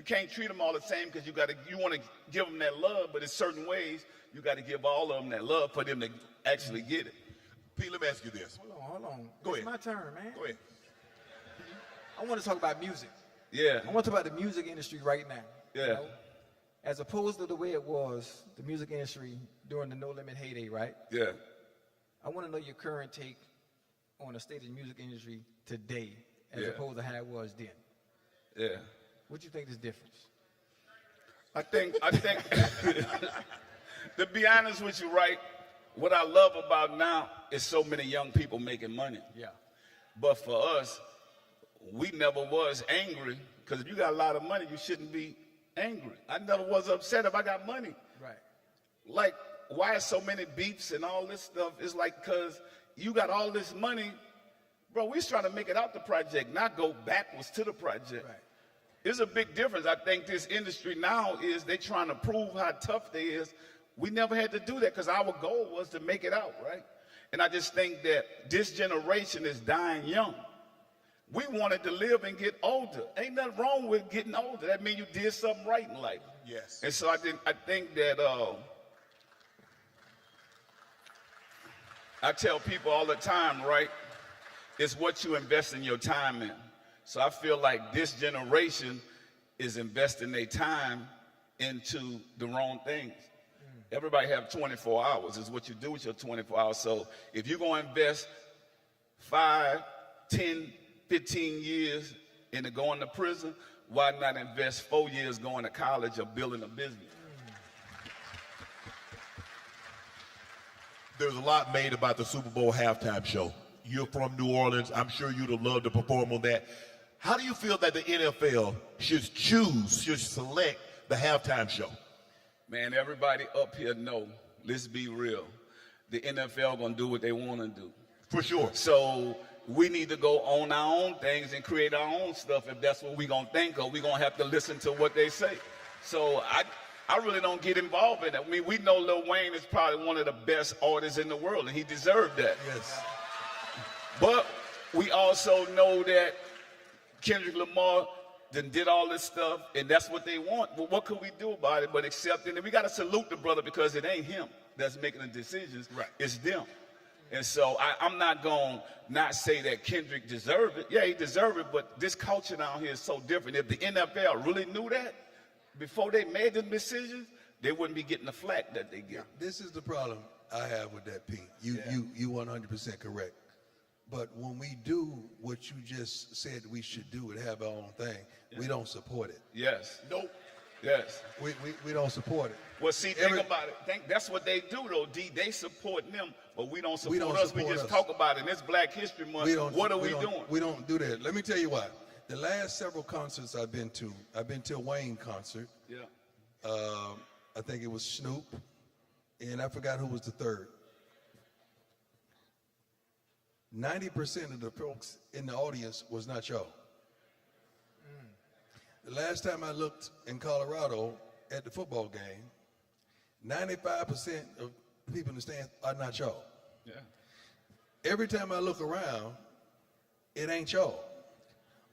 can't treat them all the same because you want to give them that love, but in certain ways you got to give all of them that love for them to actually get it. Pete, let me ask you this. Hold on. Go It's ahead. my turn, man. Go ahead. I want to talk about music. Yeah. I want to talk about the music industry right now. Yeah. As opposed to the way it was, the music industry during the No Limit heyday, right? Yeah. I want to know your current take on the state of the music industry today as Yeah. opposed to how it was then. Yeah. What do you think is the difference? I think to be honest with you, right, what I love about now is so many young people making money. Yeah. But for us, we never was angry because if you got a lot of money, you shouldn't be angry. I never was upset if I got money. Right. Like, why is so many beefs and all this stuff? It's like, because you got all this money, bro, we was trying to make it out the project, not go backwards to the project. Right. There's a big difference. I think this industry now is they trying to prove how tough they is. We never had to do that because our goal was to make it out, right? And I just think that this generation is dying young. We wanted to live and get older. Ain't nothing wrong with getting older. That means you did something right in life. Yes. And so I think that I tell people all the time, right? It's what you invest in your time in. So I feel like this generation is investing their time into the wrong things. Everybody have 24 hours is what you do with your 24 hours. So if you're going to invest 5, 10, 15 years into going to prison, why not invest 4 years going to college or building a business? There's a lot made about the Super Bowl halftime show. You're from New Orleans. I'm sure you'd have loved to perform on that. How do you feel that the NFL should select the halftime show? Man, everybody up here know, let's be real. the NFL gonna do what they want to do. For sure. So we need to go on our own things and create our own stuff if that's what we're going to think of. We're going to have to listen to what they say. So I really don't get involved in it. I mean, we know Lil Wayne is probably one of the best artists in the world, and he deserved that. Yes. But we also know that Kendrick Lamar did all this stuff, and that's what they want. Well, what could we do about it but accept it? And we got to salute the brother because it ain't him that's making the decisions. Right. It's them. And so I'm not going to not say that Kendrick deserved it. Yeah, he deserved it, but this culture down here is so different. If the NFL really knew that before they made the decisions, they wouldn't be getting the flack that they get. This is the problem I have with that, Pete. You 100% correct. But when we do what you just said we should do and have our own thing, we don't support it. Yes. Nope. Yes. We don't support it. Well, see, think about it. That's what they do, though, D. They support them, but we don't support us. We just talk about it. And it's Black History Month. What are we doing? We don't do that. Let me tell you why. The last several concerts I've been to a Wayne concert. Yeah. I think it was Snoop, and I forgot who was the third. 90% of the folks in the audience was not y'all. The last time I looked in Colorado at the football game, 95% of the people in the stands are not y'all. Yeah. Every time I look around, it ain't y'all.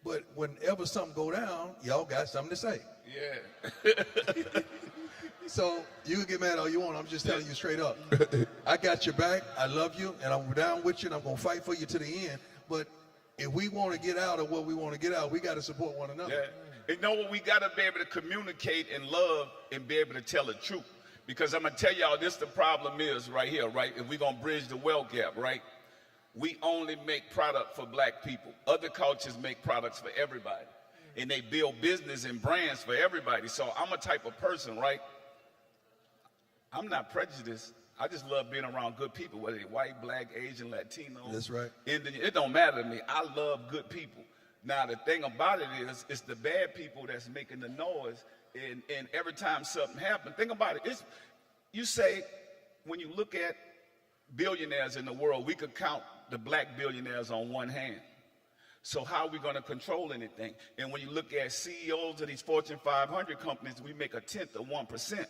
But whenever something go down, y'all got something to say. Yeah. So you can get mad all you want. I'm just telling you straight up. I got your back. I love you, and I'm down with you, and I'm going to fight for you to the end. But if we want to get out of what we want to get out, we got to support one another. Yeah. You know what? We got to be able to communicate and love and be able to tell the truth. Because I'm going to tell y'all, this the problem is right here, right? If we're going to bridge the wealth gap, right? We only make product for Black people. Other cultures make products for everybody. And they build business and brands for everybody. So I'm a type of person, right? I'm not prejudiced. I just love being around good people, whether they're white, Black, Asian, Latino. That's right. Indian. It don't matter to me. I love good people. Now, the thing about it is, it's the bad people that's making the noise, and every time something happens, think about it. You say, when you look at billionaires in the world, we could count the Black billionaires on one hand. So how are we going to control anything? And when you look at CEOs of these Fortune 500 companies, we make 1/10 of 1%.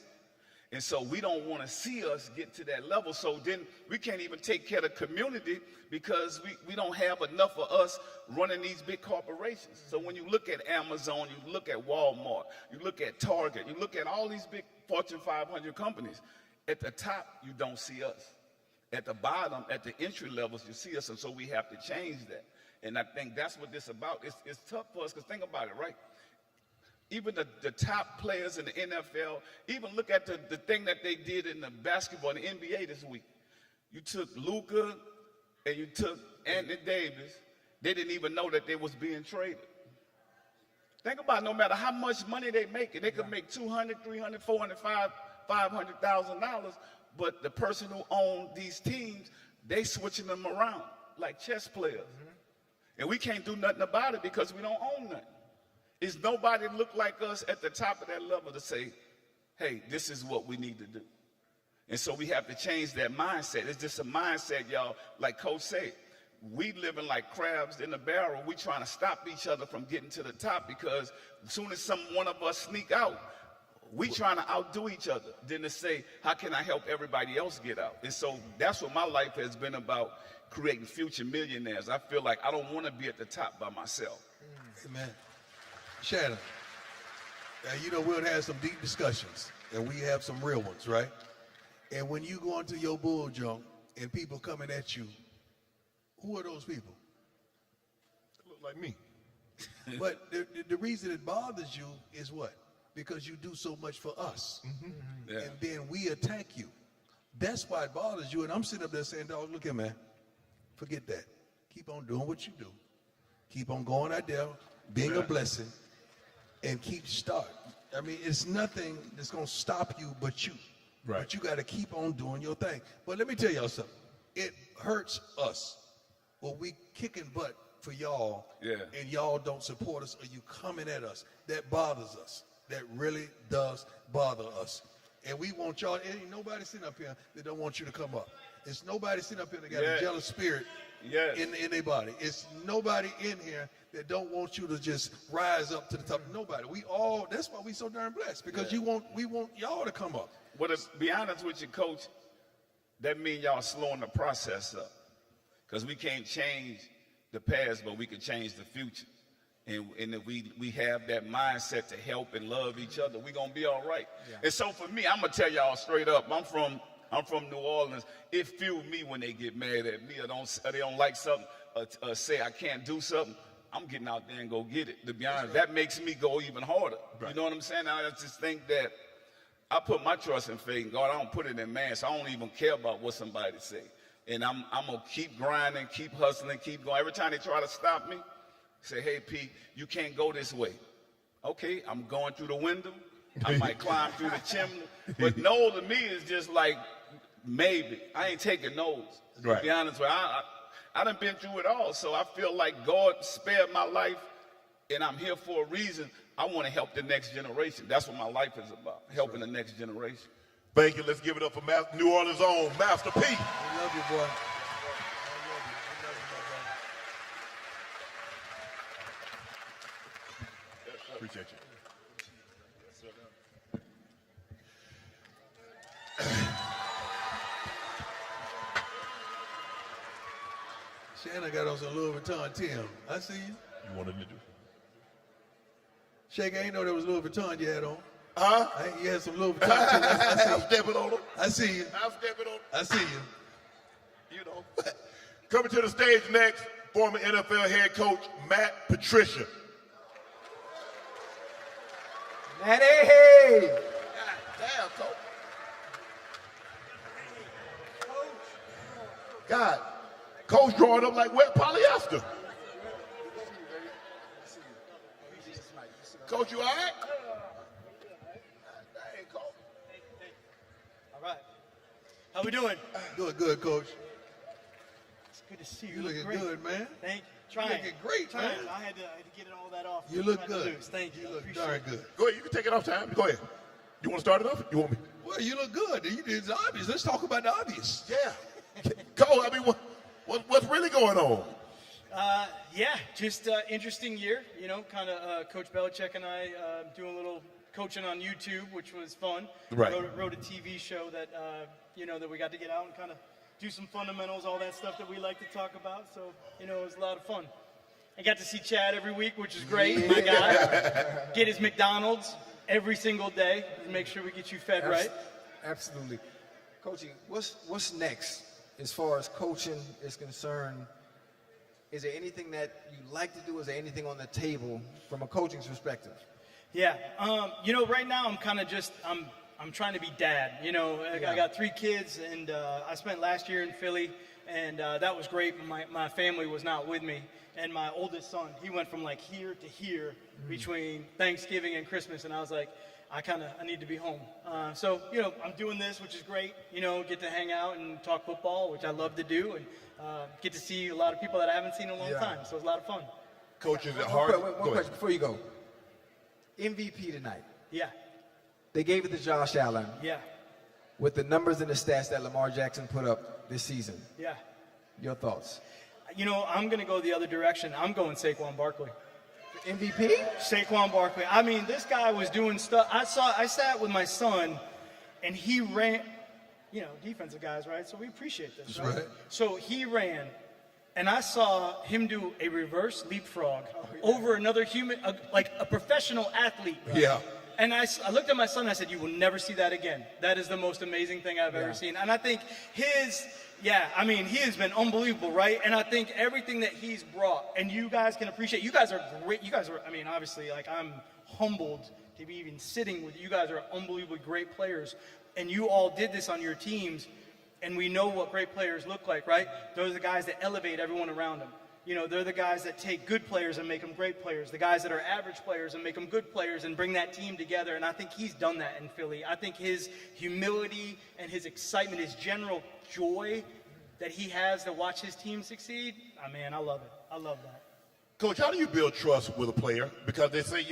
And so we don't want to see us get to that level. So then we can't even take care of the community because we don't have enough of us running these big corporations. So when you look at Amazon, you look at Walmart, you look at Target, you look at all these big Fortune 500 companies, at the top, you don't see us. At the bottom, at the entry levels, you see us. And so we have to change that. And I think that's what this is about. It's tough for us because think about it, right? Even the top players in the NFL, even look at the thing that they did in the basketball, in the NBA this week. You took Luka and you took Anthony Davis. They didn't even know that they was being traded. Think about it, no matter how much money they make, they could make $200, $300, $400, $500,000, but the person who owned these teams, they switching them around like chess players. And we can't do nothing about it because we don't own nothing. Is nobody look like us at the top of that level to say, hey, this is what we need to do. And so we have to change that mindset. It's just a mindset, y'all. Like Coach said, we living like crabs in a barrel. We trying to stop each other from getting to the top because as soon as one of us sneak out, we trying to outdo each other than to say, how can I help everybody else get out? And so that's what my life has been about, creating future millionaires. I feel like I don't want to be at the top by myself. Amen. Shannon, you know, we'll have some deep discussions, and we have some real ones, right? And when you go into your bull junk and people coming at you, who are those people? They look like me. But the reason it bothers you is what? Because you do so much for us. Yeah. And then we attack you. That's why it bothers you. And I'm sitting up there saying, dog, look here, man. Forget that. Keep on doing what you do. Keep on going out there, being a blessing. And keep starting. I mean, it's nothing that's going to stop you but you. Right. But you got to keep on doing your thing. But let me tell y'all something. It hurts us. Well, we kicking butt for y'all, and y'all don't support us, or you coming at us. That bothers us. That really does bother us. And we want y'all, ain't nobody sitting up here that don't want you to come up. It's nobody sitting up here that got a jealous spirit in their body. It's nobody in here that don't want you to just rise up to the top. Nobody. We all, that's why we so darn blessed, because we want y'all to come up. Well, to be honest with you, Coach, that means y'all slowing the process up. Because we can't change the past, but we can change the future. And if we have that mindset to help and love each other, we're going to be all right. Yeah. And so for me, I'm going to tell y'all straight up, I'm from New Orleans. It fuels me when they get mad at me or they don't like something or say I can't do something. I'm getting out there and go get it. To be honest, that makes me go even harder. Right. You know what I'm saying? I just think that I put my trust and faith in God. I don't put it in man, so I don't even care about what somebody say. And I'm going to keep grinding, keep hustling, keep going. Every time they try to stop me, say, hey, P, you can't go this way. Okay, I'm going through the window. I might climb through the chimney. But no to me is just like maybe. I ain't taking no's. Right. To be honest with you, I done been through it all. So I feel like God spared my life, and I'm here for a reason. I want to help the next generation. That's what my life is about, helping the next generation. Thank you. Let's give it up for New Orleans' own Master P. We love you, boy. Appreciate you. Shannon got on some Louis Vuitton, Tim. I see you. You wanted to do? Shake, I ain't know there was Louis Vuitton you had on. Huh? You had some Louis Vuitton too. I see I'm stepping on them. I see you. I'm stepping on them. I see you. You know. Coming to the stage next, former NFL head coach Matt Patricia. Matty! God damn, Coach. God, Coach drawing up like wet polyester. Coach, you all right? Dang, Coach. All right. How we doing? Doing good, Coach. It's good to see you. You looking great. good, man. Thank you. Trying. You looking great, man. I had to get all that off. You look good. Thank you. You look darn good. Go ahead, you can take it off time. Go ahead. You want to start it off? You want me? Well, you look good. It's obvious. Let's talk about the obvious. Yeah. Go. I mean, what's really going on? Yeah, just interesting year. You know, kind of Coach Belichick and I doing a little coaching on YouTube, which was fun. Right. Wrote a TV show that that we got to get out and kind of do some fundamentals, all that stuff that we like to talk about. So it was a lot of fun. I got to see Chad every week, which is great. Yeah. My guy, get his McDonald's every single day. Make sure we get you fed right. Absolutely. Coaching, what's next as far as coaching is concerned? Is there anything that you like to do? Is there anything on the table from a coaching perspective? Yeah, right now I'm kind of just I'm trying to be dad. I got 3 kids, and I spent last year in Philly, and that was great. My family was not with me, and my oldest son, he went from like here to here between Thanksgiving and Christmas, and I was like, I need to be home. So I'm doing this, which is great. Get to hang out and talk football, which I love to do, and get to see a lot of people that I haven't seen in a long time. So it's a lot of fun. Coach, is it hard? One question before you go. MVP tonight. Yeah. They gave it to Josh Allen. Yeah. With the numbers and the stats that Lamar Jackson put up this season. Yeah. Your thoughts? I'm going to go the other direction. I'm going Saquon Barkley. MVP? Saquon Barkley. I mean, this guy was doing stuff. I sat with my son, and he ran, defensive guys, right? So we appreciate this, right? So he ran, and I saw him do a reverse leapfrog over another human, like a professional athlete. Right? Yeah. And I looked at my son and I said, you will never see that again. That is the most amazing thing I've ever seen. And I think he has been unbelievable, right? And I think everything that he's brought, and you guys can appreciate, you guys are great. You guys are, obviously, I'm humbled to be even sitting with you. You guys are unbelievably great players. And you all did this on your teams, and we know what great players look like, right? Those are the guys that elevate everyone around them. They're the guys that take good players and make them great players, the guys that are average players and make them good players and bring that team together. And I think he's done that in Philly. I think his humility and his excitement, his general joy that he has to watch his team succeed, I love it. I love that. Coach, how do you build trust with a player? Because they say,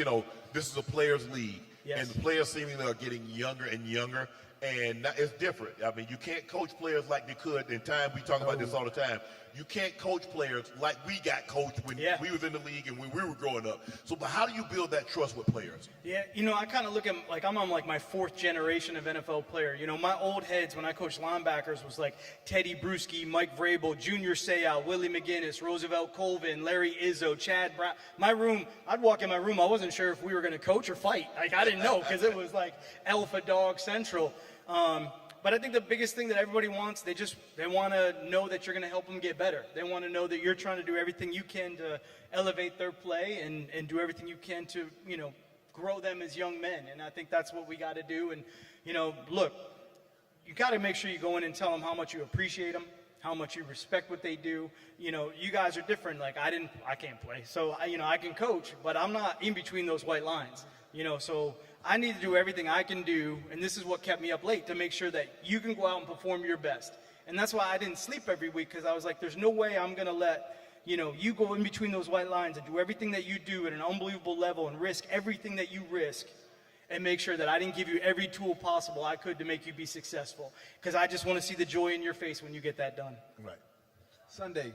this is a players' league. Yes. And the players seemingly are getting younger and younger. And it's different. I mean, you can't coach players like they could in time. We talk about this all the time. You can't coach players like we got coached when we was in the league and when we were growing up. So, but how do you build that trust with players? Yeah, I kind of look at, like, I'm on, like, my 4th generation of NFL player. My old heads when I coached linebackers was, like, Teddy Bruschi, Mike Vrabel, Junior Seau, Willie McGinnis, Roosevelt Colvin, Larry Izzo, Chad Brown. My room, I'd walk in my room, I wasn't sure if we were going to coach or fight. Like, I didn't know because it was, like, alpha dog central. But I think the biggest thing that everybody wants, they want to know that you're going to help them get better. They want to know that you're trying to do everything you can to elevate their play and do everything you can to, grow them as young men. And I think that's what we got to do. And, look, you got to make sure you go in and tell them how much you appreciate them, how much you respect what they do. You guys are different. Like, I can't play. So, I can coach, but I'm not in between those white lines, so I need to do everything I can do, and this is what kept me up late, to make sure that you can go out and perform your best. And that's why I didn't sleep every week, because I was like, there's no way I'm going to let, you go in between those white lines and do everything that you do at an unbelievable level and risk everything that you risk, and make sure that I didn't give you every tool possible I could to make you be successful. Because I just want to see the joy in your face when you get that done. Right. Sunday,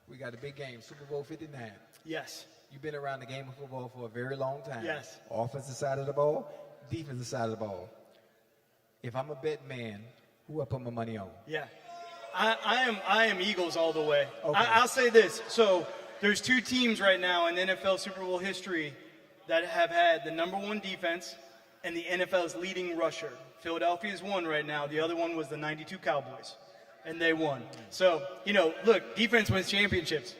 we got a big game, Super Bowl 59. Yes. You've been around the game of football for a very long time. Yes. Offensive side of the ball, defensive side of the ball. If I'm a bet man, who I put my money on? Yeah. I am Eagles all the way. Okay. I'll say this. So there's 2 teams right now in NFL Super Bowl history that have had the #1 defense and the NFL's leading rusher. Philadelphia's one right now. The other one was the 92 Cowboys, and they won. So, look, defense wins championships.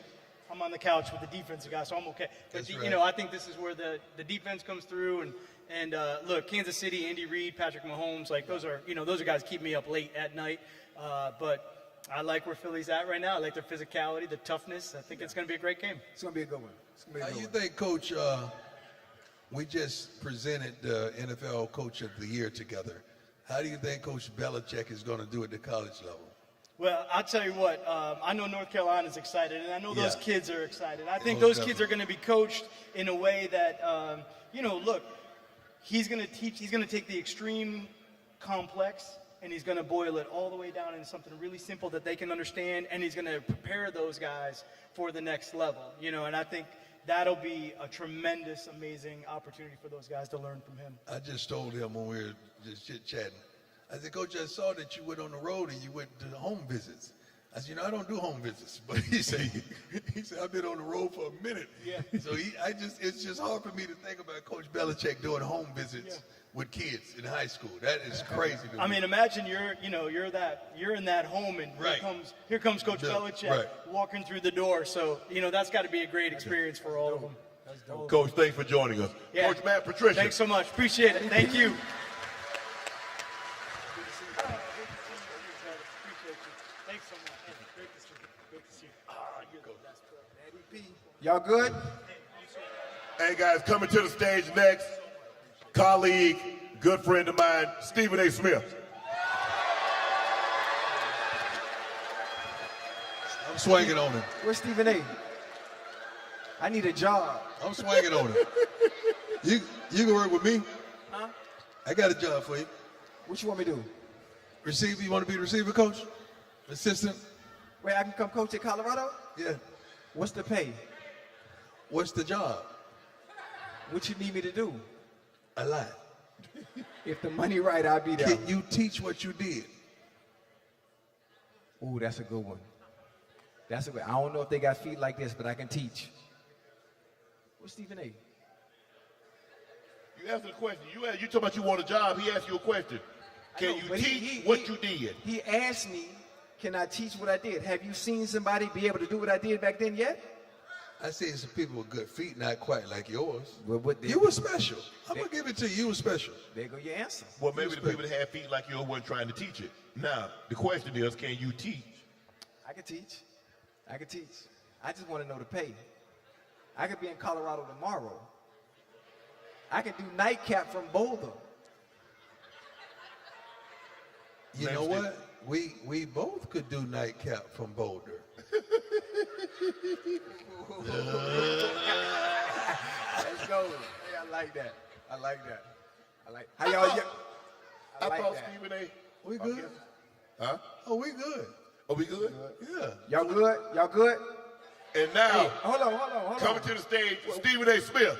I'm on the couch with the defensive guy, so I'm okay. But, I think this is where the defense comes through. And look, Kansas City, Andy Reid, Patrick Mahomes, like those are guys keep me up late at night. But I like where Philly's at right now. I like their physicality, the toughness. I think it's going to be a great game. It's going to be a good one. How you think, Coach, we just presented the NFL Coach of the Year together. How do you think Coach Belichick is going to do at the college level? Well, I'll tell you what, I know North Carolina's excited, and I know those kids are excited. I think those kids are going to be coached in a way that, look, he's going to take the extreme complex, and he's going to boil it all the way down into something really simple that they can understand, and he's going to prepare those guys for the next level, and I think that'll be a tremendous, amazing opportunity for those guys to learn from him. I just told him when we were just chit-chatting, I said, Coach, I saw that you went on the road and you went to the home visits. I said, I don't do home visits. But he said, I've been on the road for a minute. Yeah. So it's just hard for me to think about Coach Belichick doing home visits with kids in high school. That is crazy to me. I mean, imagine you're in that home, and here comes Coach Belichick walking through the door. So, that's got to be a great experience for all of them. Coach, thanks for joining us. Yeah. Coach Matt Patricia. Thanks so much. Appreciate it. Thank you. Y'all good? Hey, guys, coming to the stage next, colleague, good friend of mine, Stephen A. Smith. I'm swinging on him. Where's Stephen A? I need a job. I'm swinging on him. You can work with me. Huh? I got a job for you. What you want me to do? Receiver, you want to be the receiver coach? Assistant? Wait, I can come coach at Colorado? Yeah. What's the pay? What's the job? What you need me to do? A lot. If the money right, I'll be there. Can you teach what you did? Ooh, that's a good one. That's a good. I don't know if they got feet like this, but I can teach. What's Stephen A? You asked a question. You talking about you want a job. He asked you a question. Can you teach what you did? He asked me, can I teach what I did? Have you seen somebody be able to do what I did back then yet? I see some people with good feet, not quite like yours. Well, you were special. I'm going to give it to you. You were special. There go your answer. Well, maybe the people that had feet like yours weren't trying to teach it. Now, the question is, can you teach? I can teach. I can teach. I just want to know the pay. I could be in Colorado tomorrow. I could do Nightcap from Boulder. You know what? We both could do Nightcap from Boulder. Let's go. Hey, I like that. I like that. I like. How y'all? I like thought that. Stephen A. We good? Huh? Oh, we good. Are we good? Yeah. Y'all good? Y'all good? And now, Hey, hold on. coming to the stage, Stephen A. Smith.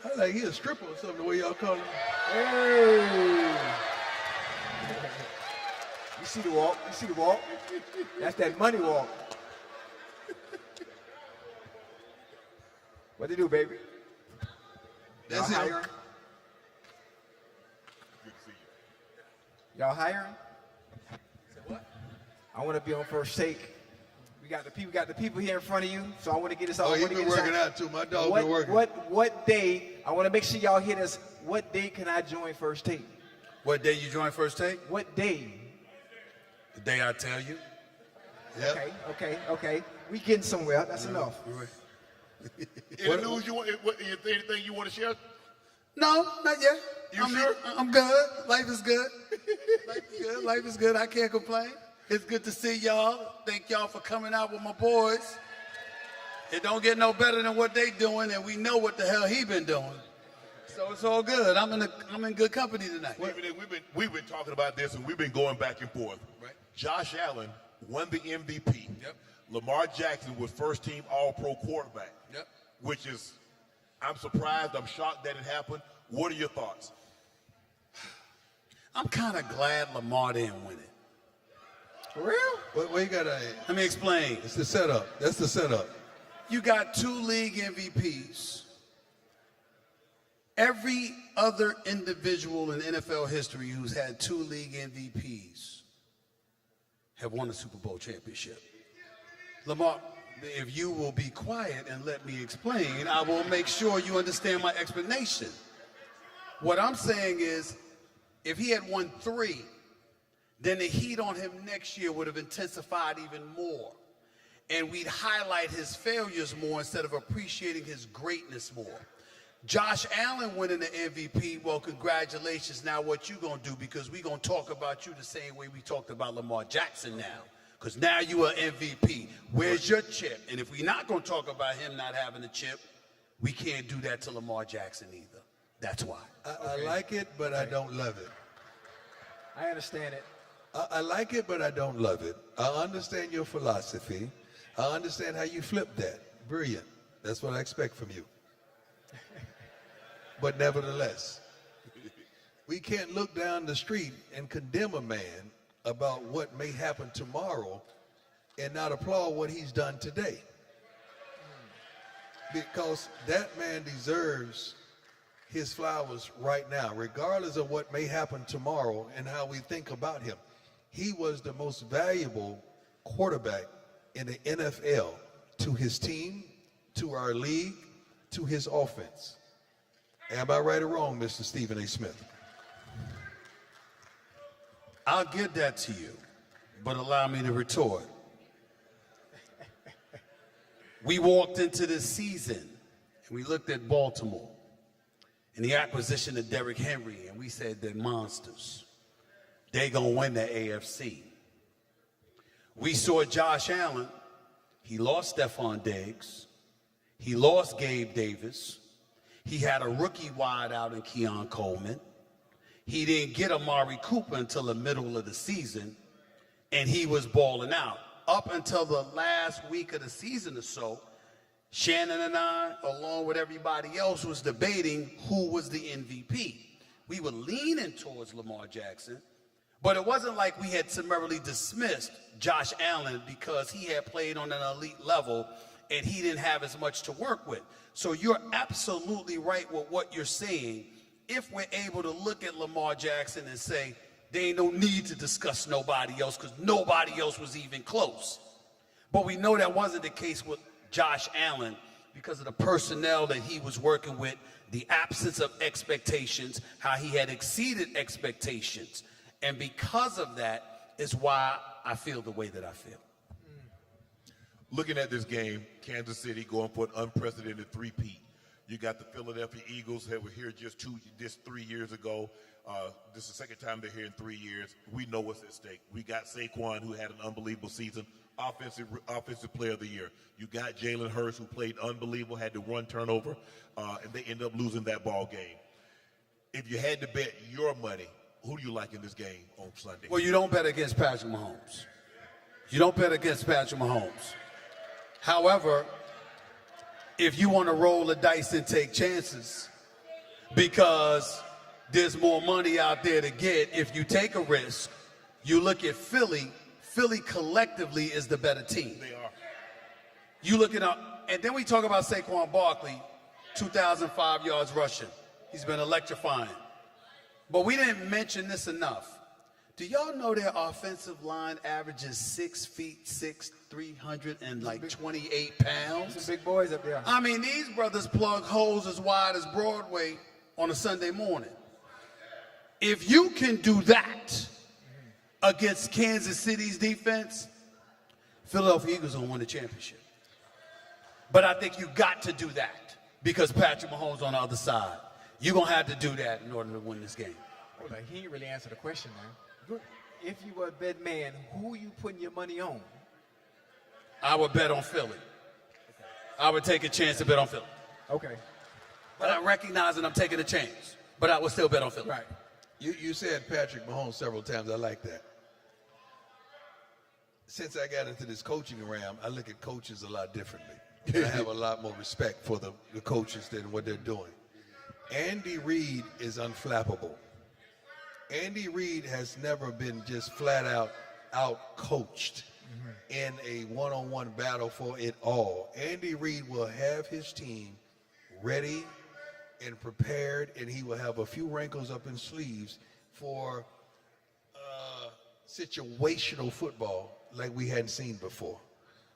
I like he a stripper or something, the way y'all call him. Hey. You see the walk? You see the walk? That's that money walk. What they do, baby? That's Y'all it. hiring? Y'all hiring? I want to be on first take. We got the people here in front of you, so I want to get this out. Oh, you been working out too. My dog been working. What day? I want to make sure y'all hear this. What day can I join first take? What day you join First Take? What day? The day I tell you. Yep. Okay. We getting somewhere. That's enough. Any news you want? Anything you want to share? No, not yet. You sure? I'm good. Life is good. Life is good. I can't complain. It's good to see y'all. Thank y'all for coming out with my boys. It don't get no better than what they doing, and we know what the hell he been doing. So it's all good. I'm in good company tonight. We've been talking about this, and we've been going back and forth. Right. Josh Allen won the MVP. Yep. Lamar Jackson was first-team All-Pro quarterback. Yep. Which is, I'm surprised. I'm shocked that it happened. What are your thoughts? I'm kind of glad Lamar didn't win it. For real? What you got? Let me explain. It's the setup. That's the setup. You got 2 league MVPs. Every other individual in NFL history who's had 2 league MVPs have won a Super Bowl championship. Lamar, if you will be quiet and let me explain, I will make sure you understand my explanation. What I'm saying is, if he had won 3, then the heat on him next year would have intensified even more. And we'd highlight his failures more instead of appreciating his greatness more. Josh Allen winning the MVP, well, congratulations. Now what you gonna do? Because we gonna talk about you the same way we talked about Lamar Jackson now. Because now you are MVP. Where's your chip? And if we're not gonna talk about him not having a chip, we can't do that to Lamar Jackson either. That's why. I like it, but I don't love it. I understand it. I like it, but I don't love it. I understand your philosophy. I understand how you flip that. Brilliant. That's what I expect from you. But nevertheless, we can't look down the street and condemn a man about what may happen tomorrow and not applaud what he's done today. Because that man deserves his flowers right now, regardless of what may happen tomorrow and how we think about him. He was the most valuable quarterback in the NFL to his team, to our league, to his offense. Am I right or wrong, Mr. Stephen A. Smith? I'll give that to you, but allow me to retort. We walked into this season and we looked at Baltimore and the acquisition of Derrick Henry, and we said they're monsters. They gonna win the AFC. We saw Josh Allen. He lost Stephon Diggs. He lost Gabe Davis. He had a rookie wide out in Keon Coleman. He didn't get Amari Cooper until the middle of the season, and he was balling out. Up until the last week of the season or so, Shannon and I, along with everybody else, was debating who was the MVP. We were leaning towards Lamar Jackson, but it wasn't like we had summarily dismissed Josh Allen because he had played on an elite level and he didn't have as much to work with. So you're absolutely right with what you're saying. If we're able to look at Lamar Jackson and say, there ain't no need to discuss nobody else because nobody else was even close. But we know that wasn't the case with Josh Allen because of the personnel that he was working with, the absence of expectations, how he had exceeded expectations. And because of that is why I feel the way that I feel. Looking at this game, Kansas City going for an unprecedented 3-peat. You got the Philadelphia Eagles that were here just 3 years ago. This is the second time they're here in 3 years. We know what's at stake. We got Saquon, who had an unbelievable season, offensive player of the year. You got Jalen Hurts, who played unbelievable, had the one turnover, and they end up losing that ball game. If you had to bet your money, who do you like in this game on Sunday? Well, you don't bet against Patrick Mahomes. You don't bet against Patrick Mahomes. However, if you want to roll the dice and take chances, because there's more money out there to get, if you take a risk, you look at Philly. Philly collectively is the better team. They are. You look at, and then we talk about Saquon Barkley, 2,005 yards rushing. He's been electrifying. But we didn't mention this enough. Do y'all know their offensive line averages 6 feet 6, 328 pounds? Some big boys up there. I mean, these brothers plug holes as wide as Broadway on a Sunday morning. If you can do that against Kansas City's defense, Philadelphia Eagles will win the championship. But I think you got to do that because Patrick Mahomes on the other side. You're going to have to do that in order to win this game. Hold on, he didn't really answer the question, man. If you were a bet man, who are you putting your money on? I would bet on Philly. Okay. I would take a chance to bet on Philly. Okay. But I recognize that I'm taking a chance. But I would still bet on Philly. Right. You said Patrick Mahomes several times. I like that. Since I got into this coaching realm, I look at coaches a lot differently. I have a lot more respect for the coaches than what they're doing. Andy Reid is unflappable. Andy Reid has never been just flat out coached in a one-on-one battle for it all. Andy Reid will have his team ready and prepared, and he will have a few wrinkles up his sleeves for situational football like we hadn't seen before.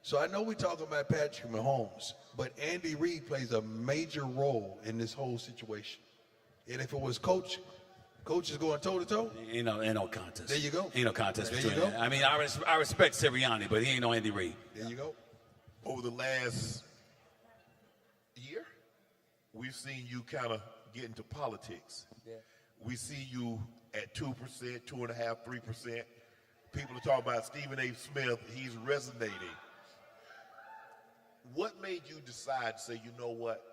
So I know we're talking about Patrick Mahomes, but Andy Reid plays a major role in this whole situation. And if it was coach is going toe-to-toe? Ain't no contest. There you go. Ain't no contest There between you go. that. I mean, I respect Sirianni, but he ain't no Andy Reid. There you go. Over the last year, we've seen you kind of get into politics. Yeah. We see you at 2%, 2.5%, 3%. People are talking about Stephen A. Smith. He's resonating. What made you decide to say, you know what?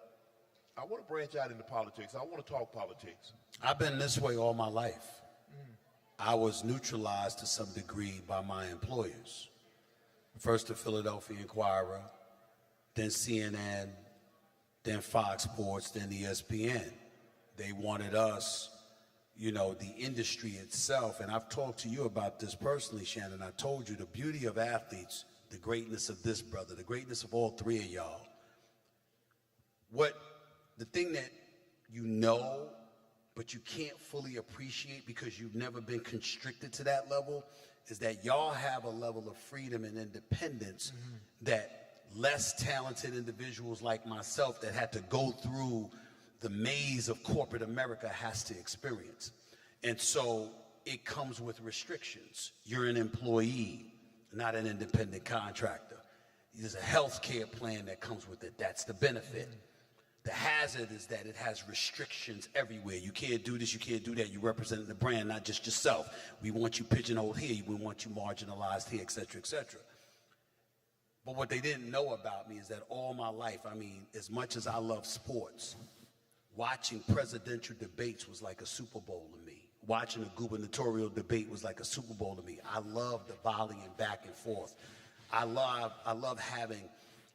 I want to branch out into politics. I want to talk politics. I've been this way all my life. I was neutralized to some degree by my employers. First the Philadelphia Inquirer, then CNN, then Fox Sports, then ESPN. They wanted us, the industry itself, and I've talked to you about this personally, Shannon. I told you the beauty of athletes, the greatness of this brother, the greatness of all three of y'all. The thing that but you can't fully appreciate because you've never been constricted to that level, is that y'all have a level of freedom and independence that less talented individuals like myself that had to go through the maze of corporate America has to experience. And so it comes with restrictions. You're an employee, not an independent contractor. There's a health care plan that comes with it. That's the benefit. The hazard is that it has restrictions everywhere. You can't do this, you can't do that. You represent the brand, not just yourself. We want you pigeonholed here, we want you marginalized here, et cetera, et cetera. But what they didn't know about me is that all my life, as much as I love sports, watching presidential debates was like a Super Bowl to me. Watching a gubernatorial debate was like a Super Bowl to me. I love the volleying back and forth. I love having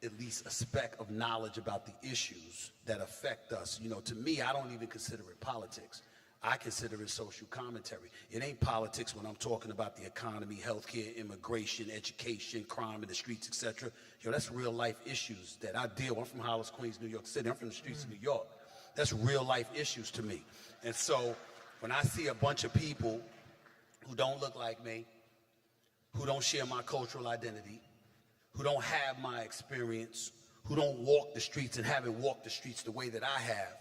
at least a speck of knowledge about the issues that affect us. To me, I don't even consider it politics. I consider it social commentary. It ain't politics when I'm talking about the economy, healthcare, immigration, education, crime in the streets, etc. That's real life issues that I deal with. I'm from Hollis, Queens, New York City. I'm from the streets of New York. That's real life issues to me. And so when I see a bunch of people who don't look like me, who don't share my cultural identity, who don't have my experience, who don't walk the streets and haven't walked the streets the way that I have,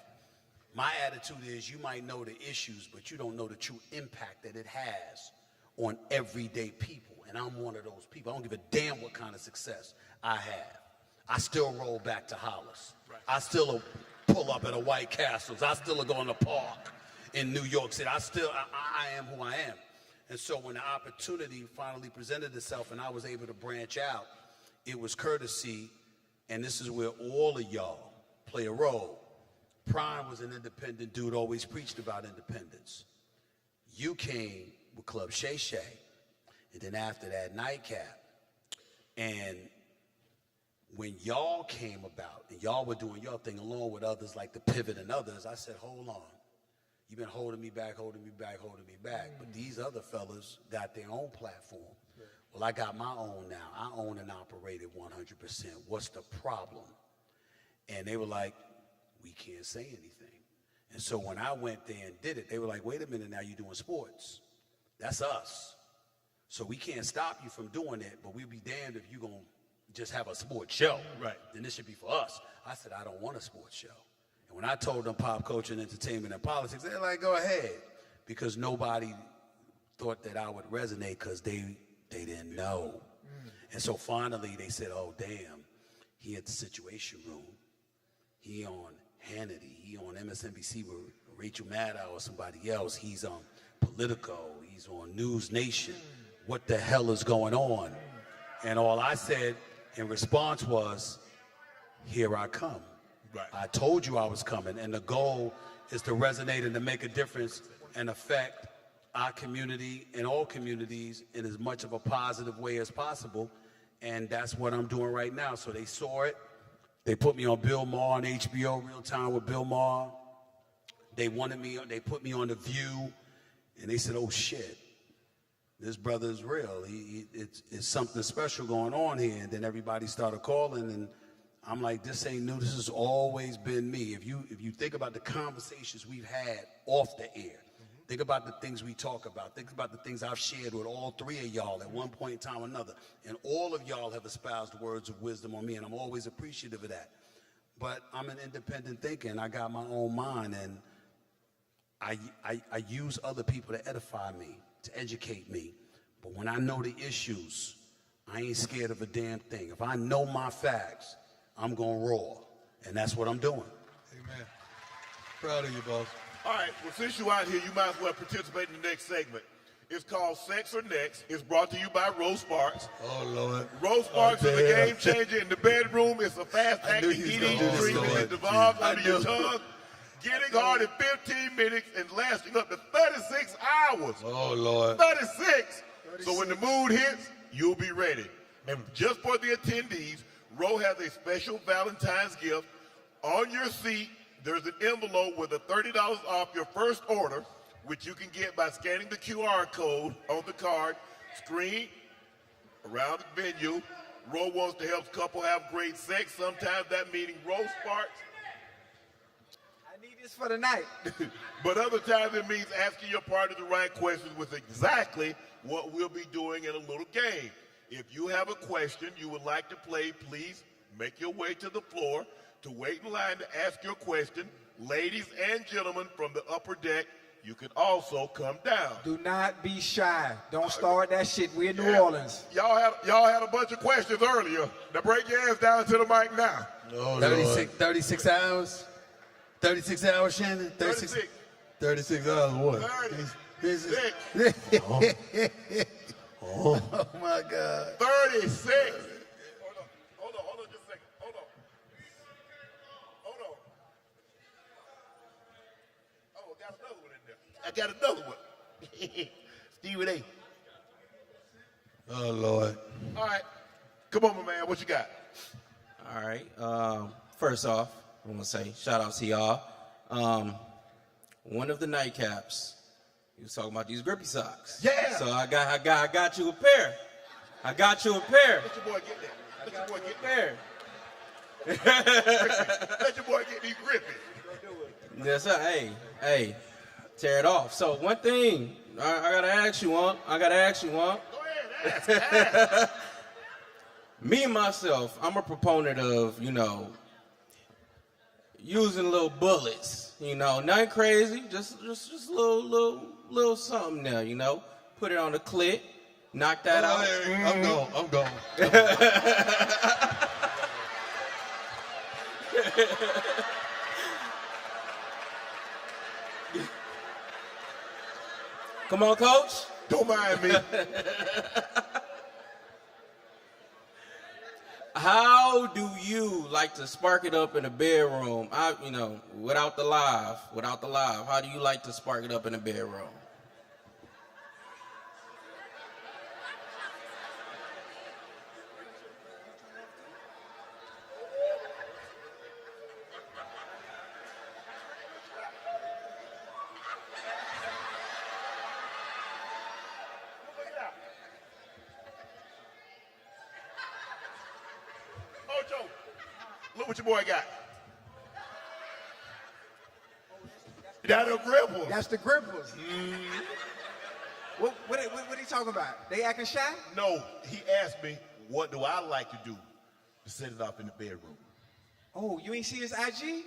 my attitude is you might know the issues, but you don't know the true impact that it has on everyday people. And I'm one of those people. I don't give a damn what kind of success I have. I still roll back to Hollis. Right. I still pull up at a White Castles. I still go in the park in New York City. I am who I am. And so when the opportunity finally presented itself and I was able to branch out, it was courtesy, and this is where all of y'all play a role. Prime was an independent dude, always preached about independence. You came with Club Shay Shay, and then after that, Nightcap. And when y'all came about, and y'all were doing your thing along with others like the Pivot and others, I said, hold on. You've been holding me back. But these other fellas got their own platform. Well, I got my own now. I own and operate it 100%. What's the problem? And they were like, we can't say anything. And so when I went there and did it, they were like, wait a minute, now you're doing sports. That's us. So we can't stop you from doing it, but we'll be damned if you're going to just have a sports show. Right. Then this should be for us. I said, I don't want a sports show. And when I told them pop culture and entertainment and politics, they're like, go ahead. Because nobody thought that I would resonate because they didn't know. And so finally they said, oh, damn, he at the Situation Room. He on Hannity. He on MSNBC with Rachel Maddow or somebody else. He's on Politico. He's on News Nation. What the hell is going on? And all I said in response was, here I come. Right. I told you I was coming, and the goal is to resonate and to make a difference and affect our community and all communities in as much of a positive way as possible, and that's what I'm doing right now. So they saw it. They put me on Bill Maher on HBO, Real Time with Bill Maher. They they put me on The View, and they said, oh shit, this brother is real. It's something special going on here. And then everybody started calling, and I'm like, this ain't new. This has always been me. If you think about the conversations we've had off the air, think about the things we talk about. Think about the things I've shared with all three of y'all at one point in time or another. And all of y'all have espoused words of wisdom on me, and I'm always appreciative of that. But I'm an independent thinker, and I got my own mind, and I use other people to edify me, to educate me. But when I know the issues, I ain't scared of a damn thing. If I know my facts, I'm going to roar. And that's what I'm doing. Amen. Proud of you, boss. All right, well, since you're out here, you might as well participate in the next segment. It's called Sex or Next. It's brought to you by Rose Sparks. Oh, Lord. Rose Sparks is a game changer in the bedroom. It's a fast-acting ED treatment that dissolves under your tongue, getting hard in 15 minutes and lasting up to 36 hours. Oh, Lord. 36. So when the mood hits, you'll be ready. And just for the attendees, Ro has a special Valentine's gift. On your seat, there's an envelope with a $30 off your first order, which you can get by scanning the QR code on the card screen around the venue. Ro wants to help couples have great sex. Sometimes that meaning Rose Sparks. I need this for the night. But other times it means asking your partner the right questions with exactly what we'll be doing in a little game. If you have a question you would like to play, please make your way to the floor to wait in line to ask your question. Ladies and gentlemen from the upper deck, you can also come down. Do not be shy. Don't start that shit. We're in New Orleans. Y'all had a bunch of questions earlier. Now break your ass down to the mic now. Oh, 36 hours? 36 hours, Shannon? 36 hours what? 36. Oh, my God. 36. Hold on just a second. Hold on. Oh, got another one in there. I got another one. Steve with A. Oh, Lord. All right. Come on, my man. What you got? All right. First off, I want to say shout out to y'all. One of the Nightcaps, he was talking about these grippy socks. Yeah. So I got you a pair. I got you a pair. Let your boy get that. Let your boy get pair. Let your boy get these grippy. Yes, sir. Hey, tear it off. So one thing I gotta ask you on. Go ahead, ask. Me myself, I'm a proponent of, using little bullets. Nothing crazy, just a little something there, Put it on the clit, knock that out. I'm gone. Come on, Coach. Don't mind me. How do you like to spark it up in the bedroom? Without the live. How do you like to spark it up in the bedroom? Ocho, look what your boy got. That's the grippers. That's the grippers. What are you talking about? They acting shy? No, he asked me, what do I like to do to set it up in the bedroom? Oh, you ain't see his IG?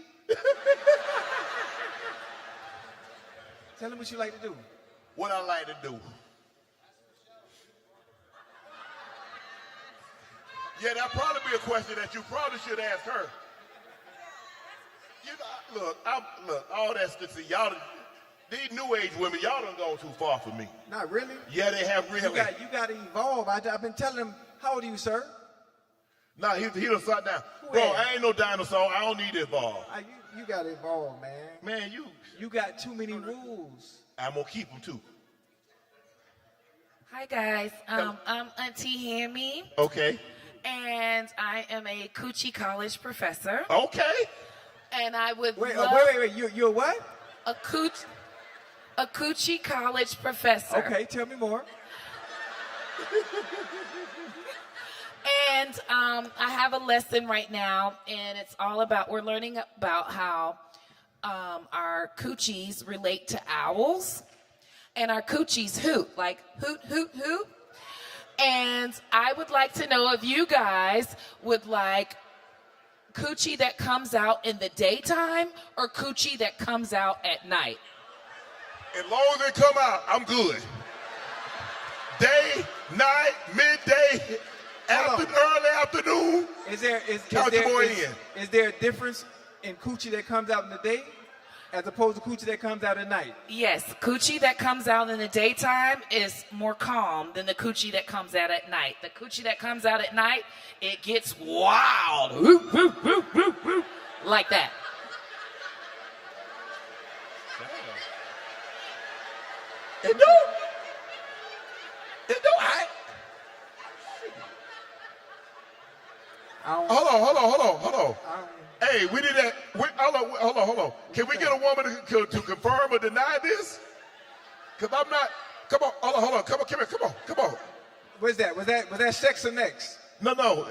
Tell him what you like to do. What I like to do? Yeah, that'd probably be a question that you probably should ask her. You know, look, all that stuff. See, y'all, these new age women, y'all done gone too far for me. Not really. Yeah, they have really. You got to evolve. I've been telling him. How old are you, sir? Nah, he done sat down. Bro, I ain't no dinosaur. I don't need to evolve. You got to evolve, man. Man, you got too many rules. I'm gonna keep them too. Hi guys, I'm Auntie Hammy. Okay. And I am a Coochie College professor. Okay. And I would wait. You're what? A Coochie College professor. Okay, tell me more. And I have a lesson right now, and it's all about, we're learning about how our coochies relate to owls, and our coochies hoot, like hoot, hoot, hoot. And I would like to know if you guys would like coochie that comes out in the daytime or coochie that comes out at night. As long as they come out, I'm good. Day, night, midday, early afternoon. Is there a difference in coochie that comes out in the day as opposed to coochie that comes out at night? Yes, coochie that comes out in the daytime is more calm than the coochie that comes out at night. The coochie that comes out at night, it gets wild. Whoop, whoop, whoop, whoop, whoop, like that. It do. It do. Hold on. Hey, we did that. Hold on. Can we get a woman to confirm or deny this? Because I'm not. Come on. Hold on. Come on. What's that? Was that sex or next? No.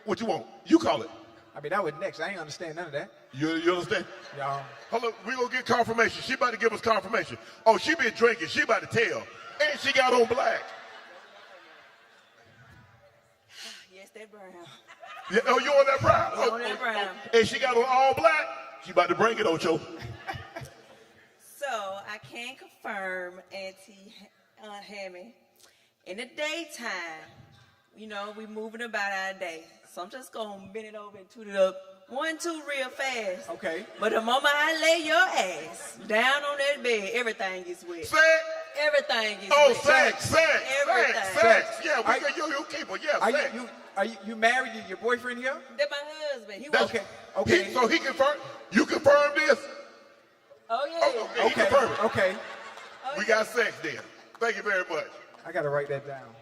What you want? You call it. I mean, that was next. I ain't understand none of that. You understand? Yeah. Hold on. We gonna get confirmation. She about to give us confirmation. Oh, she been drinking. She about to tell. And she got on black. Yes, that brown. Yeah, oh, you on that brown? On that brown. And she got on all black. She about to bring it, Ocho. So I can confirm, Auntie Hammy, in the daytime, we moving about our day. So I'm just gonna bend it over and toot it up 1, 2 real fast. Okay. But the moment I lay your ass down on that bed, everything gets wet. Sex? Everything gets wet. Sex. Yeah, you keep her. Yeah, sex. Are you married? Your boyfriend here? That's my husband. Okay. So he confirmed. You confirmed this? Oh yeah. Okay. He confirmed it. Okay. We got sex then. Thank you very much. I gotta write that down.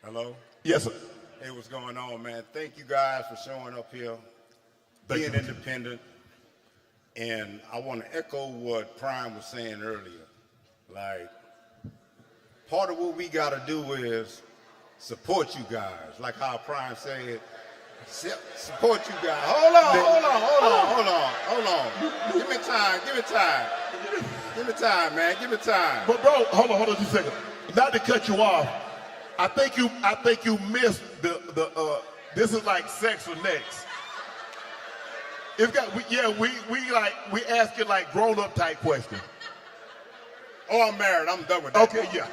Hello? Yes, sir. Hey, what's going on, man? Thank you guys for showing up here, being independent. And I want to echo what Prime was saying earlier. Like, part of what we got to do is support you guys. Like how Prime said, support you guys. Hold on. Give me time, man. Give me time. But bro, hold on just a second. Not to cut you off. I think you missed the this is like sex or next. It's got we asking like grown up type questions. Oh, I'm married. I'm done with that. Okay, yeah.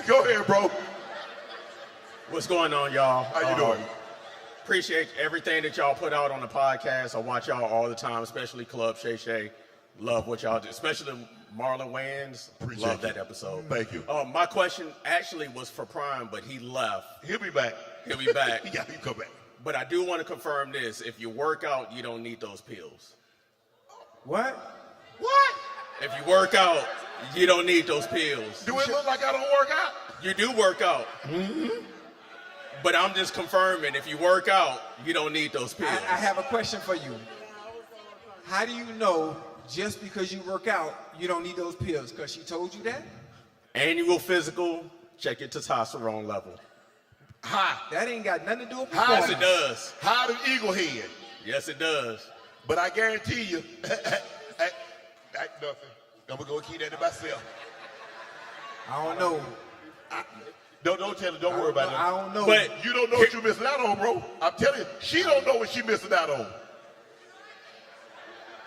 Go ahead, bro. What's going on, y'all? How you doing? Appreciate everything that y'all put out on the podcast. I watch y'all all the time, especially Club Shay Shay. Love what y'all do, especially Marlon Wayans. Love that episode. Thank you. My question actually was for Prime, but he left. He'll be back. He'll be back. Yeah, he'll come back. But I do want to confirm this. If you work out, you don't need those pills. What? If you work out, you don't need those pills. Do it look like I don't work out? You do work out. Mm-hmm. But I'm just confirming, if you work out, you don't need those pills. I have a question for you. How do you know just because you work out, you don't need those pills? Because she told you that? Annual physical, check your testosterone level. That ain't got nothing to do with Yes, performance. it does. How do Eagle Head? Yes, it does. But I guarantee you, nothing. I'm gonna go keep that to myself. I don't know. Don't tell her. Don't worry about it. I don't know. But you don't know what you're missing out on, bro. I'm telling you, she don't know what she's missing out on.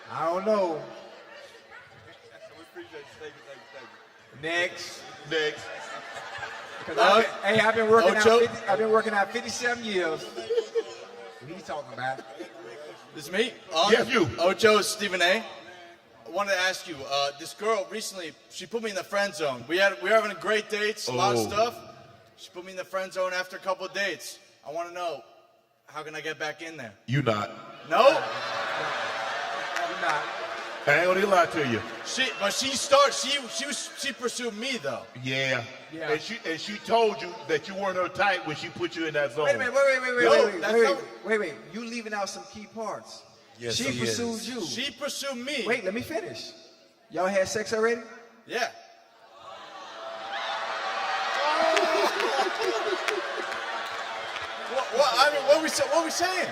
I don't know. Next. I've been working Ocho? out. I've been working out 57 years. What are you talking about? This is me? Yes, you. Ocho, Stephen A. I wanted to ask you, this girl recently, she put me in the friend zone. We were having great dates, a lot of stuff. She put me in the friend zone after a couple of dates. I want to know, how can I get back in there? You not. No? You're not. I ain't gonna lie to you. She pursued me though. Yeah. And she told you that you weren't her type when she put you in that zone. Wait a minute. Wait. You leaving out some key parts. Yes, she he pursued is. you. She pursued me. Wait, let me finish. Y'all had sex already? Yeah. What are we saying?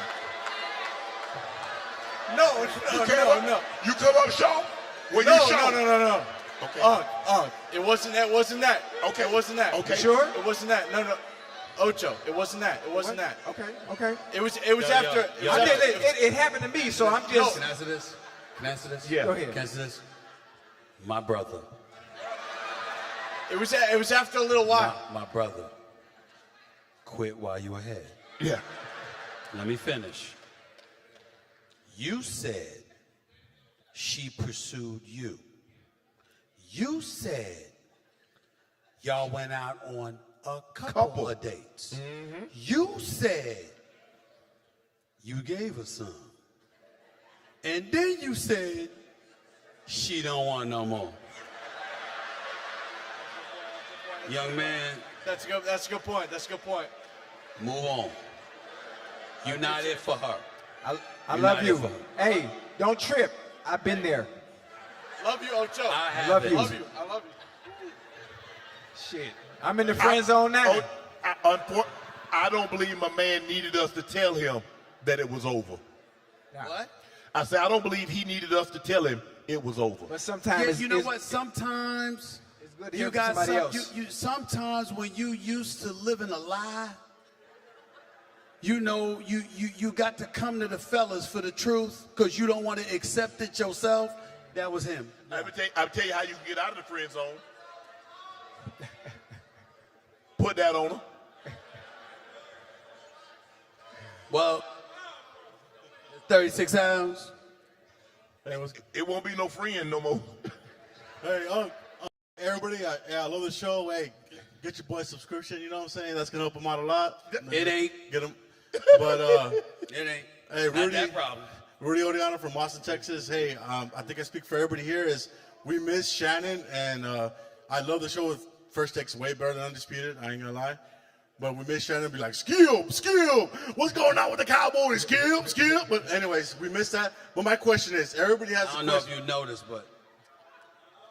No. You come up short? No. Okay. It wasn't that. Okay. It wasn't that. Okay. Sure? It wasn't that. No. Ocho, it wasn't that. Okay. It was after. It happened to me, so I'm just. Can I answer this? Can I answer this? Yeah. Go ahead. Can I answer this? My brother. It was after a little while. My brother. Quit while you ahead. Yeah. Let me finish. You said she pursued you. You said y'all went out on a couple of dates. Mm-hmm. You said you gave her some. And then you said she don't want no more. Young man. That's a good point. Move on. You're not it for her. I love you. Hey, don't trip. I've been there. Love you, Ocho. I love you. I love you. Shit. I'm in the friend zone now. I don't believe my man needed us to tell him that it was over. What? I said I don't believe he needed us to tell him it was over. But sometimes you know what? Sometimes it's good to you hear got from somebody else. sometimes when you used to living a lie, you know, you got to come to the fellas for the truth because you don't want to accept it yourself. That was him. I'll tell you how you can get out of the friend zone. Put that on him. Well, 36 hours. It won't be no friend no more. Hey, everybody, I love the show. Hey, get your boy a subscription, you know what I'm saying? That's going to help him out a lot. It ain't. Get him. But, it ain't. Hey, Not that problem. Rudy Odiano from Austin, Texas. Hey, I think I speak for everybody here is we miss Shannon, and I love the show with First Takes way better than Undisputed. I ain't going to lie. But we miss Shannon be like, Skip, what's going on with the Cowboys? Skip. But anyways, we missed that. But my question is, everybody has I don't know if you noticed, but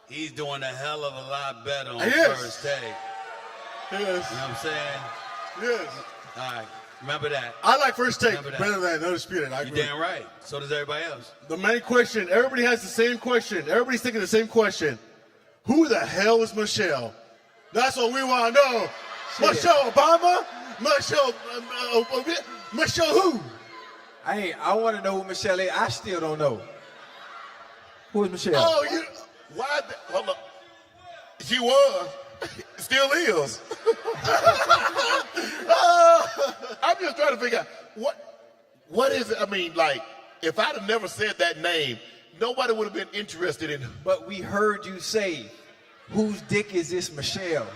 he's doing a hell of a lot better on Yes. First Take. Yes. You know what I'm saying? Yes. All right. Remember that. I like First Take Remember that. better than Undisputed. I You're agree. damn right. So does everybody else. The main question, everybody has the same question. Everybody's thinking the same question. Who the hell is Michelle? That's what we want to know. Shit. Michelle Obama? Michelle who? I want to know who Michelle is. I still don't know. Who is Michelle? Oh, hold up. She was. Still is. What is it? I mean, like, if I'd have never said that name, nobody would have been interested in. But we heard you say, whose dick is this Michelle?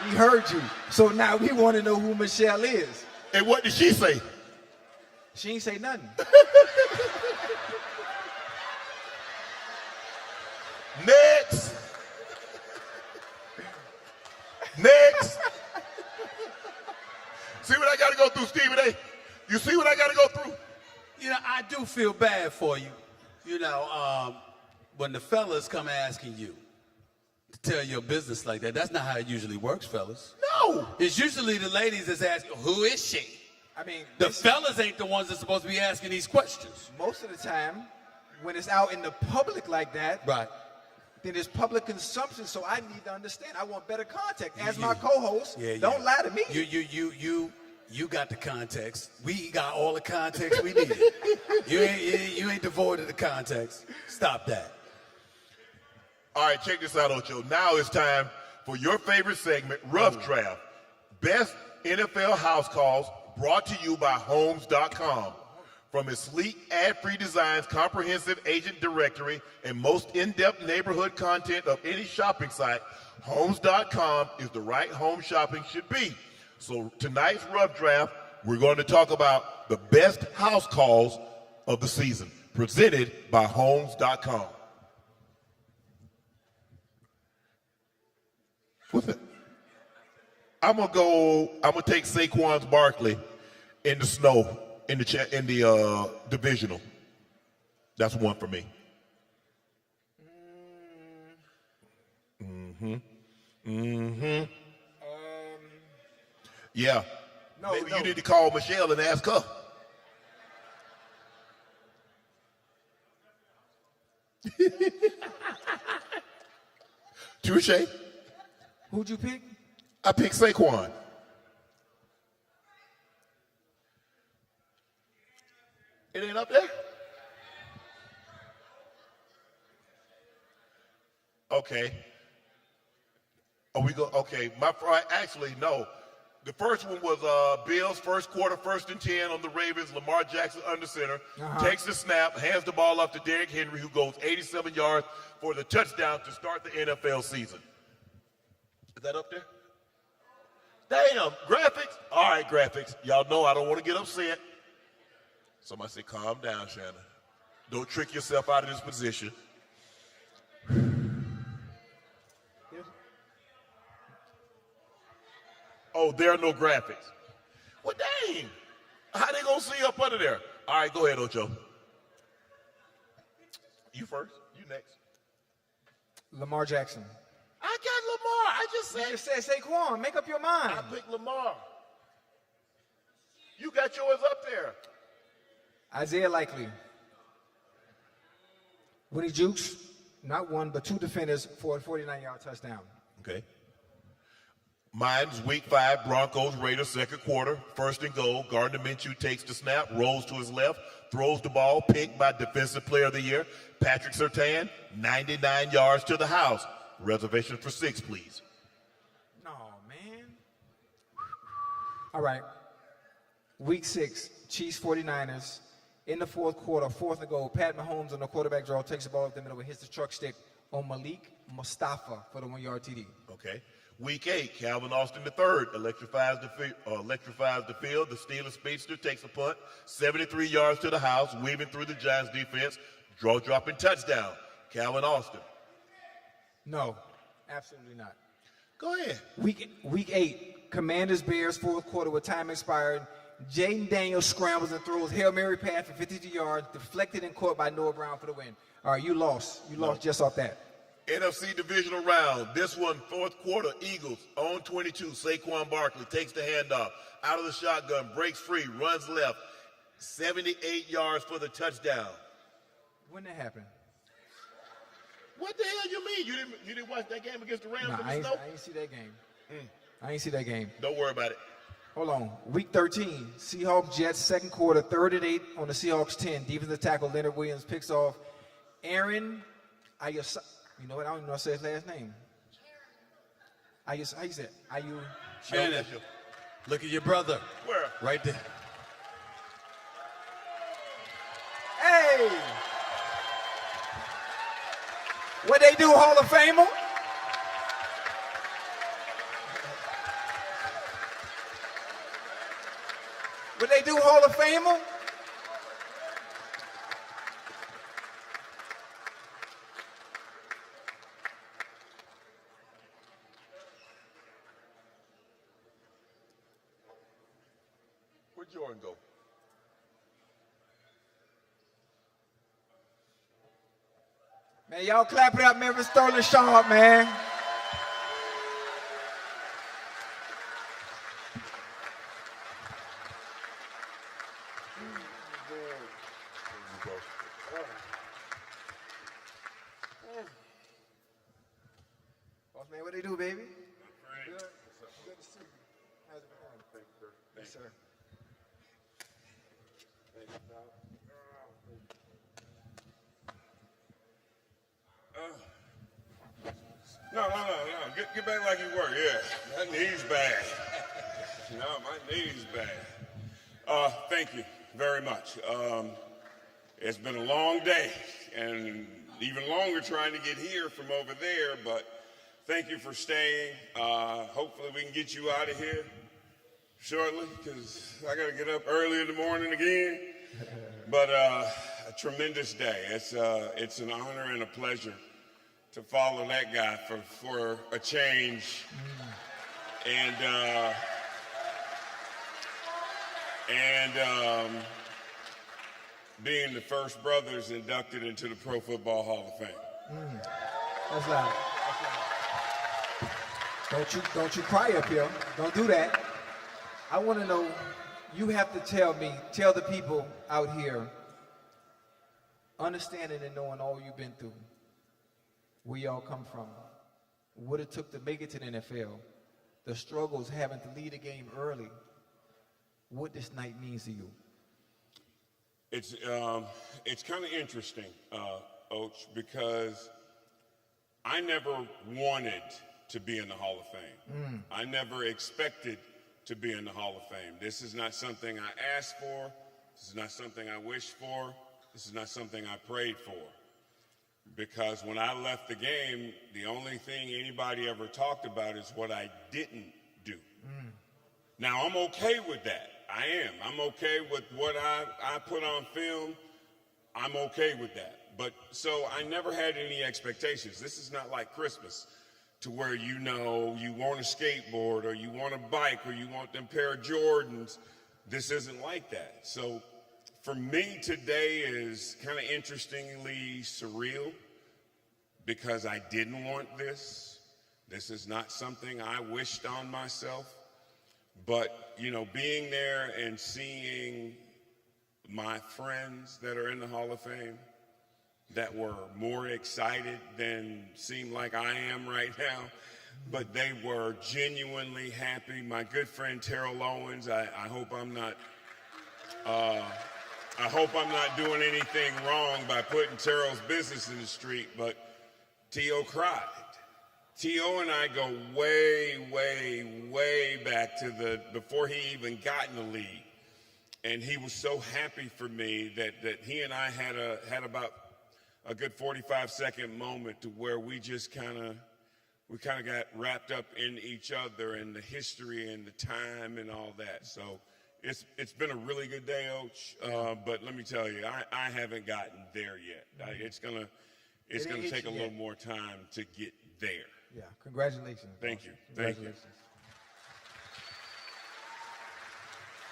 We heard you. So now we want to know who Michelle is. And what did she say? She ain't say nothing. Next. Next. See what I got to go through, Stephen A? You see what I got to go through? You know, I do feel bad for you. You know, when the fellas come asking you to tell your business like that, that's not how it usually works, fellas. No. It's usually the ladies that's asking, who is she? I mean, the fellas ain't the ones that's supposed to be asking these questions. Most of the time, when it's out in the public like that, right, then it's public consumption, so I need to understand. I want better context. As my co-host, don't lie to me. You got the context. We got all the context we needed. You ain't devoid of the context. Stop that. All right, check this out, Ocho. Now it's time for your favorite segment, Rough Draft. Best NFL house calls brought to you by Homes.com. From its sleek, ad-free designs, comprehensive agent directory, and most in-depth neighborhood content of any shopping site, Homes.com is the right home shopping should be. So tonight's Rough Draft, we're going to talk about the best house calls of the season, presented by Homes.com. What's it? I'm gonna take Saquon Barkley in the snow in the divisional. That's one for me. Yeah. Maybe you need to call Michelle and ask her. Touche. Who'd you pick? I picked Saquon. It ain't up there? Okay. Are we go? Okay. Actually, no. The first one was Bills, first quarter, 1st and 10 on the Ravens. Lamar Jackson under center. Takes the snap, hands the ball off to Derrick Henry, who goes 87 yards for the touchdown to start the NFL season. Is that up there? Damn, graphics? All right, graphics. Y'all know I don't want to get upset. Somebody say, calm down, Shannon. Don't trick yourself out of this position. Oh, there are no graphics. Well, dang. How they going to see up under there? All right, go ahead, Ocho. You first. You next. Lamar Jackson. I got Lamar. I just said. You said Saquon. Make up your mind. I picked Lamar. You got yours up there. Isaiah Likely. When he jukes, not one, but 2 defenders for a 49-yard touchdown. Okay. Mine's week 5, Broncos, Raiders, second quarter, 1st and goal. Gardner Minshew takes the snap, rolls to his left, throws the ball, picked by Defensive Player of the Year. Patrick Surtain, 99 yards to the house. Reservation for 6, please. No, man. All right. Week 6, Chiefs 49ers. In the 4th quarter, 4th and goal. Pat Mahomes on the quarterback draw takes the ball up the middle and hits the truck stick on Malik Mustafa for the 1-yard TD. Okay. Week 8, Calvin Austin III electrifies the field. The Steelers speedster takes a punt, 73 yards to the house, weaving through the Giants defense, dropping touchdown. Calvin Austin. No, absolutely not. Go ahead. Week 8, Commanders Bears 4th quarter with time expired. Jaden Daniels scrambles and throws Hail Mary pass for 52 yards, deflected and caught by Noah Brown for the win. All right, you lost. You lost just off that. NFC divisional round. This one, 4th quarter, Eagles on 22. Saquon Barkley takes the handoff. Out of the shotgun, breaks free, runs left. 78 yards for the touchdown. When that happened? What the hell you mean? You didn't watch that game against the Rams in the I snow? ain't see that game. I ain't see that game. Don't worry about it. Hold on. Week 13, Seahawks Jets, 2nd quarter, 3rd and 8 on the Seahawks 10. Defensive tackle Leonard Williams picks off Aaron Ayasa. You know what? I don't even know how to say his last name. How you say it? Shannon, look at your brother. Where? Right there. Hey! What they do, Hall of Famer? What they do, Hall of Famer? Where'd Jordan go? Man, y'all clap it up, man, for Sterling Sharpe, man. Boss man, what they do, baby? Good. Good to see you. How's it going? Thank you, sir. Yes, sir. Thank you, pal. No. Get back like you were. Yeah, my knee's bad. No, my knee's bad. Thank you very much. It's been a long day, and even longer trying to get here from over there. But thank you for staying. Hopefully, we can get you out of here shortly, because I got to get up early in the morning again. But a tremendous day. It's an honor and a pleasure to follow that guy for a change, and being the first brothers inducted into the Pro Football Hall of Fame. That's loud. Don't you cry up here. Don't do that. I want to know, you have to tell the people out here, understanding and knowing all you've been through, where y'all come from, what it took to make it to the NFL, the struggles having to lead a game early, what this night means to you. It's kind of interesting, Och, because I never wanted to be in the Hall of Fame. I never expected to be in the Hall of Fame. This is not something I asked for. This is not something I wished for. This is not something I prayed for. Because when I left the game, the only thing anybody ever talked about is what I didn't do. Now, I'm okay with that. I am. I'm okay with what I put on film. I'm okay with that. But so I never had any expectations. This is not like Christmas, to where you want a skateboard or you want a bike or you want them pair of Jordans. This isn't like that. So for me, today is kind of interestingly surreal, because I didn't want this. This is not something I wished on myself. But, being there and seeing my friends that are in the Hall of Fame that were more excited than seem like I am right now, but they were genuinely happy. My good friend Terrell Owens, I hope I'm not doing anything wrong by putting Terrell's business in the street, but T.O. cried. T.O. and I go way, way, way back to before he even got in the league. And he was so happy for me that he and I had about a good 45-second moment to where we just kind of got wrapped up in each other and the history and the time and all that. So it's been a really good day, Och. But let me tell you, I haven't gotten there yet. It's gonna take a little more time to get there. Yeah, congratulations. Thank you. Thank you.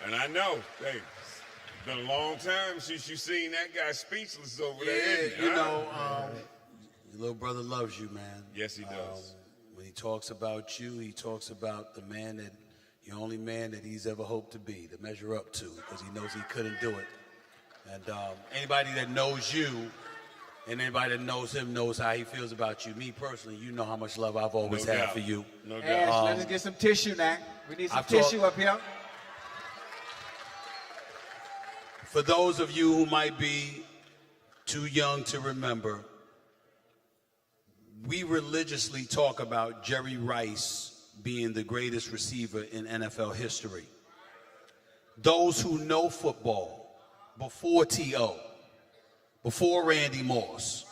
And I know, hey, it's been a long time since you've seen that guy speechless over there. Yeah, your little brother loves you, man. Yes, he does. When he talks about you, he talks about the only man that he's ever hoped to be, to measure up to, because he knows he couldn't do it. And anybody that knows you and anybody that knows him knows how he feels about you. Me personally, you know how much love I've always had for you. No doubt. Ash, let us get some tissue now. We need some tissue up here. For those of you who might be too young to remember, we religiously talk about Jerry Rice being the greatest receiver in NFL history. Those who know football, before T.O., before Randy Moss,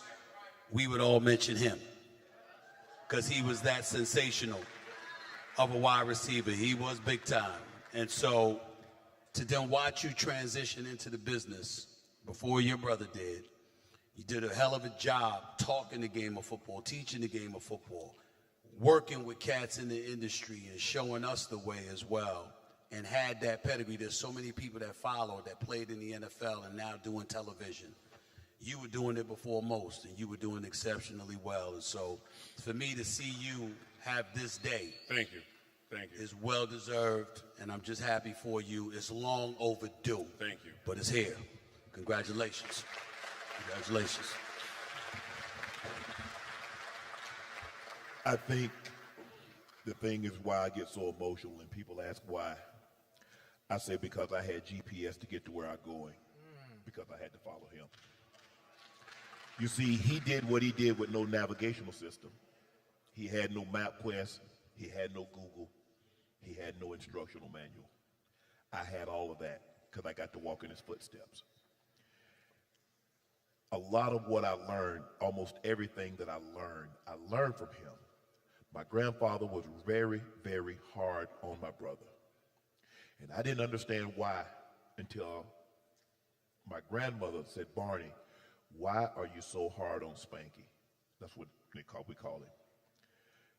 we would all mention him because he was that sensational of a wide receiver. He was big time. And so to then watch you transition into the business before your brother did, you did a hell of a job talking the game of football, teaching the game of football, working with cats in the industry and showing us the way as well, and had that pedigree. There's so many people that followed that played in the NFL and now doing television. You were doing it before most, and you were doing exceptionally well. And so for me to see you have this day, thank you. Thank you. Is well deserved, and I'm just happy for you. It's long overdue. Thank you. But it's here. Congratulations. Congratulations. I think the thing is why I get so emotional and people ask why. I say because I had GPS to get to where I'm going, because I had to follow him. You see, he did what he did with no navigational system. He had no MapQuest. He had no Google. He had no instructional manual. I had all of that because I got to walk in his footsteps. A lot of what I learned, almost everything that I learned from him. My grandfather was very, very hard on my brother. And I didn't understand why until my grandmother said, Barney, why are you so hard on Spanky? That's what we call him.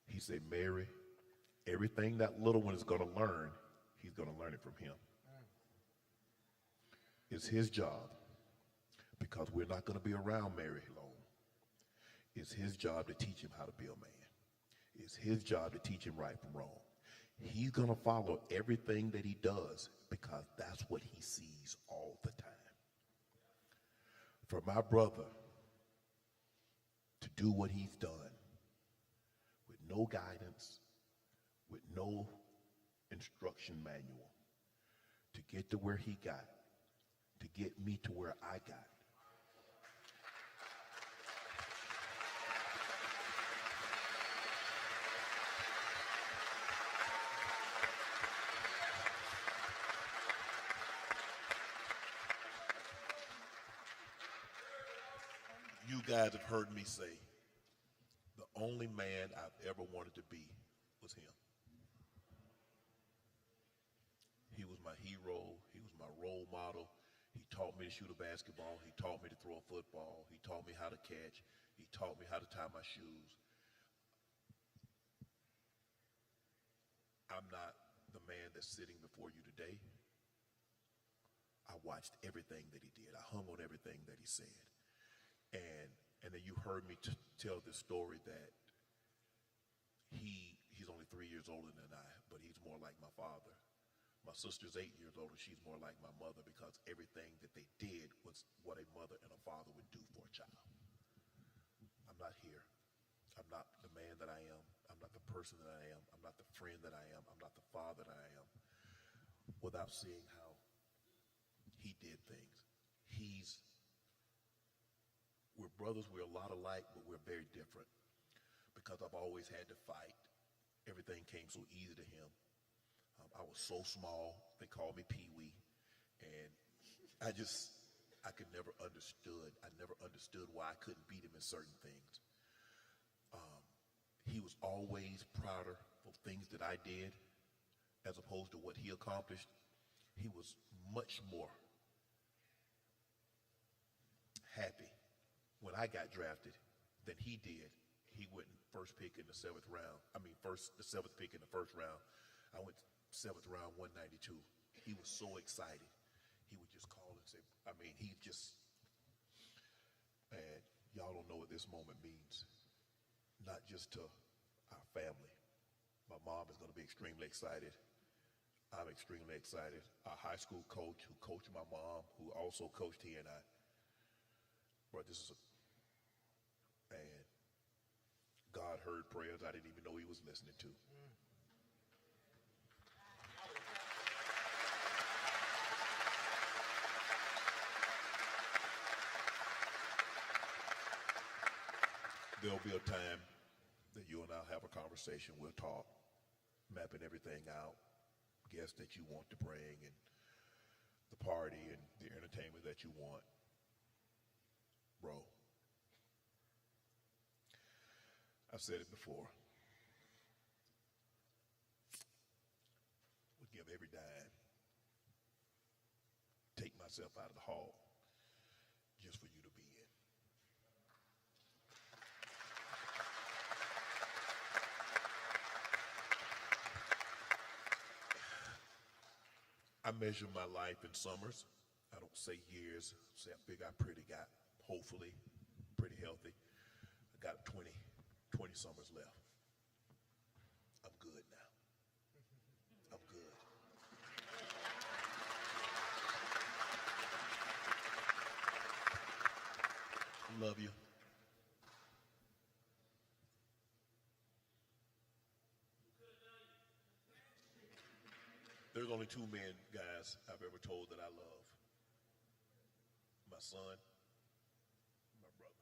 He said, Mary, everything that little one is going to learn, he's going to learn it from him. It's his job, because we're not going to be around Mary long. It's his job to teach him how to be a man. It's his job to teach him right from wrong. He's going to follow everything that he does because that's what he sees all the time. For my brother to do what he's done with no guidance, with no instruction manual, to get to where he got, to get me to where I got. You guys have heard me say, the only man I've ever wanted to be was him. He was my hero. He was my role model. He taught me to shoot a basketball. He taught me to throw a football. He taught me how to catch. He taught me how to tie my shoes. I'm not the man that's sitting before you today. I watched everything that he did. I hung on everything that he said. And then you heard me tell this story that he's only 3 years older than I, but he's more like my father. My sister's 8 years older. She's more like my mother because everything that they did was what a mother and a father would do for a child. I'm not here. I'm not the man that I am. I'm not the person that I am. I'm not the friend that I am. I'm not the father that I am without seeing how he did things. We're brothers, we're a lot alike, but we're very different because I've always had to fight. Everything came so easy to him. I was so small, they called me Pee-wee, and I never understood why I couldn't beat him in certain things. He was always prouder of things that I did as opposed to what he accomplished. He was much more happy when I got drafted than he did. He went first pick in the seventh pick in the first round. I went seventh round, 192. He was so excited. He would just call and say, man, y'all don't know what this moment means. Not just to our family. My mom is going to be extremely excited. I'm extremely excited. Our high school coach who coached my mom, who also coached he and I. Bro, and God heard prayers I didn't even know he was listening to. There'll be a time that you and I'll have a conversation. We'll talk, mapping everything out, guests that you want to bring, and the party and the entertainment that you want. bro. I've said it before. Would give every dime, take myself out of the hall just for you to be in. I measure my life in summers. I don't say years. Say how big I pretty got. Hopefully, pretty healthy. I got 20 summers left. I'm good now. I'm good. Love you. There's only two men, guys, I've ever told that I love. My son, my brother.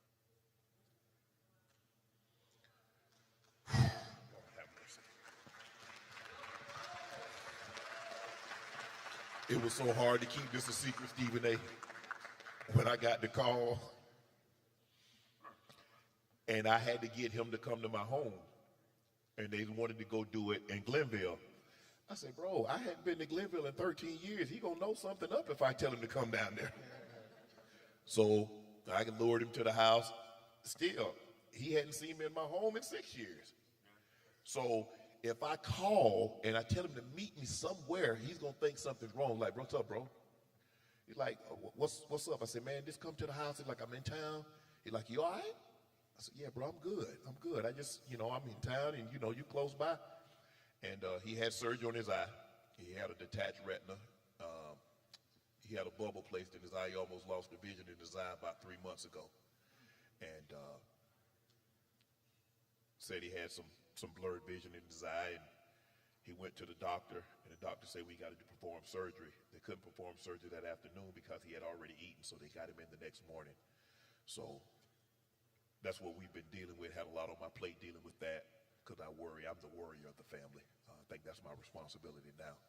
Lord have mercy. It was so hard to keep this a secret, Stephen A. When I got the call, and I had to get him to come to my home, and they wanted to go do it in Glenville. I said, bro, I hadn't been to Glenville in 13 years. He gonna know something up if I tell him to come down there. So I lured him to the house. Still, he hadn't seen me in my home in 6 years. So if I call and I tell him to meet me somewhere, he's gonna think something's wrong. Like, what's up, bro? He's like, what's up? I said, man, just come to the house. He's like, I'm in town. He's like, you all right? I said, yeah, bro, I'm good. I'm good. I just, I'm in town and, you close by. And he had surgery on his eye. He had a detached retina. He had a bubble placed in his eye. He almost lost the vision in his eye about 3 months ago. And said he had some blurred vision in his eye. And he went to the doctor, and the doctor said, we got to perform surgery. They couldn't perform surgery that afternoon because he had already eaten, so they got him in the next morning. So that's what we've been dealing with. Had a lot on my plate dealing with that. Because I worry. I'm the worrier of the family. I think that's my responsibility now.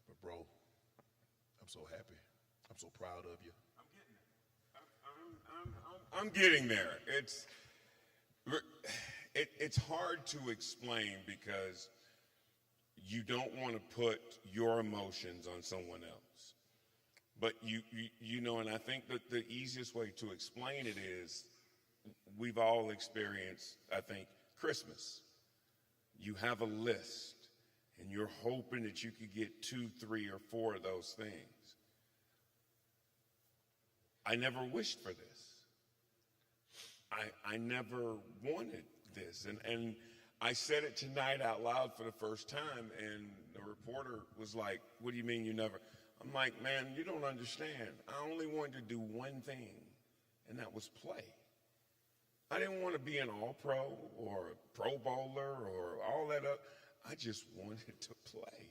But, bro, I'm so happy. I'm so proud of you. I'm getting there. It's hard to explain because you don't want to put your emotions on someone else. But and I think that the easiest way to explain it is we've all experienced, I think, Christmas. You have a list, and you're hoping that you could get 2, 3, or 4 of those things. I never wished for this. I never wanted this. And I said it tonight out loud for the first time, and the reporter was like, what do you mean you never? I'm like, man, you don't understand. I only wanted to do one thing, and that was play. I didn't want to be an all-pro or a pro bowler or all that up. I just wanted to play.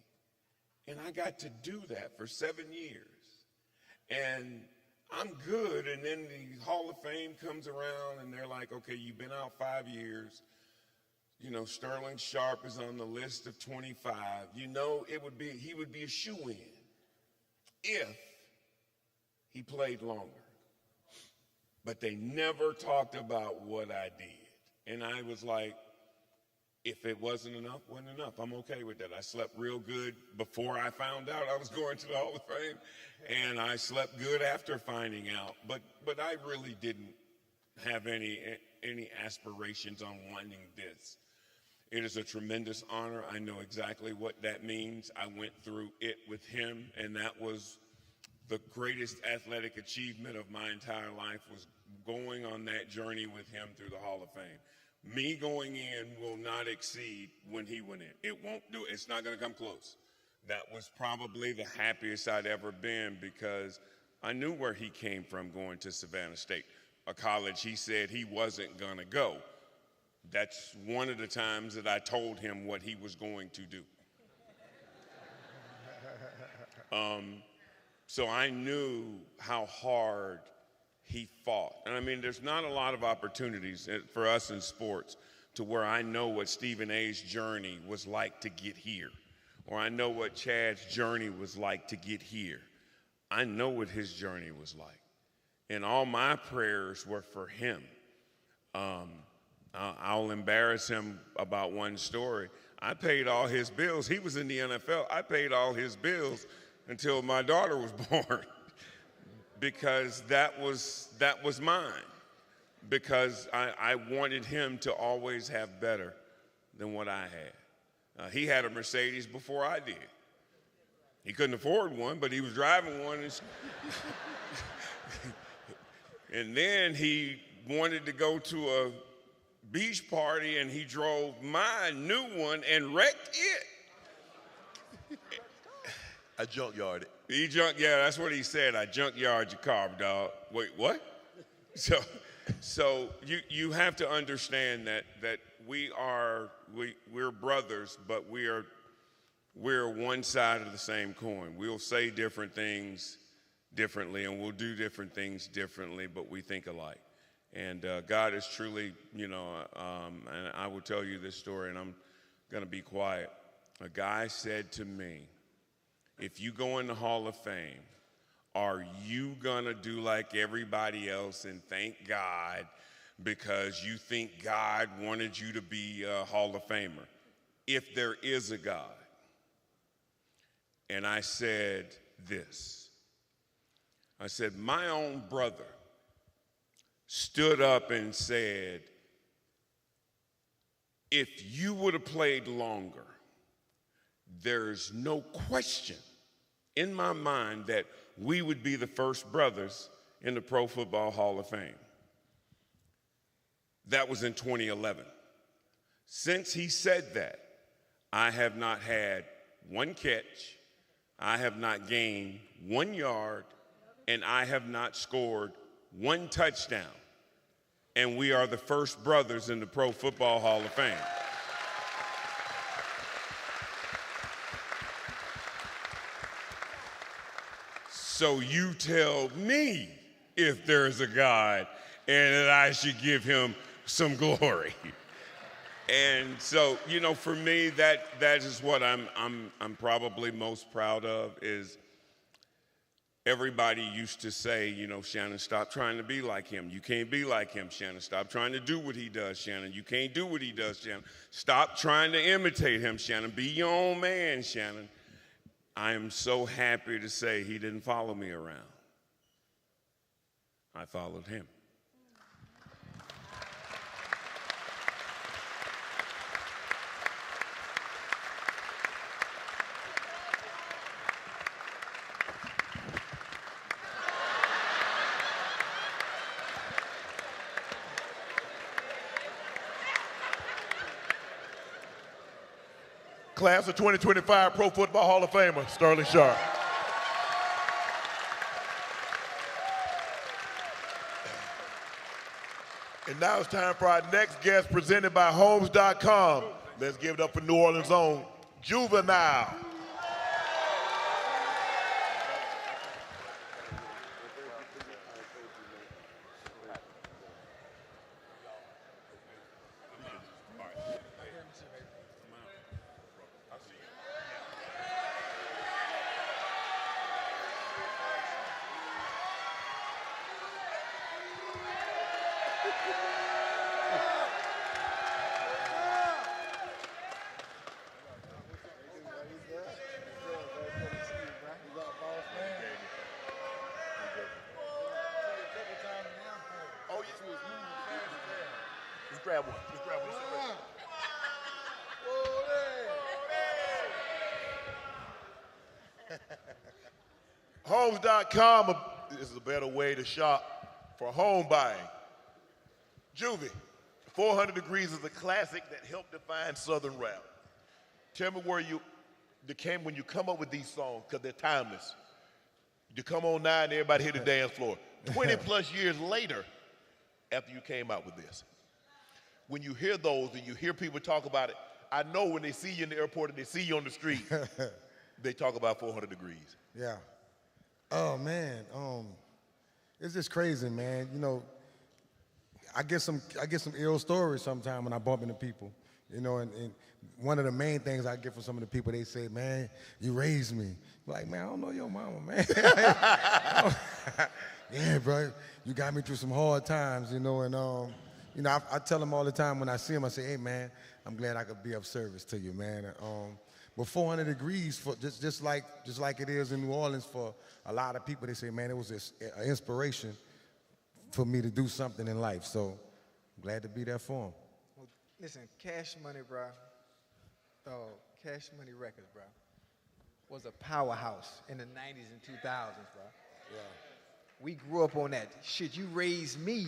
And I got to do that for 7 years. And I'm good. And then the Hall of Fame comes around and they're like, okay, you've been out 5 years. Sterling Sharpe is on the list of 25. He would be a shoo-in if he played longer. But they never talked about what I did. And I was like, if it wasn't enough, wasn't enough. I'm okay with that. I slept real good before I found out I was going to the Hall of Fame. And I slept good after finding out. But I really didn't have any aspirations on wanting this. It is a tremendous honor. I know exactly what that means. I went through it with him, and that was the greatest athletic achievement of my entire life, was going on that journey with him through the Hall of Fame. Me going in will not exceed when he went in. It won't do it. It's not going to come close. That was probably the happiest I'd ever been because I knew where he came from going to Savannah State, a college he said he wasn't going to go. That's one of the times that I told him what he was going to do. So I knew how hard he fought. And I mean, there's not a lot of opportunities for us in sports to where I know what Stephen A's journey was like to get here, or I know what Chad's journey was like to get here. I know what his journey was like. And all my prayers were for him. I'll embarrass him about one story. I paid all his bills. He was in the NFL. I paid all his bills until my daughter was born because that was mine. Because I wanted him to always have better than what I had. He had a Mercedes before I did. He couldn't afford one, but he was driving one. And then he wanted to go to a beach party, and he drove my new one and wrecked it. I junkyarded. Yeah, that's what he said. I junkyard your car, dog. Wait, what? So you have to understand that we're brothers, but we're one side of the same coin. We'll say different things differently, and we'll do different things differently, but we think alike. And God is truly, and I will tell you this story, and I'm going to be quiet. A guy said to me, if you go in the Hall of Fame, are you going to do like everybody else and thank God because you think God wanted you to be a Hall of Famer? If there is a God. And I said this. I said, my own brother stood up and said, if you would have played longer, there's no question in my mind that we would be the first brothers in the Pro Football Hall of Fame. That was in 2011. Since he said that, I have not had one catch, I have not gained 1 yard, and I have not scored 1 touchdown. And we are the first brothers in the Pro Football Hall of Fame. So you tell me if there's a God and that I should give him some glory. And so, for me, that is what I'm probably most proud of is everybody used to say, Shannon, stop trying to be like him. You can't be like him, Shannon. Stop trying to do what he does, Shannon. You can't do what he does, Shannon. Stop trying to imitate him, Shannon. Be your own man, Shannon. I am so happy to say he didn't follow me around. I followed him. Class of 2025 Pro Football Hall of Famer, Sterling Sharpe. And now it's time for our next guest presented by Homes.com. Let's give it up for New Orleans' own Juvenile. Grab one. Just grab one. Homes.com is a better way to shop for home buying. Juvie, 400 Degrees is a classic that helped define Southern rap. Tell me when you come up with these songs, because they're timeless. You come on now and everybody hit the dance floor. 20 plus years later, after you came out with this. When you hear those and you hear people talk about it, I know when they see you in the airport and they see you on the street, they talk about 400 Degrees. Yeah. Oh, man. It's just crazy, man. I get some ill stories sometimes when I bump into people. And one of the main things I get from some of the people, they say, man, you raised me. I'm like, man, I don't know your mama, man. yeah, bro, you got me through some hard times, you know, and, you know, I tell him all the time when I see him, I say, hey, man, I'm glad I could be of service to you, man. But 400 degrees, for just like it is in New Orleans for a lot of people, they say, man, it was an inspiration for me to do something in life. So I'm glad to be there for him. Well, listen, Cash Money, bro, Cash Money Records, bro, was a powerhouse in the 90s and 2000s, bro. Yeah. We grew up on that. Shit, you raised me.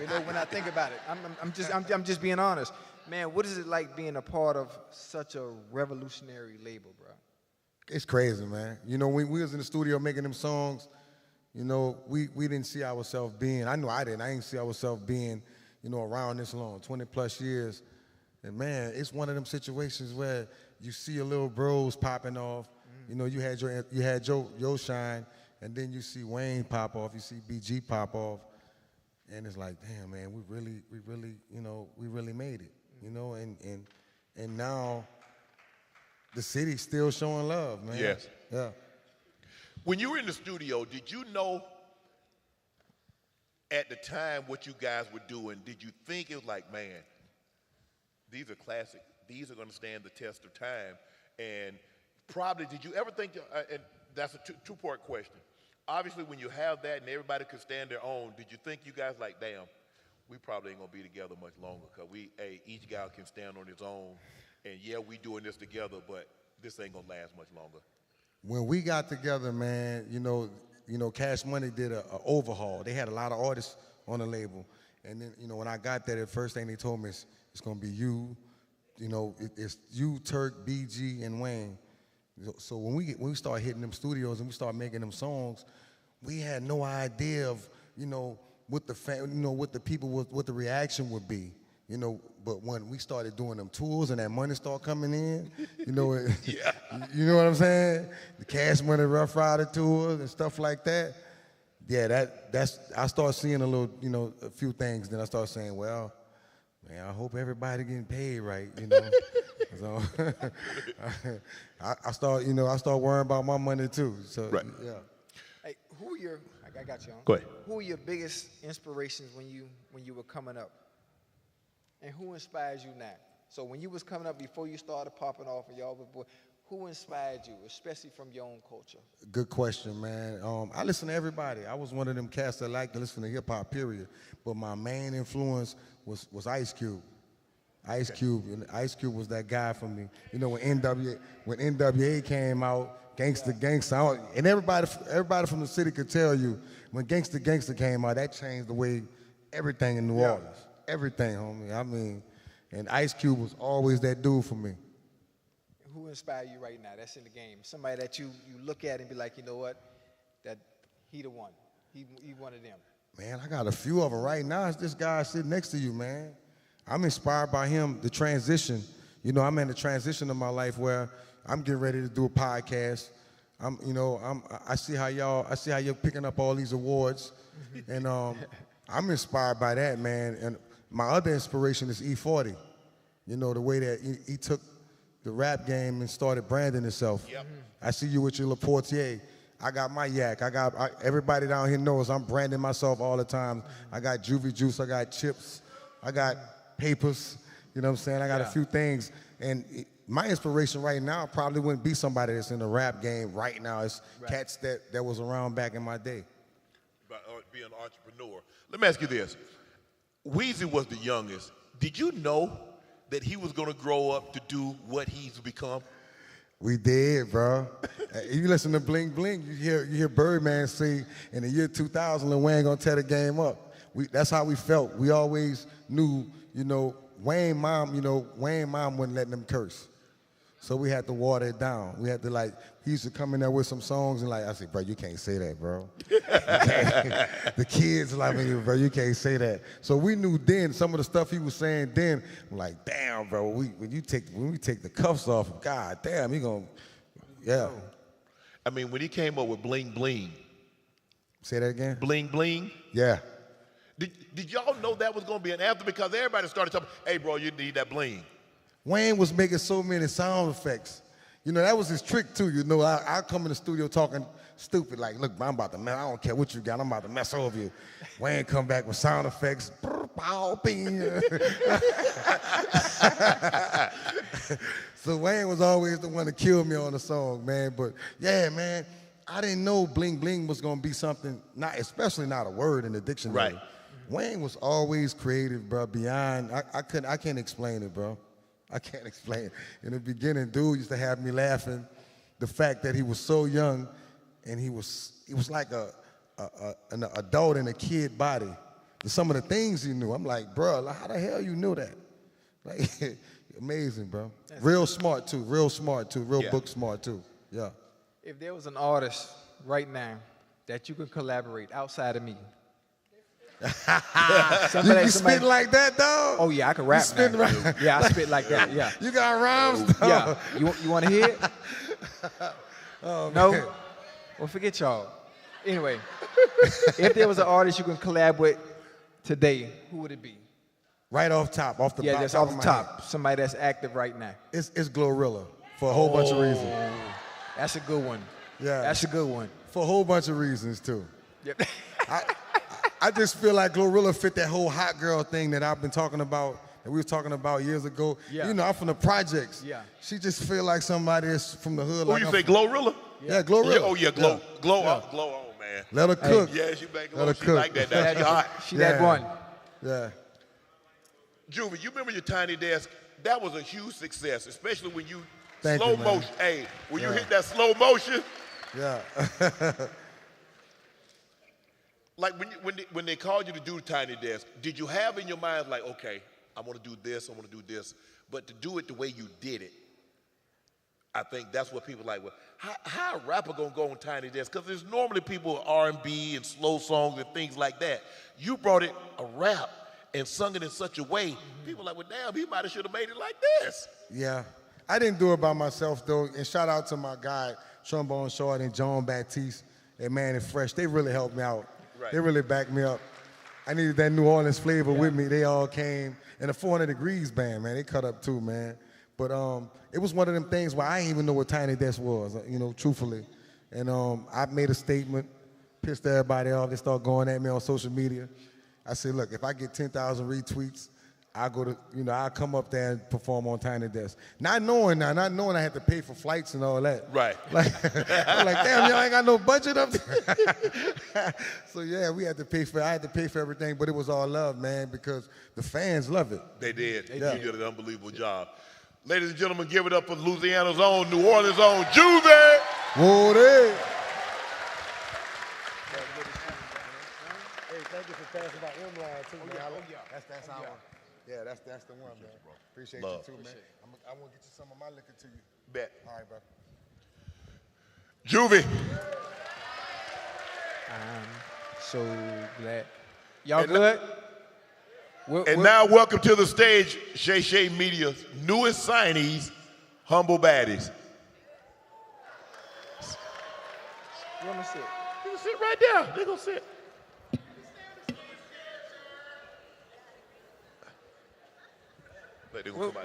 You know, when I think about it, I'm just being honest, man. What is it like being a part of such a revolutionary label, bro? It's crazy, man. You know, when we was in the studio making them songs, you know, we didn't see ourselves being. I know I didn't. I didn't see ourselves being, you know, around this long, 20 plus years. And man, it's one of them situations where you see your little bros popping off. You know, you had your shine, and then you see Wayne pop off. You see BG pop off. And it's like, damn, man, we really, you know, we really made it, you know, and now the city's still showing love, man. Yes. Yeah. When you were in the studio, did you know at the time what you guys were doing? Did you think it was like, man, these are classic. These are going to stand the test of time. And probably, did you ever think, and that's a two-part question. Obviously, when you have that and everybody could stand their own, did you think you guys like, damn, we probably ain't gonna be together much longer because each guy can stand on his own, and yeah, we doing this together, but this ain't gonna last much longer. When we got together, man, you know, Cash Money did a overhaul. They had a lot of artists on the label, and then, you know, when I got there, the first thing they told me is it's gonna be you, you know, it's you, Turk, BG, and Wayne. So when we start hitting them studios and we start making them songs, we had no idea of, you know, what the people, what the reaction would be, you know. But when we started doing them tours and that money started coming in, you know, yeah. You know what I'm saying? The Cash Money Rough Rider tours and stuff like that. Yeah, that's I started seeing a little, you know, a few things. Then I started saying, well, man, I hope everybody getting paid right, you know. So I start worrying about my money too. So right. Yeah. Hey, who are your? I got you on. Go ahead. Who are your biggest inspirations when you were coming up, and who inspires you now? So when you was coming up before you started popping off and y'all were, who inspired you, especially from your own culture? Good question, man. I listen to everybody. I was one of them cats that liked to listen to hip hop, period. But my main influence was Ice Cube. Ice Cube was that guy for me. You know, when NWA came out, Gangsta, and everybody from the city could tell you when Gangsta came out, that changed the way everything in New Orleans. Everything, homie. I mean, and Ice Cube was always that dude for me. Who inspired you right now? That's in the game. Somebody that you look at and be like, you know what, that he the one. He one of them. Man, I got a few of them right now. It's this guy sitting next to you, man. I'm inspired by him, the transition. You know, I'm in the transition of my life where I'm getting ready to do a podcast. I see how you're picking up all these awards, and I'm inspired by that, man. And my other inspiration is E40. You know, the way that he took the rap game and started branding himself. Yep. I see you with your LaPortier. I got my yak. Everybody down here knows I'm branding myself all the time. I got Juvie juice. I got chips. I got papers. You know what I'm saying? I got a few things. And my inspiration right now probably wouldn't be somebody that's in the rap game right now. It's cats that was around back in my day. About being an entrepreneur. Let me ask you this. Weezy was the youngest. Did you know that he was going to grow up to do what he's become? We did, bro. You listen to Bling Bling, you hear Birdman say, in the year 2000, Lil Wayne gonna tear the game up. That's how we felt. We always knew, you know, Wayne mom wouldn't let them curse. So we had to water it down. We had to he used to come in there with some songs and I said, bro, you can't say that, bro. The kids bro, you can't say that. So we knew then some of the stuff he was saying then, I'm like, damn, bro, when we take the cuffs off, God damn, he gonna, yeah. I mean, when he came up with Bling Bling. Say that again? Bling Bling? Yeah. Did y'all know that was gonna be an anthem? Because everybody started talking, hey, bro, you need that bling. Wayne was making so many sound effects. You know, that was his trick too. You know, I come in the studio talking stupid, like, look, I'm about to mess. I don't care what you got. I'm about to mess over you. Wayne come back with sound effects. Pow, ping. So Wayne was always the one to kill me on the song, man. But yeah, man, I didn't know bling bling was gonna be something, not especially not a word in the dictionary. Right. Wayne was always creative, bro. Beyond, I can't explain it, bro. I can't explain it. In the beginning, dude used to have me laughing. The fact that he was so young, and he was like an adult in a kid body. Some of the things he knew, I'm like, bro, how the hell you knew that? Like, amazing, bro. Real smart too. Real book smart too. Yeah. If there was an artist right now that you could collaborate outside of me. You spit like that, dog? Oh yeah, I can rap now. Right. Yeah, I spit like that. Yeah. You got rhymes, dog? Yeah. You want to hear it? Oh, No? man. Well, forget y'all. Anyway, if there was an artist you can collab with today, who would it be? Right off top, off the Yeah, top just of off the my top. head. Somebody that's active right now. It's Glorilla for a whole bunch of reasons. That's a good one. Yeah. That's a good one. For a whole bunch of reasons too. Yep. I just feel like Glorilla fit that whole hot girl thing that I've been talking about, that we were talking about years ago. Yeah. You know, I'm from the projects. Yeah. She just feel like somebody that's from the hood. Who like you I'm say, from- Glorilla? Yeah, Glorilla. Yeah, oh yeah, glow Yeah. up, glow on, man. Let her cook. Yeah, she back Let glow. her She cook. like that. Now. She hot. She that one. Yeah. Juvie, you remember your Tiny Desk? That was a huge success, especially when you Thank slow you, man. motion. Hey, when you Yeah. hit that slow motion, Yeah. like when they called you to do Tiny Desk, did you have in your mind like, okay, I want to do this, I want to do this, but to do it the way you did it, I think that's what people like. Well, how a rapper gonna go on Tiny Desk? Because there's normally people with R&B and slow songs and things like that. You brought it a rap and sung it in such a way, people like, well, damn, he might have should have made it like this. Yeah. I didn't do it by myself, though. And shout out to my guy, Trombone Short and John Baptiste and Man and Fresh. They really helped me out. Right. They really backed me up. I needed that New Orleans flavor with me. They all came. And the 400 Degrees band, man, they cut up too, man. But it was one of them things where I didn't even know what Tiny Desk was, you know, truthfully. And I made a statement, pissed everybody off. They started going at me on social media. I said, look, if I get 10,000 retweets, I'll go to, you know, I'll come up there and perform on Tiny Desk. Not knowing I had to pay for flights and all that. Right. Like, I'm like, damn, y'all ain't got no budget up there. So yeah, I had to pay for everything, but it was all love, man, because the fans love it. They did. Yeah. You did an unbelievable job. Ladies and gentlemen, give it up for Louisiana's own, New Orleans' own, Juvie. Whoa, there. Hey, thank you for passing by M-Line too, man. That's our. Yeah, that's the one, man. Appreciate Love. you too, man. I want to get you some of my liquor to you. Bet. All right, bro. Juvie. I'm so glad. Y'all good? And now welcome to the stage, Shay Shay Media's newest signees, Humble Baddies. You want to sit? You can sit right there. They gonna sit.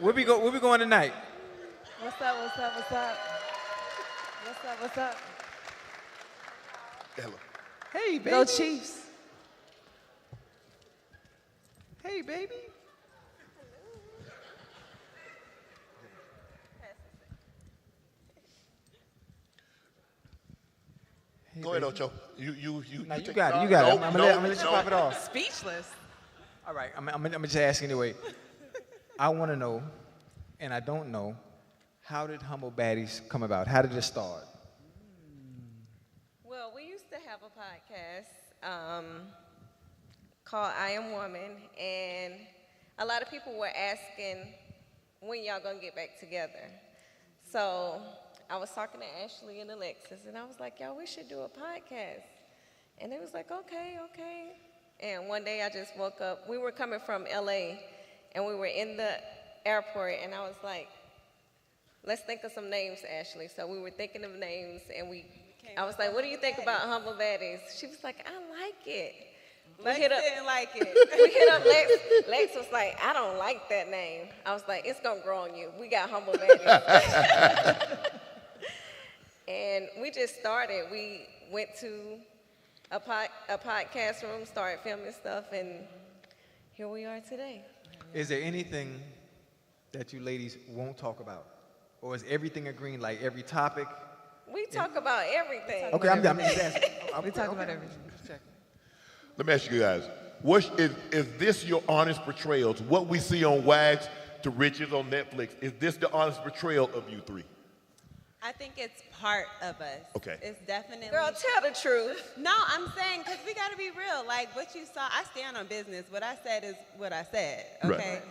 Where we going tonight? What's up? Hello. Hey, baby. Go Chiefs. Hey, baby. Go ahead, Ocho. You Now you take- got it. no, You got it. no, I'm gonna let you no. pop it off. Speechless. All right. I'm gonna just ask anyway. I want to know, and I don't know, how did Humble Baddies come about? How did it start? Well, we used to have a podcast called I Am Woman, and a lot of people were asking, when y'all gonna get back together? So I was talking to Ashley and Alexis, and I was like, y'all, we should do a podcast. And they was like, okay. And one day I just woke up. We were coming from LA, and we were in the airport, and I was like, let's think of some names, Ashley. So we were thinking of names, and I was like, what do you think about Humble Baddies? She was like, I like it. Lex didn't like it. We hit up Lex. Lex was like, I don't like that name. I was like, it's gonna grow on you. We got Humble Baddies. And we just started. We went to a podcast room, started filming stuff, and here we are today. Is there anything that you ladies won't talk about? Or is everything a green light, every topic? We talk about everything. Okay, I'm just asking. We talk about everything. Let me ask you guys, is this your honest portrayals? What we see on Wags to Riches on Netflix, is this the honest portrayal of you three? I think it's part of us. Okay. It's definitely. Girl, tell the truth. No, I'm saying, because we got to be real. Like, what you saw, I stand on business. What I said is what I said, okay? Right.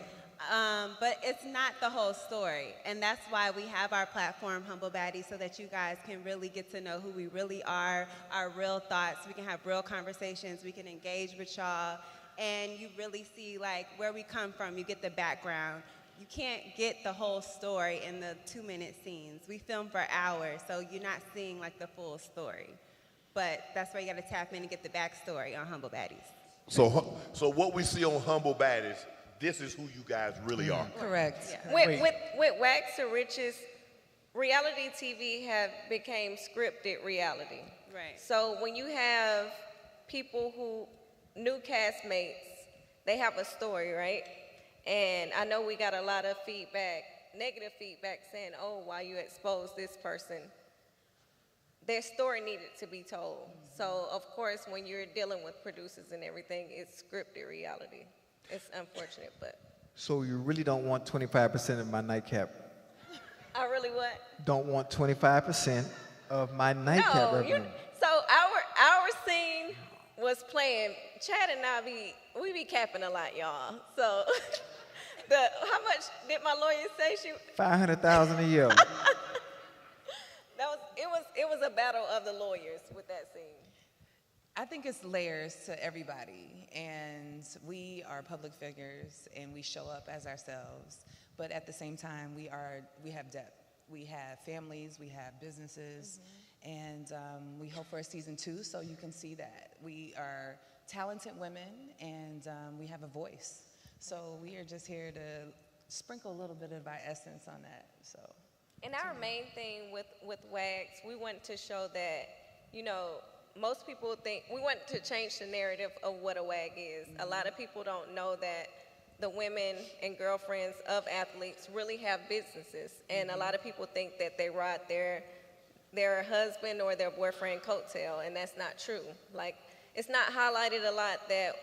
But it's not the whole story. And that's why we have our platform, Humble Baddies, so that you guys can really get to know who we really are, our real thoughts. We can have real conversations. We can engage with y'all. And you really see, like, where we come from. You get the background. You can't get the whole story in the 2-minute scenes. We film for hours, so you're not seeing, like, the full story. But that's why you got to tap in and get the backstory on Humble Baddies. So what we see on Humble Baddies, this is who you guys really are. Correct. Yeah. With Wax to Riches, reality TV have became scripted reality. Right. So when you have people who, new castmates, they have a story, right? And I know we got a lot of feedback, negative feedback saying, oh, why you expose this person? Their story needed to be told. So of course, when you're dealing with producers and everything, it's scripted reality. It's unfortunate, but. So you really don't want 25% of my nightcap? I really what? Don't want 25% of my nightcap revenue? So our scene was playing. Chad and I we be capping a lot, y'all. So how much did my lawyer say she? $500,000 a year. It was a battle of the lawyers with that scene. I think it's layers to everybody, and we are public figures, and we show up as ourselves. But at the same time, we have depth. We have families, we have businesses, and we hope for a season 2 so you can see that. We are talented women, and we have a voice. So we are just here to sprinkle a little bit of our essence on that. So. And our main thing with WAGs, we want to show that, you know, most people think, we want to change the narrative of what a WAG is. A lot of people don't know that the women and girlfriends of athletes really have businesses. And a lot of people think that they ride their husband or their boyfriend coattail, and that's not true. Like, it's not highlighted a lot that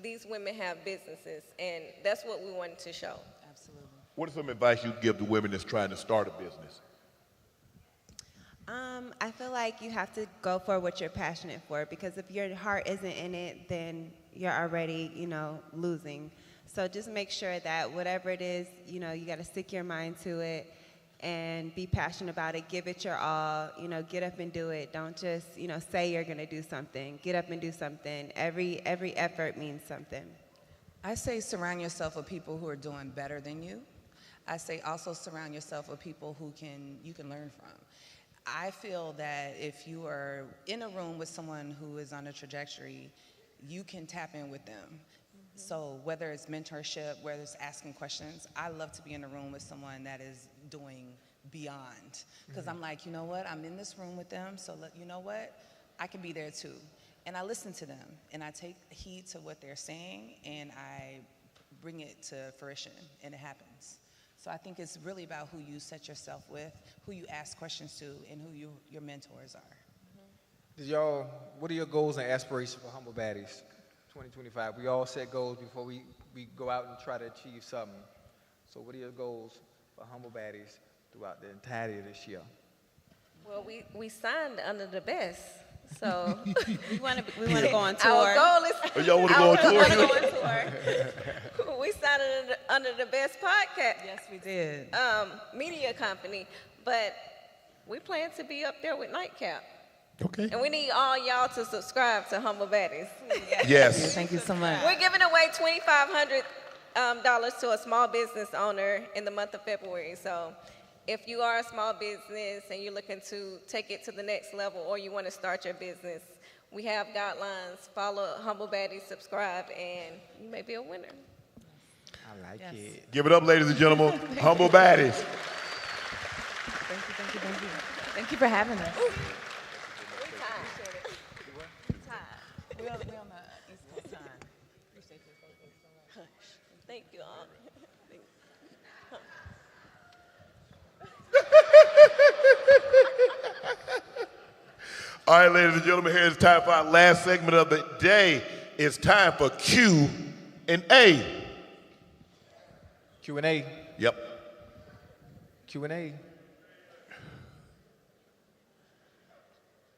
these women have businesses, and that's what we wanted to show. Absolutely. What is some advice you give to women that's trying to start a business? I feel like you have to go for what you're passionate for, because if your heart isn't in it, then you're already, you know, losing. So just make sure that whatever it is, you know, you got to stick your mind to it and be passionate about it. Give it your all. You know, get up and do it. Don't just, you know, say you're going to do something. Get up and do something. Every effort means something. I say surround yourself with people who are doing better than you. I say also surround yourself with people who you can learn from. I feel that if you are in a room with someone who is on a trajectory, you can tap in with them. So whether it's mentorship, whether it's asking questions, I love to be in a room with someone that is doing beyond. Because I'm like, you know what, I'm in this room with them, so you know what, I can be there too. And I listen to them, and I take heed to what they're saying, and I bring it to fruition, and it happens. So I think it's really about who you set yourself with, who you ask questions to, and who your mentors are. What are your goals and aspirations for Humble Baddies 2025? We all set goals before we go out and try to achieve something. So what are your goals for Humble Baddies throughout the entirety of this year? Well, we signed under the best. So we want to go on tour. Our goal is. Oh, y'all want to go on tour? Go on tour. We signed under the best podcast. Yes, we did. Media company, but we plan to be up there with Nightcap. Okay. And we need all y'all to subscribe to Humble Baddies. Yes. Thank you so much. We're giving away $2,500 to a small business owner in the month of February. So if you are a small business and you're looking to take it to the next level, or you want to start your business, we have guidelines. Follow Humble Baddies, subscribe, and you may be a winner. I like it. Give it up, ladies and gentlemen. Humble Baddies. Thank you. Thank you for having us. We're on the East Coast time. Appreciate you. Hush. Thank you all. All right, ladies and gentlemen, here's time for our last segment of the day. It's time for Q&A. Q&A. Yep. Q&A.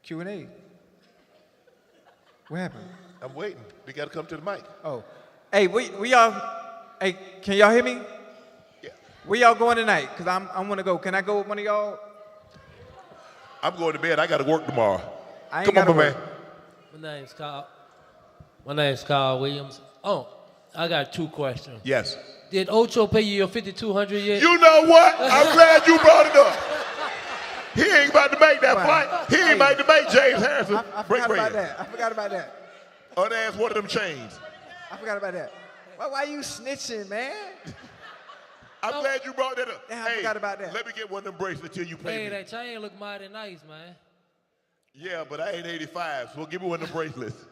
Q&A. What happened? I'm waiting. They got to come to the mic. Oh. Hey, we y'all, hey, can y'all hear me? Yeah. Where y'all going tonight? Because I want to go. Can I go with one of y'all? I'm going to bed. I got to work tomorrow. I ain't Come on, gotta my man. work. My name's Kyle Williams. Oh, I got 2 questions. Yes. Did Ocho pay you your $5,200 yet? You know what? I'm glad you brought it up. He ain't about to make that flight. He ain't about to make James Harrison I break forgot about bread. that. I forgot about that. Unask one of them chains. I forgot about that. Why you snitching, man? I'm glad you brought that up. Yeah, I forgot about that. Let me get one of them bracelets till you pay Hey, me. that chain look mighty nice, man. Yeah, but I ain't 85, so give me one of them bracelets.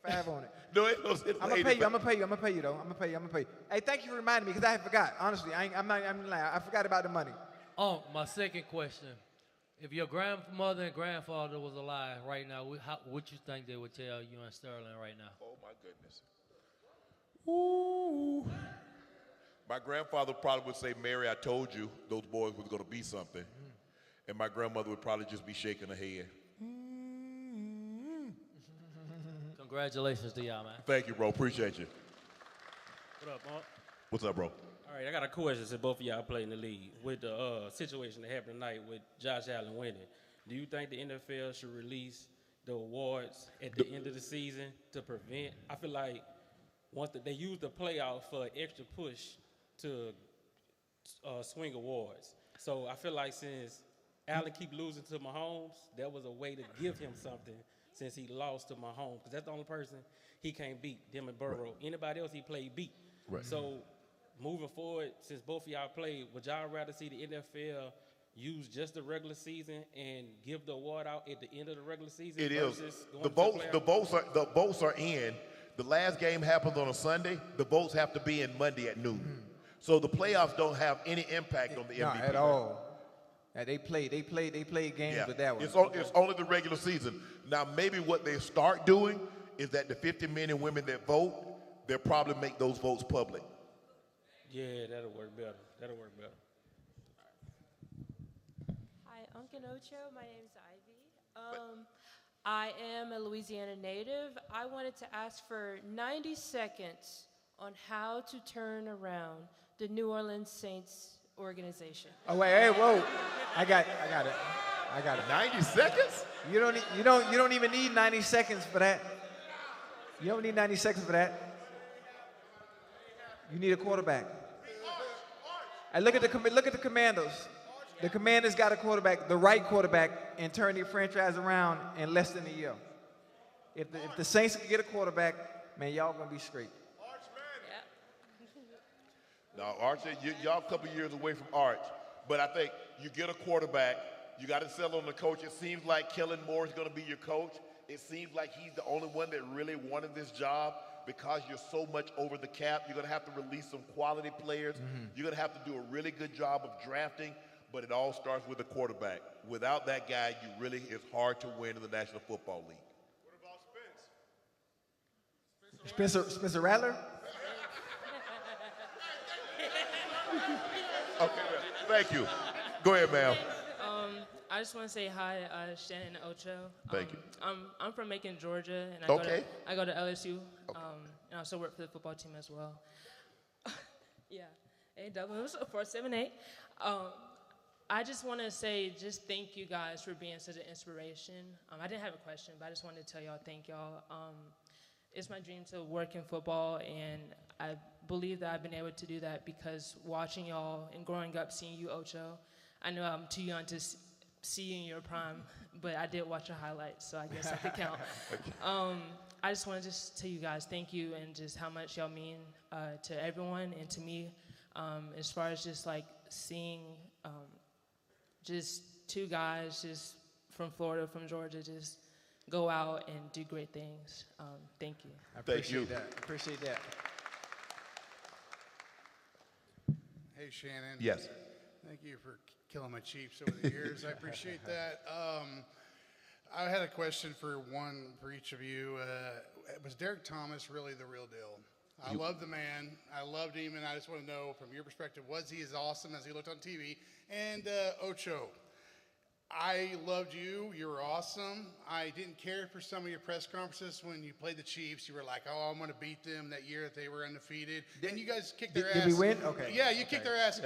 5 on it. No, it don't say I'm gonna pay you. I'm gonna pay you though. I'm gonna pay you. Hey, thank you for reminding me because I forgot. Honestly, I'm lying. I forgot about the money. Oh, my second question. If your grandmother and grandfather was alive right now, what you think they would tell you and Sterling right now? Oh, my goodness. Ooh. My grandfather probably would say, Mary, I told you those boys was going to be something. And my grandmother would probably just be shaking her head. Congratulations to y'all, man. Thank you, bro. Appreciate you. What up, Mark? What's up, bro? All right, I got a question since both of y'all play in the league. With the situation that happened tonight with Josh Allen winning, do you think the NFL should release the awards at the end of the season to prevent? I feel like once they use the playoff for an extra push to swing awards. So I feel like since Allen keep losing to Mahomes, that was a way to give him something since he lost to Mahomes, because that's the only person he can't beat, them and Burrow. Right. Anybody else he played beat. Right. So moving forward, since both of y'all played, would y'all rather see the NFL use just the regular season and give the award out at the end of the regular season? It is. Versus going The votes are in. The last game happens on a Sunday. The votes have to be in Monday at noon. So the playoffs don't have any impact on the MVP. Not at all. Yeah, they played games with that one. It's only the regular season. Now, maybe what they start doing is that the 50 men and women that vote, they'll probably make those votes public. Yeah, that'll work better. Hi, Uncle Ocho. My name's Ivy. I am a Louisiana native. I wanted to ask for 90 seconds on how to turn around the New Orleans Saints organization. Oh wait, hey, whoa! I got it. 90 seconds? You don't even need 90 seconds for that. You don't need 90 seconds for that. You need a quarterback. And look at the Commandos. The Commanders got a quarterback, the right quarterback, and turn their franchise around in less than a year. If the Saints can get a quarterback, man, y'all gonna be straight. Now, Arch, y'all a couple years away from Arch, but I think you get a quarterback, you got to settle on the coach. It seems like Kellen Moore is going to be your coach. It seems like he's the only one that really wanted this job because you're so much over the cap. You're going to have to release some quality players. You're going to have to do a really good job of drafting, but it all starts with the quarterback. Without that guy, it's hard to win in the National Football League. What about Spencer Rattler? Okay, thank you. Go ahead, ma'am. I just want to say hi, Shannon and Ocho. Thank you. I'm from Macon, Georgia, and I go to LSU. Okay. And I also work for the football team as well. Yeah, AW 478. I just want to say thank you guys for being such an inspiration. I didn't have a question, but I just wanted to tell y'all thank y'all. It's my dream to work in football, and I believe that I've been able to do that because watching y'all and growing up, seeing you, Ocho. I know I'm too young to see you in your prime, but I did watch your highlights, so I guess that could count. I just want to tell you guys thank you and just how much y'all mean to everyone and to me, as far as just like seeing just two guys just from Florida, from Georgia, just go out and do great things. Thank you. I appreciate that. Appreciate that. Hey, Shannon. Yes. Thank you for killing my Chiefs over the years. I appreciate that. I had a question for each of you. Was Derek Thomas really the real deal? I love the man. I loved him, and I just want to know from your perspective, was he as awesome as he looked on TV? And Ocho, I loved you. You were awesome. I didn't care for some of your press conferences when you played the Chiefs. You were like, "Oh, I'm going to beat them that year that they were undefeated." And you guys kicked their ass. Did we win? Okay. Yeah, you kicked their ass.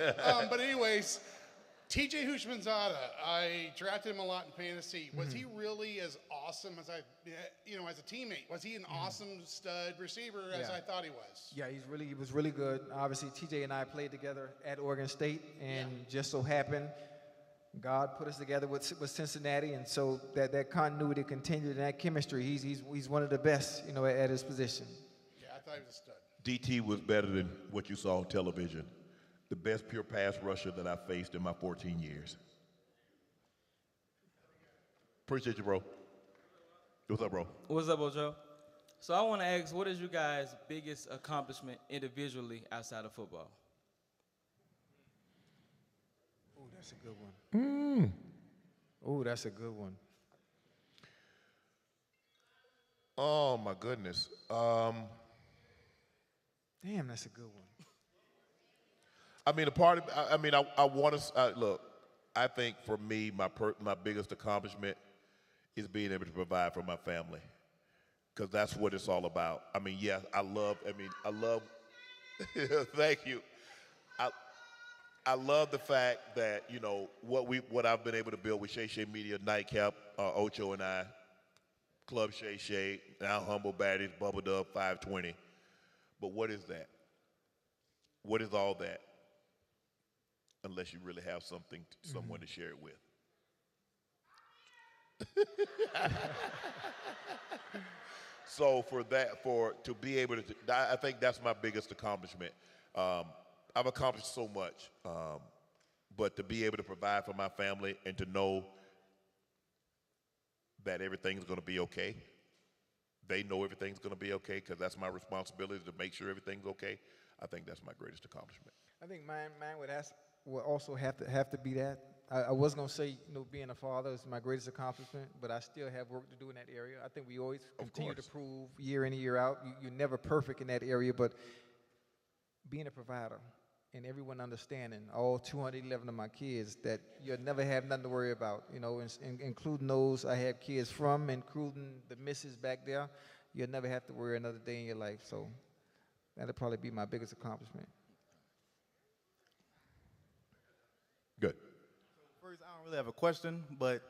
But anyways, TJ Hushmanzada, I drafted him a lot in fantasy. Was he really as awesome as as a teammate? Was he an awesome stud receiver as I thought he was? Yeah, he was really good. Obviously, TJ and I played together at Oregon State, and just so happened, God put us together with Cincinnati, and so that continuity continued, and that chemistry. He's one of the best, at his position. Yeah, I thought he was a stud. DT was better than what you saw on television. The best pure pass rusher that I faced in my 14 years. Appreciate you, bro. What's up, bro? What's up, Ocho? So I want to ask, what is your guys' biggest accomplishment individually outside of football? Oh, that's a good one. Oh, that's a good one. Oh, my goodness. Damn, that's a good one. I mean, I want to look. I think for me, my biggest accomplishment is being able to provide for my family, because that's what it's all about. I mean, yes, I love. Thank you. I love the fact that what I've been able to build with Shay Shay Media, Nightcap, Ocho and I, Club Shay Shay, now Humble Baddies, Bubble Dub, 520. But what is that? What is all that? Unless you really have someone to share it with. So to be able to, I think that's my biggest accomplishment. I've accomplished so much, but to be able to provide for my family and to know that everything's going to be okay. They know everything's going to be okay, because that's my responsibility to make sure everything's okay. I think that's my greatest accomplishment. I think mine would also have to be that. I was gonna say, being a father is my greatest accomplishment, but I still have work to do in that area. I think we always continue to prove year in and year out. You're never perfect in that area, but being a provider and everyone understanding, all 211 of my kids, that you'll never have nothing to worry about. Including those I have kids from, including the missus back there. You'll never have to worry another day in your life. So that'll probably be my biggest accomplishment. Good. First, I don't really have a question, but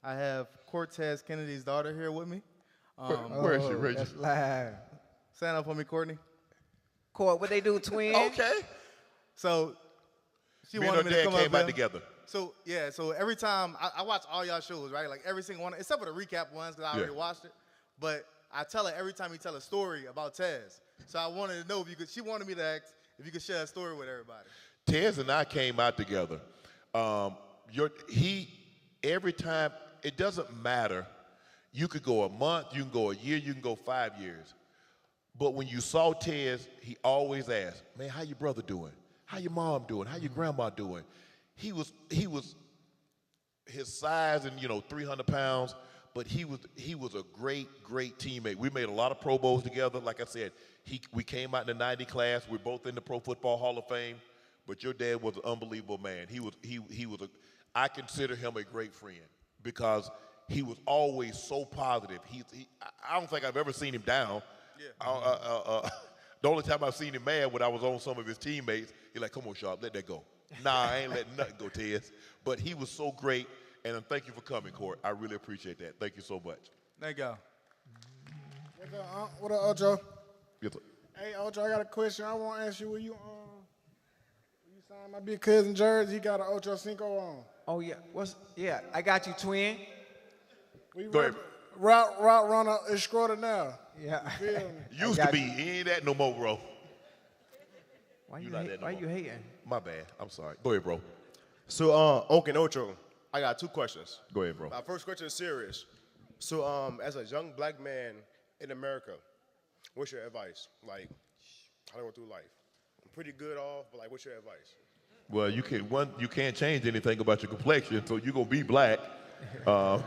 I have Cortez Kennedy's daughter here with me. Where is she, Reggie? That's live. Stand up for me, Courtney. Court, what they do, twin? Okay. So she Me and wanted her me to dad come came up out here. together. So yeah, so every time I watch all y'all shows, right? Like every single one, except for the recap ones, because I already watched it. But I tell her every time you tell a story about Tez. So I wanted to know if you could. She wanted me to ask if you could share a story with everybody. Tez and I came out together. Every time, it doesn't matter. You could go a month, you can go a year, you can go 5 years. But when you saw Tez, he always asked, "Man, how your brother doing? How your mom doing? How your grandma doing?" He was his size and 300 pounds, but he was a great teammate. We made a lot of Pro Bowls together. Like I said, we came out in the 90 class. We're both in the Pro Football Hall of Fame. But your dad was an unbelievable man. I consider him a great friend because he was always so positive. I don't think I've ever seen him down. Yeah. The only time I've seen him mad when I was on some of his teammates, he's like, "Come on, Sharp, let that go." Nah, I ain't letting nothing go, Tez. But he was so great, and thank you for coming, Court. I really appreciate that. Thank you so much. Thank y'all. What up, Ocho? Yes, sir. Hey, Ocho, I got a question. I want to ask you, will you sign my big cousin jersey? He got an Ochocinco on. Oh yeah, I got you, twin. Go ahead. Route runner extraordinaire. Yeah. You feel me? Used to be. He ain't that no more, bro. Why you hating? My bad. I'm sorry. Go ahead, bro. So, Oak and Ocho, I got 2 questions. Go ahead, bro. My first question is serious. So, as a young black man in America, what's your advice? Like, how do I go through life? I'm pretty good off, but like, what's your advice? Well, you can't change anything about your complexion, so you're gonna be black. But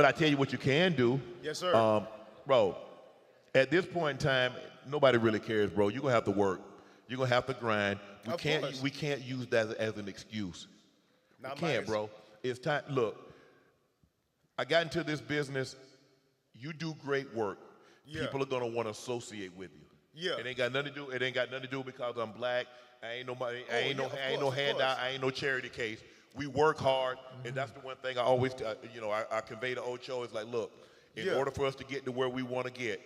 I tell you what you can do. Yes, sir. Bro, at this point in time, nobody really cares, bro. You're gonna have to work. You're gonna have to grind. We can't use that as an excuse. We can't, bro. It's time. Look, I got into this business. You do great work. Yeah. People are gonna want to associate with you. Yeah. It ain't got nothing to do. It ain't got nothing to do because I'm black. I ain't nobody. I ain't no handout. I ain't no charity case. We work hard, and that's the one thing I always, I convey to Ocho is like, look, in order for us to get to where we want to get,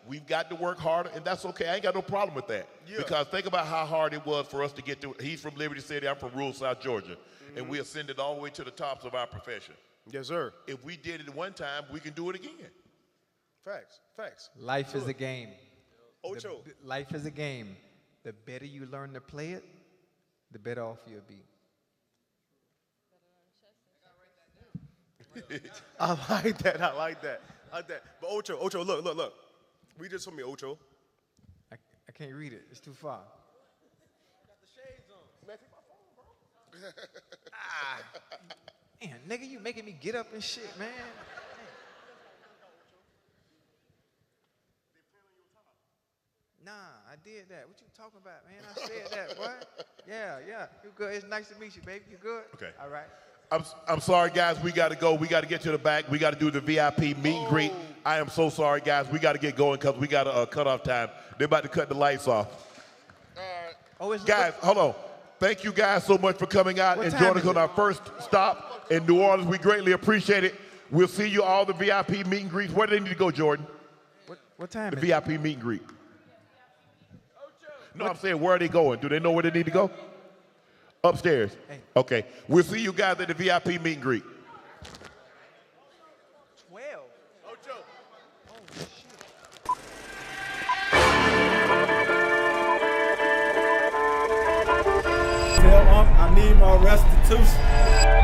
we've got to work harder, and that's okay. I ain't got no problem with that. Yeah. Because think about how hard it was for us to get to. He's from Liberty City. I'm from rural South Georgia, and we ascended all the way to the tops of our profession. Yes, sir. If we did it one time, we can do it again. Facts. Life is a game. Ocho. Life is a game. The better you learn to play it, the better off you'll be. I like that. But Ocho, look. Read this for me, Ocho. I can't read it. It's too far. Man, take my phone, bro. Man, nigga, you making me get up and shit, man. Nah, I did that. What you talking about, man? I said that, boy. Yeah. You good? It's nice to meet you, baby. You good? Okay. All right. I'm sorry, guys. We got to go. We got to get to the back. We got to do the VIP meet and greet. I am so sorry, guys. We got to get going because we got a cutoff time. They're about to cut the lights off. Guys, hold on. Thank you guys so much for coming out and joining us on our first stop in New Orleans. We greatly appreciate it. We'll see you all the VIP meet and greets. Where do they need to go, Jordan? What time? The VIP meet and greet. No, I'm saying, where are they going? Do they know where they need to go? Upstairs. Hey. Okay. We'll see you guys at the VIP meet and greet. 12. Ocho. Oh, shit. Tell Unc I need my restitution.